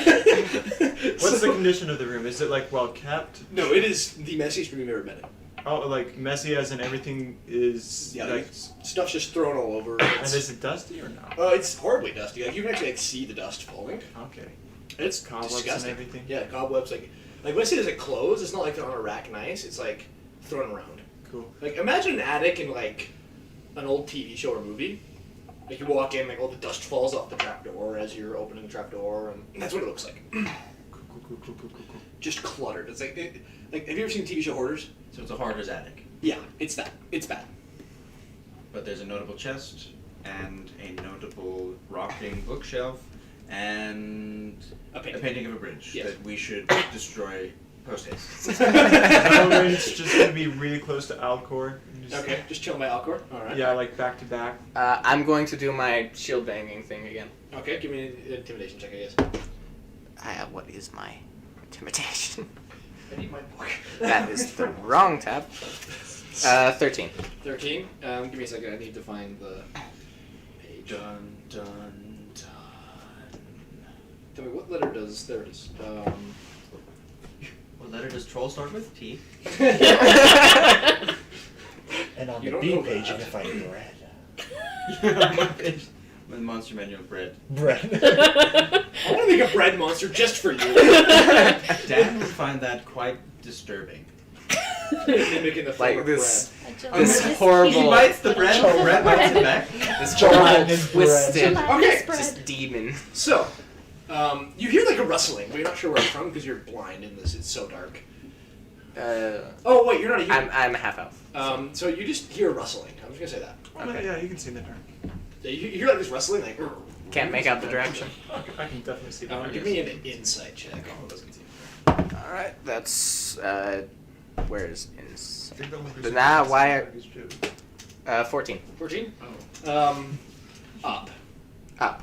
What's the condition of the room? Is it like well kept? No, it is the messiest room you've ever been in. Oh, like messy as in everything is Yeah, like. stuff's just thrown all over. And is it dusty or no? It's horribly dusty. Like you can actually see the dust falling. Okay. It's Cobwebs disgusting. and everything. Yeah, cobwebs. Like when I say there's like clothes, it's not like they're on a rack nice. It's like thrown around. Cool. Like imagine an attic in like an old TV show or movie. Like you walk in, like all the dust falls off the trapdoor as you're opening the trapdoor, and that's what it looks like. Cool. Just cluttered. It's like have you ever seen the TV show Hoarders? So it's a hoarder's attic. Yeah, it's that. It's bad. But there's a notable chest and a notable rocking bookshelf and A a painting. painting of a bridge Yeah. that we should destroy post haste. It's just gonna be really close to Alcor. and just- Okay, just chill my Alcor. All right. Yeah, like back to back. I'm going to do my shield banging thing again. Okay, give me an intimidation check, I guess. What is my intimidation? I need my book. That is the wrong tab. 13. 13. Give me a second. I need to find the page. Dun dun dun. Tell me what letter does. There it is. What letter does troll start with? T. And on You the don't B know page, you that. can find bread. With Monster Manual bread. Bread. I want to make a bread monster just for you. Dan would find that quite disturbing. Mimicking the form Like of this, I this just- horrible, He bites the bread, the bread bites him back. this Gelatinous horrible bread. twisted, Okay. Gelatinous just bread. demon. bread. So, you hear like a rustling, but you're not sure where it's from because you're blind in this. It's so dark. Oh wait, you're not a human. I'm a half elf. So you just hear rustling. I'm just gonna say that. Okay. Yeah, you can see in the dark. Yeah, you hear like this rustling, like. Can't make out the direction. I can definitely see that. Give me an insight check. Oh, it doesn't seem. All right, that's where is insight? Think that one But nah, why- 14. 14. Oh. Up. Up.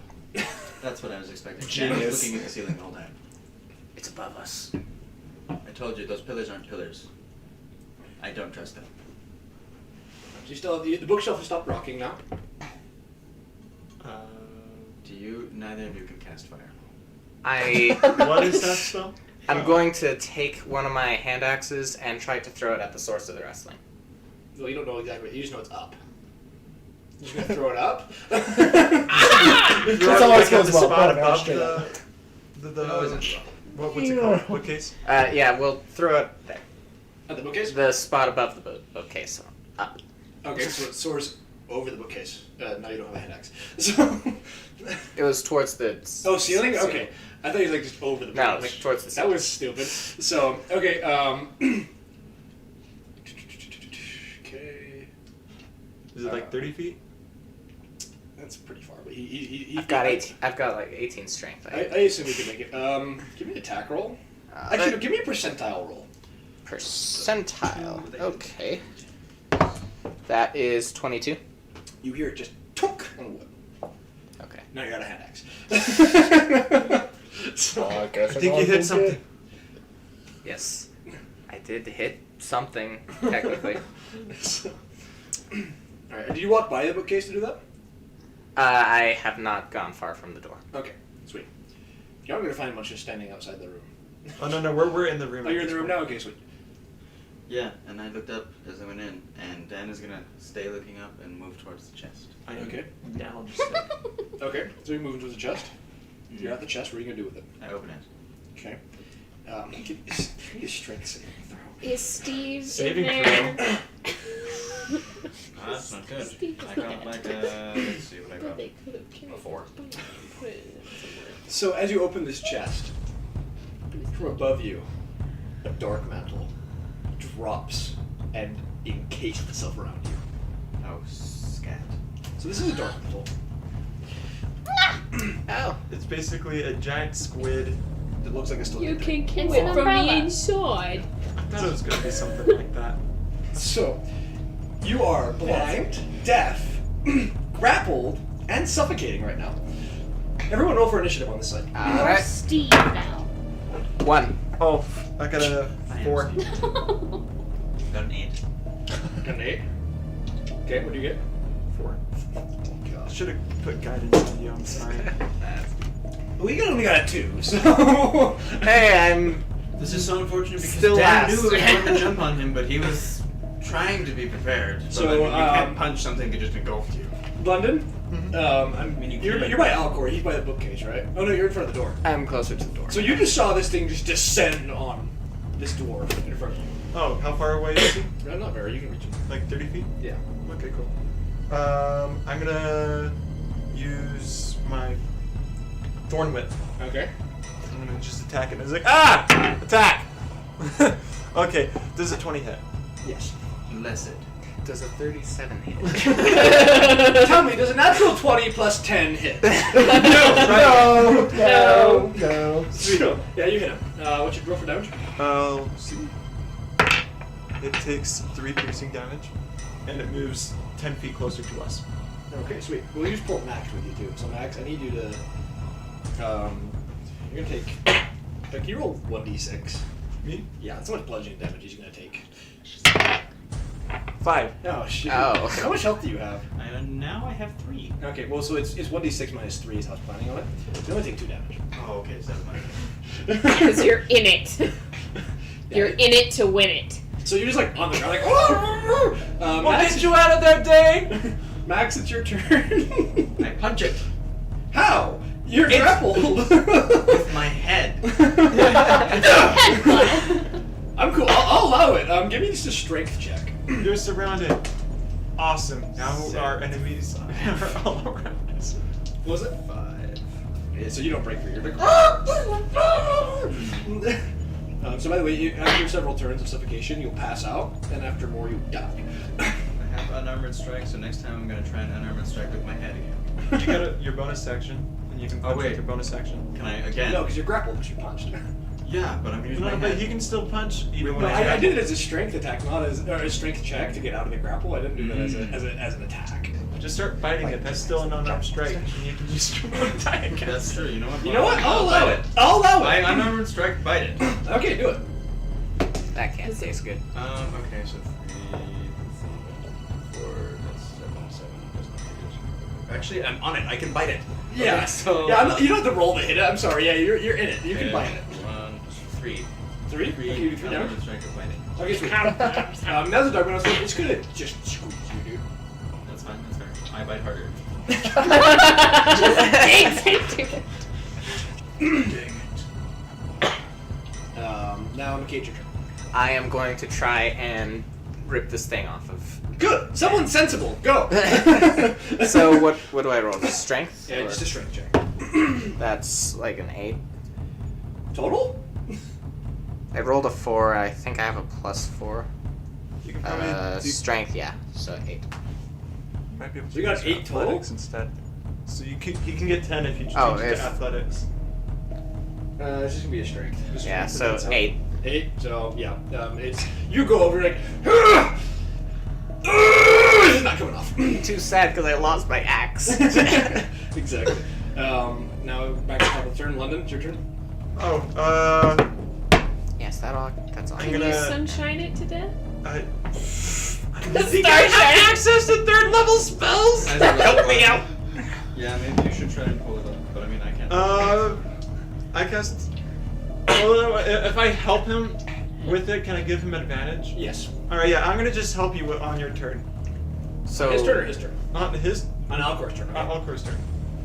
That's what I was expecting. Dan Genius. was looking at the ceiling the whole time. It's above us. I told you, those pillars aren't pillars. I don't trust them. You still the bookshelf has stopped rocking now. Neither of you can cast fire. What is that spell? I'm going to take one of my hand axes and try to throw it at the source of the wrestling. Well, you don't know exactly. You just know it's up. You're just gonna throw it up. That's always goes the well. spot Oh, no, above straight up. the How is it? what's it called? What case? Yeah, we'll throw it there. At the bookcase. The spot above the bookcase. So up. Okay, so it soars over the bookcase. Now you don't have a hand axe. So. It was towards the. Oh, ceiling? Okay. I thought you were like just over the No, bookcase. like towards the That ceiling. was stupid. So, okay, okay. Is it like 30 feet? That's pretty far, but he I've got 18. I've got like 18 strength. I assume he can make it. Give me an attack roll. Actually, no, give me a percentile roll. Percentile. Okay. That is 22. You hear it just tunk on wood. Okay. Now you're out of hand axe. I guess I think you hit something. Yes. I did hit something, technically. Alright, did you walk by the bookcase to do that? I have not gone far from the door. Okay, sweet. You're not going to find much just standing outside the room. Oh no, we're in the room. Oh, you're in the room now? Okay, sweet. Yeah, and I looked up as I went in, and Dan is gonna stay looking up and move towards the chest. I am Okay. down just like, Okay, so you're moving towards the chest. You're at the chest, what are you going to do with it? I open it. Okay. Give me a strength saving throw. Is Steve Saving in there? Ah, that's not good. Steve I is got not. like let's see what I But got. they could have carried A 4. Put it somewhere. So as you open this chest, from above you, a dark mantle drops and encases itself around you. Oh, scat. So this is a dark mantle. Oh. it's basically a giant squid. That looks like a You stalactite. can kill It's it an from the umbrella. inside. I thought it was gonna be something like that. So, You are blind, deaf, grappled, and suffocating right now. Everyone roll for initiative on this side. You're Alright. Steve now. 1. Oh, I got a 4. Got an 8. Got an 8. Okay, what do you get? 4. God. Should have put guidance on you. I'm sorry. We only got a 2, so... Hey, I'm This is so unfortunate because Still Dan last. knew it was going to jump on him, but he was trying to be prepared. So, that you can't punch something that just engulfed you. London, you you're by Alcor, he's by the bookcase, right? Oh no, you're in front of the door. I'm closer to the door. So you just saw this thing just descend on this dwarf in front of you. Oh, how far away is he? Not very, you can reach him. Like 30 feet? Yeah. Okay, cool. I'm gonna use my thorn whip. Okay. I'm gonna just attack it. It's like, ah! Attack! Okay, does a 20 hit? Yes. Less it. Does a 37 hit? Tell me, does a natural 20 plus 10 hit? No. Sweet. Yeah, you hit him. What's your roll for damage? Let's see. It takes 3 piercing damage, and it moves 10 feet closer to us. Okay, sweet. We'll use pull Max with you too. So Max, I need you to. You're gonna take. Can you roll 1d6? Me? Yeah, that's how much bludgeoning damage he's gonna take. 5. Oh shit. Oh. How much health do you have? Now I have 3. Okay, well, so it's 1d6 minus 3 is how I was planning on it. You only take 2 damage. Oh, okay, so that's Because you're in it. You're in it to win it. So you're just like on the ground, like, oh! We'll Max, get you out of there, Dane! Max, it's your turn. I punch it How? You're grappled. with my head. I'm cool. I'll allow it. Give me just a strength check. You're surrounded. Awesome. Now our enemies are all around us. What was it? 5. Yeah, so you don't break free. You're like, so by the way, after several turns of suffocation, you'll pass out, and after more, you die. I have unarmored strike, so next time I'm going to try an unarmored strike with my head again. You got your bonus action, and you can punch with your bonus action. Can I again? No, because you're grappled, because you punched. Yeah, but I'm using No, my but head. he can still punch even when No, I I did it as a strength attack, not as or a strength check to get out of the grapple. I didn't do that as an attack. Just start fighting it. That's still an unarmed strike, and you can just attack. That's true. You know what? You know what? I'll allow bite it. I'll allow I it. unarmored strike, bite it. Okay, do it. That can't taste good. Okay, so 3, 4, that's 7. That's not good. Actually, I'm on it. I can bite it. Yeah. Okay, so Yeah, you don't have to roll to hit it. I'm sorry. Yeah, you're in it. You can bite it. 1, 3. 3? Okay, you do 3 damage. Unarmored strike with biting. Okay, sweet. Now the dark one, it's gonna just squeeze you, dude. That's fine. That's fair. I bite harder. Dang it. Now Kate, your turn. I am going to try and rip this thing off of. Good. Someone sensible. Go. So what do I roll? Strength? Yeah, Or- just a strength check. That's like an 8. Total? I rolled a 4. I think I have a +4. You can probably do, Strength, yeah. So 8. might be able to So you got use 8 total? athletics instead. So you can get 10 if you change Oh, it if- to athletics. It's just gonna be a strength. Just Yeah, strength, so that's 8. 8. So yeah, it's you go over like. It's not coming off. Too sad because I lost my axe. Exactly. Now back to the top of the turn. London, it's your turn. Oh, Yes, that's all. I'm Can gonna- you sunshine it to death? Does he have access to 3rd level spells? Help me out. Yeah, maybe you should try and pull it up, but I mean I can't. I cast. Well, if I help him with it, can I give him advantage? Yes. All right, yeah, I'm gonna just help you on your turn. So His turn or his turn? On his, On Alcor's turn. Okay. Alcor's turn,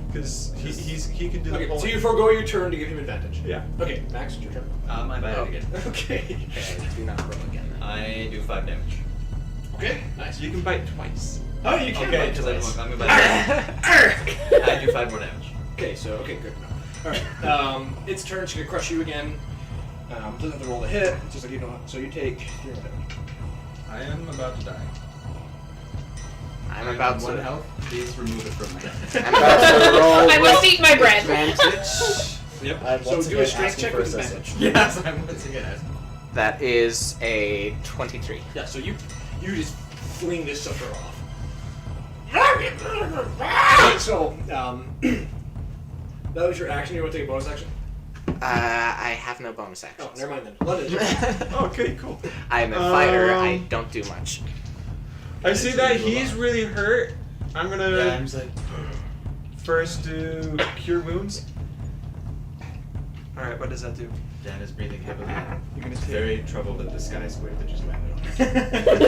because he can do the Okay, pulling. so you forego your turn to give him advantage. Yeah. Okay, Max, it's your turn. I bite Oh. it again. Okay. Okay, do not roll again. I do 5 damage. Okay, nice. You can bite twice. Oh, you can Okay, bite because twice. I'm gonna bite. I do 5 more damage. Okay, so okay, good. Alright. Its turn, it's gonna crush you again. Doesn't have to roll to hit, it's just like you know. So you take 3 more damage. I am about to die. I'm about one to. health. Please remove it from my head. I'm about to roll. I must eat my bread. Advantage. Yep. I'm So once do a again strength asking check for with assistance. advantage. Yes, I'm once again asking. That is a 23. Yeah, so you just fling this sucker off. So, that was your action. You want to take a bonus action? I have no bonus actions. Oh, never mind then. London. Okay, cool. I'm a fighter. I don't do much. I see that he's really hurt. I'm gonna Yeah, I'm just like, first do cure wounds. Alright, what does that do? Dan is breathing heavily. You're gonna He's take very troubled at the sky square that just landed on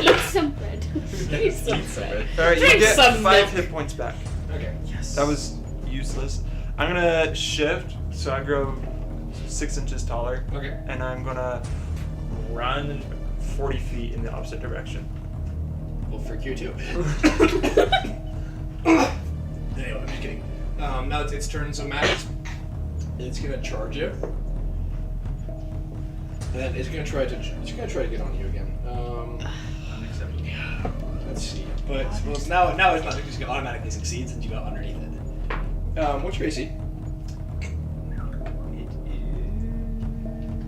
him. Eat some bread. Eat some bread. Alright, you Drink get some 5 milk. hit points back. Okay. Yes. That was useless. I'm gonna shift, so I grow 6 inches taller, Okay. and I'm gonna run 40 feet in the opposite direction. Well, frick you too. Anyway, I'm just kidding. Now it's its turn, so Matt, it's gonna charge you. And then it's gonna try to get on you again. Unacceptable. Let's see. But well, now it's not just gonna automatically succeed since you got underneath it. What's your AC?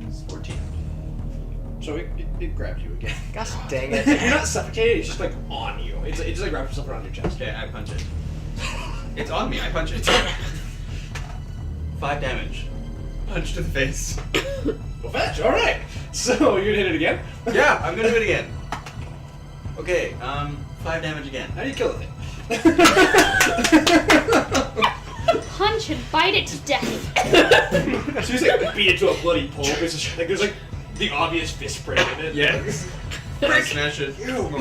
It is 14. So it grabs you again. Gosh dang it. You're not suffocated. It's just like on you. It just like wraps itself around your chest. Okay, I punch it. It's on me. I punch it. 5 damage. Punch to the face. Well, fetch. All right. So you're gonna hit it again. Yeah, I'm gonna do it again. Okay, 5 damage again. How do you kill the thing? Punch and bite it to death. So you just like beat it to a bloody pulp. It's just like there's like the obvious fist break in it. Yes. I smash it. More.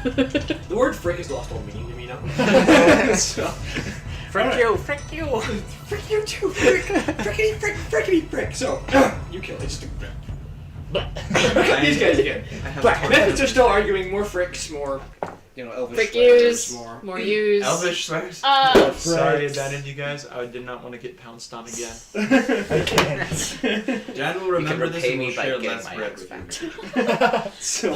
The word frick has lost all meaning to me now. So, Frick you, frick you. frick you too, frick, frickity, frick, frickity, frick. So you kill it. Just these guys again. I have Black a Mephits are still arguing. More fricks, more elvish Frick swears, use, more use. Elvish swears. Sorry I abandoned you guys. I did not want to get pounced on again. I can't. Dan will remember this repay and me will by share getting less my bread axe with back. you. So,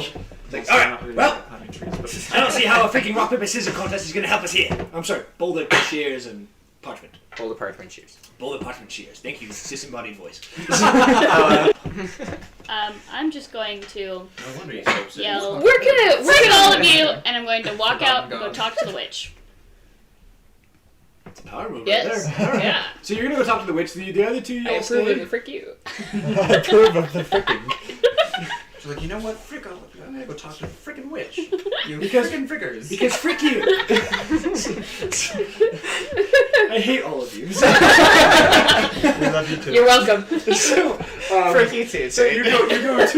like, Also, all I'm not right, really well, good at climbing trees, but I don't see how a freaking rock paper scissors contest is going to help us here. I'm sorry, boulder shears and parchment. Boulder parchment shears. Boulder parchment shears. Thank you, disembodied voice. I'm just going to No wonder he's so upset. yell, We're gonna frick all of you, and I'm going to walk Forgotten out and go God. talk to the witch. It's a power move Yes. right there. All right. Yeah. So you're going to go talk to the witch. The other two, I y'all approve of stay. the frick you. I approve of the freaking. She's like, you know what? Frick, I'm gonna go talk to the frickin' witch. You Because- frickin' frickers. Because frick you. I hate all of you. we love you too. You're welcome. So, Frick you too. so you go to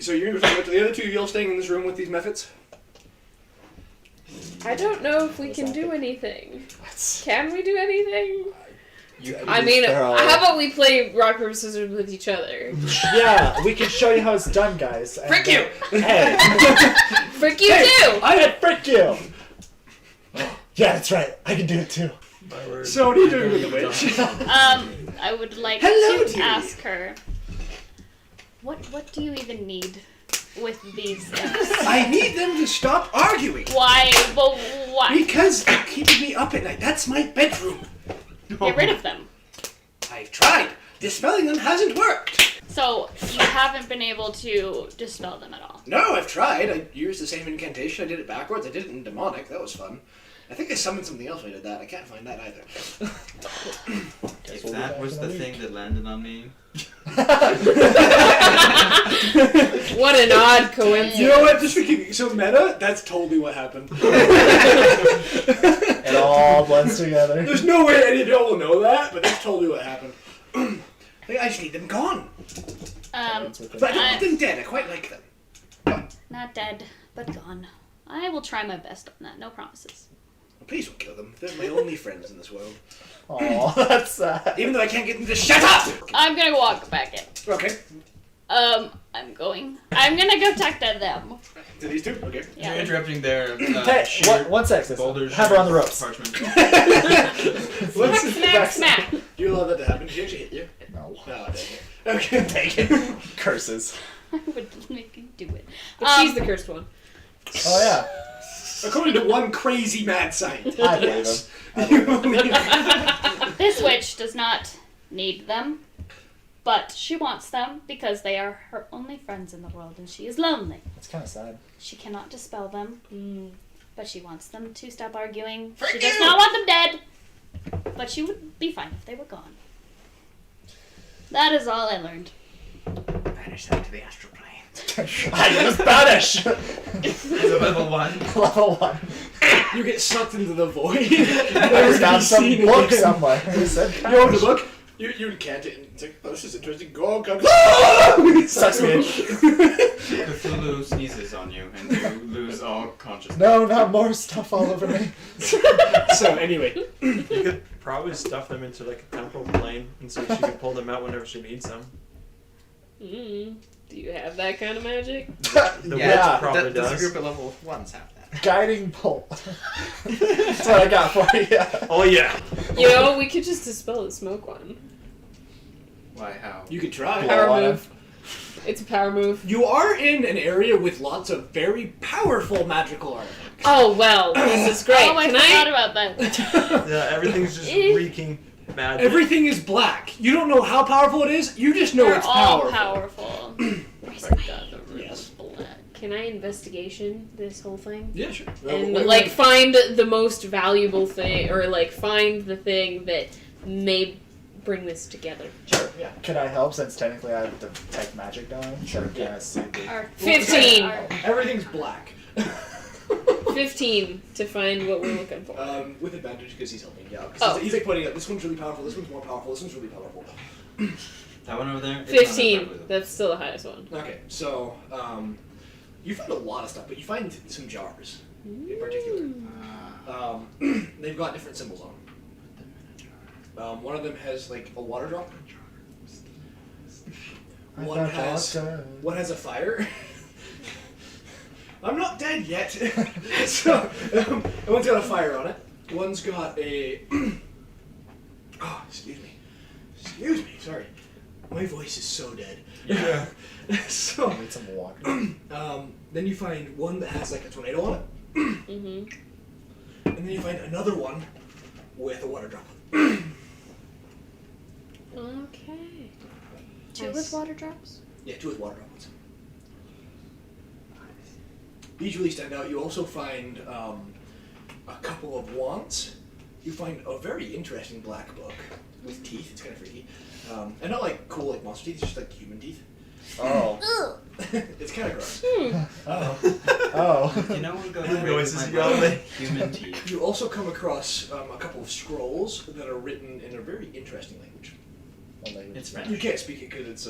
so you're going to talk to the other two. Y'all staying in this room with these Mephits? I don't know if we can do anything. Can we do anything? You- I mean, they're all- how about we play rock, paper, scissors with each other? Yeah, we can show you how it's done, guys. And, Frick you! Hey, Frick you Hey, too! I frick you! Yeah, that's right. I can do it too. My word. So what are you doing with the witch? I would like Hello, to dearie. ask her, what do you even need with these things? I need them to stop arguing. Why? Well, why? Because they're keeping me up at night. That's my bedroom. Get rid of them. I've tried. Dispelling them hasn't worked. So you haven't been able to dispel them at all. No, I've tried. I used the same incantation. I did it backwards. I did it in demonic. That was fun. I think I summoned something else when I did that. I can't find that either. If that was the thing that landed on me, What an odd coincidence. You know what? Just thinking, so meta, that's totally what happened. It all blends together. There's no way any of y'all will know that, but that's totally what happened. I just need them gone. But I don't want them dead. I quite like them. Not dead, but gone. I will try my best on that. No promises. Please don't kill them. They're my only friends in this world. Aw, that's sad. Even though I can't get them to shut up! I'm gonna walk back in. Okay. I'm gonna go talk to them. To these two? Okay. Yeah. you're interrupting their Hey, one sec, sis. boulders. Have her on the ropes. Parchment. What's Smack, smack. Do you allow that to happen? Did she actually hit you? No. No, dang it. Okay, take it. Curses. I would make you do it. But she's the cursed one. Oh, yeah. According to one crazy mad scientist. I believe him. You believe him. This witch does not need them. But she wants them because they are her only friends in the world and she is lonely. That's kind of sad. She cannot dispel them, but she wants them to stop arguing. Frick She does you! not want them dead, but she would be fine if they were gone. That is all I learned. Banish them to the astral plane. I use banish. Level 1. Level 1. You get sucked into the void. I just found some book somewhere. It said You open the banish. book. You can't. It's like, oh, this is interesting. Go, come. Sucks me in. Cthulhu sneezes on you and you lose all consciousness. No, not more stuff all over me. So anyway, You could probably stuff them into like a temporal plane and so she can pull them out whenever she needs them. Do you have that kind of magic? The Yeah, witch probably Does a does. group of level 1s have that? Guiding bolt. That's what I got for you. Oh yeah. You know, we could just dispel the smoke one. Why, how? you could try. Blow Power on move. It's a power move. You are in an area with lots of very powerful magical artifacts. Oh well, this is great. Oh, I Can forgot I? about that. Yeah, everything's just reeking magic. Everything is black. You don't know how powerful it is. You just know They're it's all powerful. powerful. Yes. Can I investigation this whole thing? Yeah, sure. And like find the most valuable thing, or like find the thing that may bring this together. Sure. Yeah. Can I help since technically I have detect magic going? So can I see the... Our- 15. our- Everything's black. 15 to find what we're looking for. With advantage because he's helping you out. 'Cause Oh. he's like pointing out, this one's really powerful, this one's more powerful, this one's really powerful. That one over there? It's not 15. that bad. That's still the highest one. Okay, so you find a lot of stuff, but you find some jars in particular. They've got different symbols on them. One of them has like a water drop. One has a fire. I'm not dead yet. So one's got a fire on it. One's got a. Oh, excuse me. Sorry, my voice is so dead. Yeah. So. Need some water. Then you find one that has like a tornado on it, Mm-hmm. and then you find another one with a water drop. Okay. Two with water drops? Yeah, two with water droplets. These really stand out. You also find a couple of wands. You find a very interesting black book with teeth. It's kind of freaky. And not like cool like monster teeth, it's just like human teeth. Oh. It's kind of gross. Oh. You know what goes Who away goes with to my see brother? all Human teeth. You also come across a couple of scrolls that are written in a very interesting language. It's French. You can't speak it because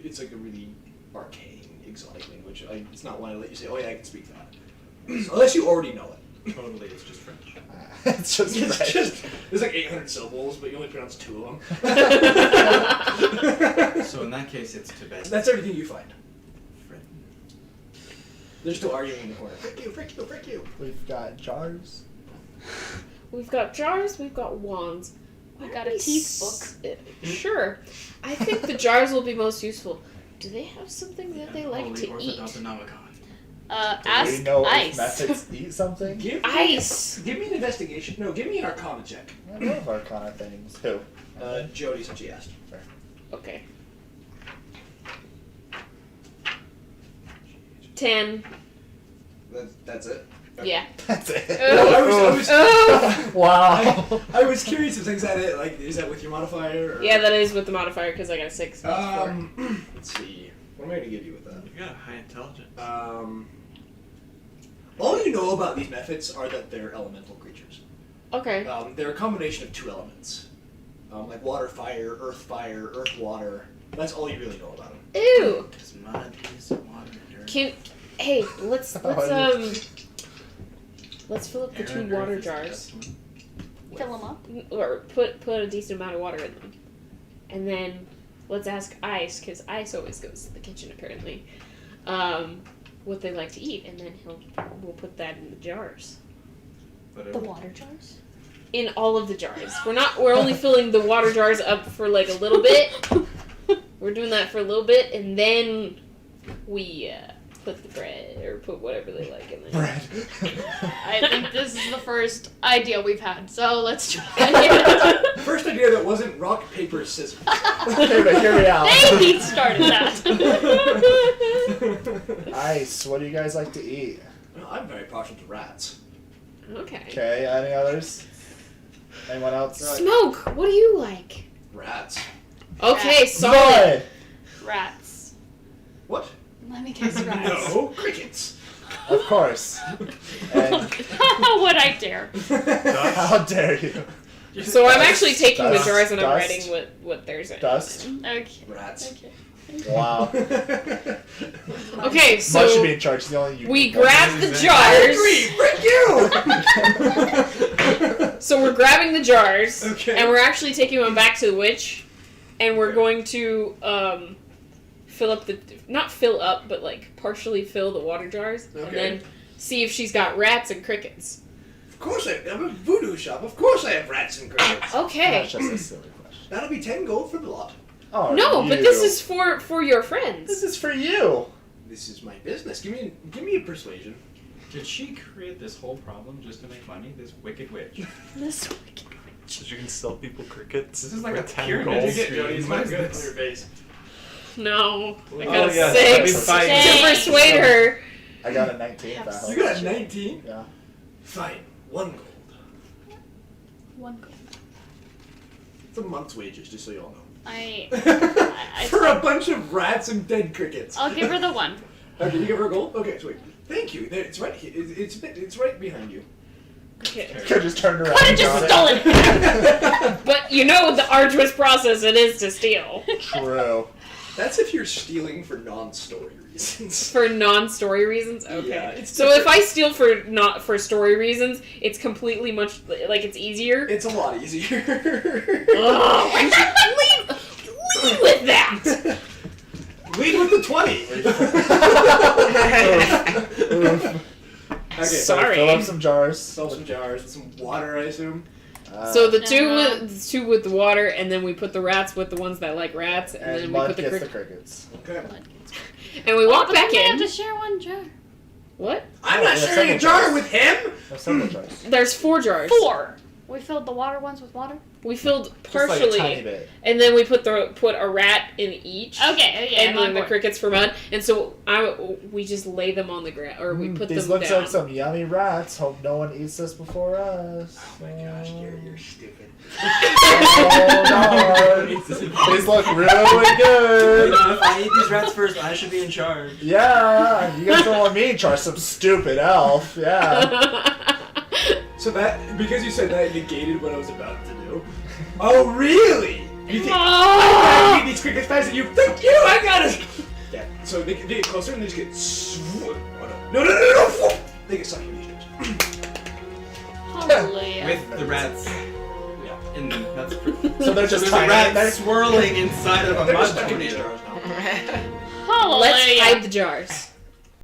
it's like a really arcane, exotic language. It's not one I let you say, oh yeah, I can speak that. Unless you already know it. Totally, it's just French. It's just It's just, there's like 800 syllables, but you only pronounce 2 of them. So in that case, it's Tibetan. That's everything you find. French. They're still arguing in the corner. Frick you, frick you, frick you. We've got jars. We've got jars, we've got wands. We got a teeth book. Sure. I think the jars will be most useful. Do they have something that they like Holy to eat? Orthodontonomicon. Do Ask we know Ice. if Mephits eat something? Give me, Ice! give me an investigation. No, give me an Arcana check. I love Arcana things. Who? Jody, since she asked. Okay. 10. That's it. Yeah. That's it. Oh. Wow. I was curious if is that it? Like, is that with your modifier? Or? Yeah, that is with the modifier because I got a 6. That's 4. Let's see. What am I going to give you with that? You got a high intelligence. All you know about these Mephits are that they're elemental creatures. Okay. They're a combination of 2 elements. Like water, fire, earth, water. That's all you really know about them. Ew! Does mud use water, dirt? Hey, let's fill up the Air 2 and water earth is jars. the Fill them up. Or put a decent amount of water in them. And then let's ask Ice, because Ice always goes to the kitchen apparently, what they like to eat, and then we'll put that in the jars. The water jars? In all of the jars. We're only filling the water jars up for like a little bit. We're doing that for a little bit, and then we put the bread or put whatever they like in there. Bread. I think this is the first idea we've had, so let's try it. First idea that wasn't rock, paper, scissors. Okay, but hear me out. They started that. Ice. What do you guys like to eat? Well, I'm very partial to rats. Okay. Okay. Any others? Anyone else? Smoke. What do you like? Rats. Okay, solid. Solid. Rats. What? Let me guess rats. No, crickets. Of course. And How would I dare? how dare you? So I'm actually taking the Dust. jars and I'm Dust. writing what theirs in. Dust. Okay. Rats. Okay. Wow. Okay, Mud should so be in charge. He's the only you. we grab the jars. So we're grabbing the jars, Okay. and we're actually taking them back to the witch, and we're going to not fill up, but like partially fill the water jars, and Okay. then see if she's got rats and crickets. Of course I'm a voodoo shop. Of course I have rats and crickets. Okay. That's just a silly question. That'll be 10 gold for the lot. Oh, No, but you. this is for your friends. This is for you. This is my business. Give me a persuasion. Did she create this whole problem just to make money? This wicked witch. This wicked. So you can sell people crickets. This is like for a 10 pyramid. gold. Did you get Jody? It's What not is good this? on your face. No, I Oh, got a yeah, 6 that'd be fine. to persuade her. I got a 19. That helps. You got a 19? Yeah. Fine. 1 gold. 1 gold. It's a month's wages, just so you all know. I For a bunch of rats and dead crickets. I'll give her the 1. Okay, you give her a gold? Okay, sweet. Thank you. There, it's right here. It's right behind you. Okay. Could just turned around. Could have and just got stolen it. But you know the arduous process it is to steal. it. True. That's if you're stealing for non-story reasons. For non-story reasons? Okay. Yeah, it's so if different. I steal for not for story reasons, it's completely much like it's easier. It's a lot easier. Ugh, why can't lead with that? Lead with the 20. Okay, Sorry. Fill up some jars. Sell some jars with some water, I assume. So the two Uh-huh. with the water, and then we put the rats with the ones that like rats, and, And then we Mud put the gets the crickets. crickets. Okay. And we walk but back then we in. have to share 1 jar. What? I'm Oh, not yeah, sharing a several jar jars. with him. There's several jars. There's 4 jars. 4. We filled the water ones with water. We filled Just like a partially, tiny bit. and then we put a rat in each. Okay. And I'm then on the board. crickets for Mud, and so we just lay them on the ground, or we put These them looks down. like some yummy rats. Hope no one eats this before us. Oh my gosh, you're stupid. Oh no! These look really You good. know, if I eat these rats first, I should be in charge. Yeah, you guys don't want me in charge. Some stupid elf. Yeah. So that, because you said that, negated what I was about to do. Oh, really? You think I gotta eat these crickets faster than you? Thank you, I got it! Yeah, so they get closer and they just get no. They get sucked in these jars. Hallelujah. With the rats. Yeah. In them. That's So they're just There's a tiny. rat They're- swirling inside of a They're mud just stuck in these tornado. jars now. Hallelujah. Let's hide the jars.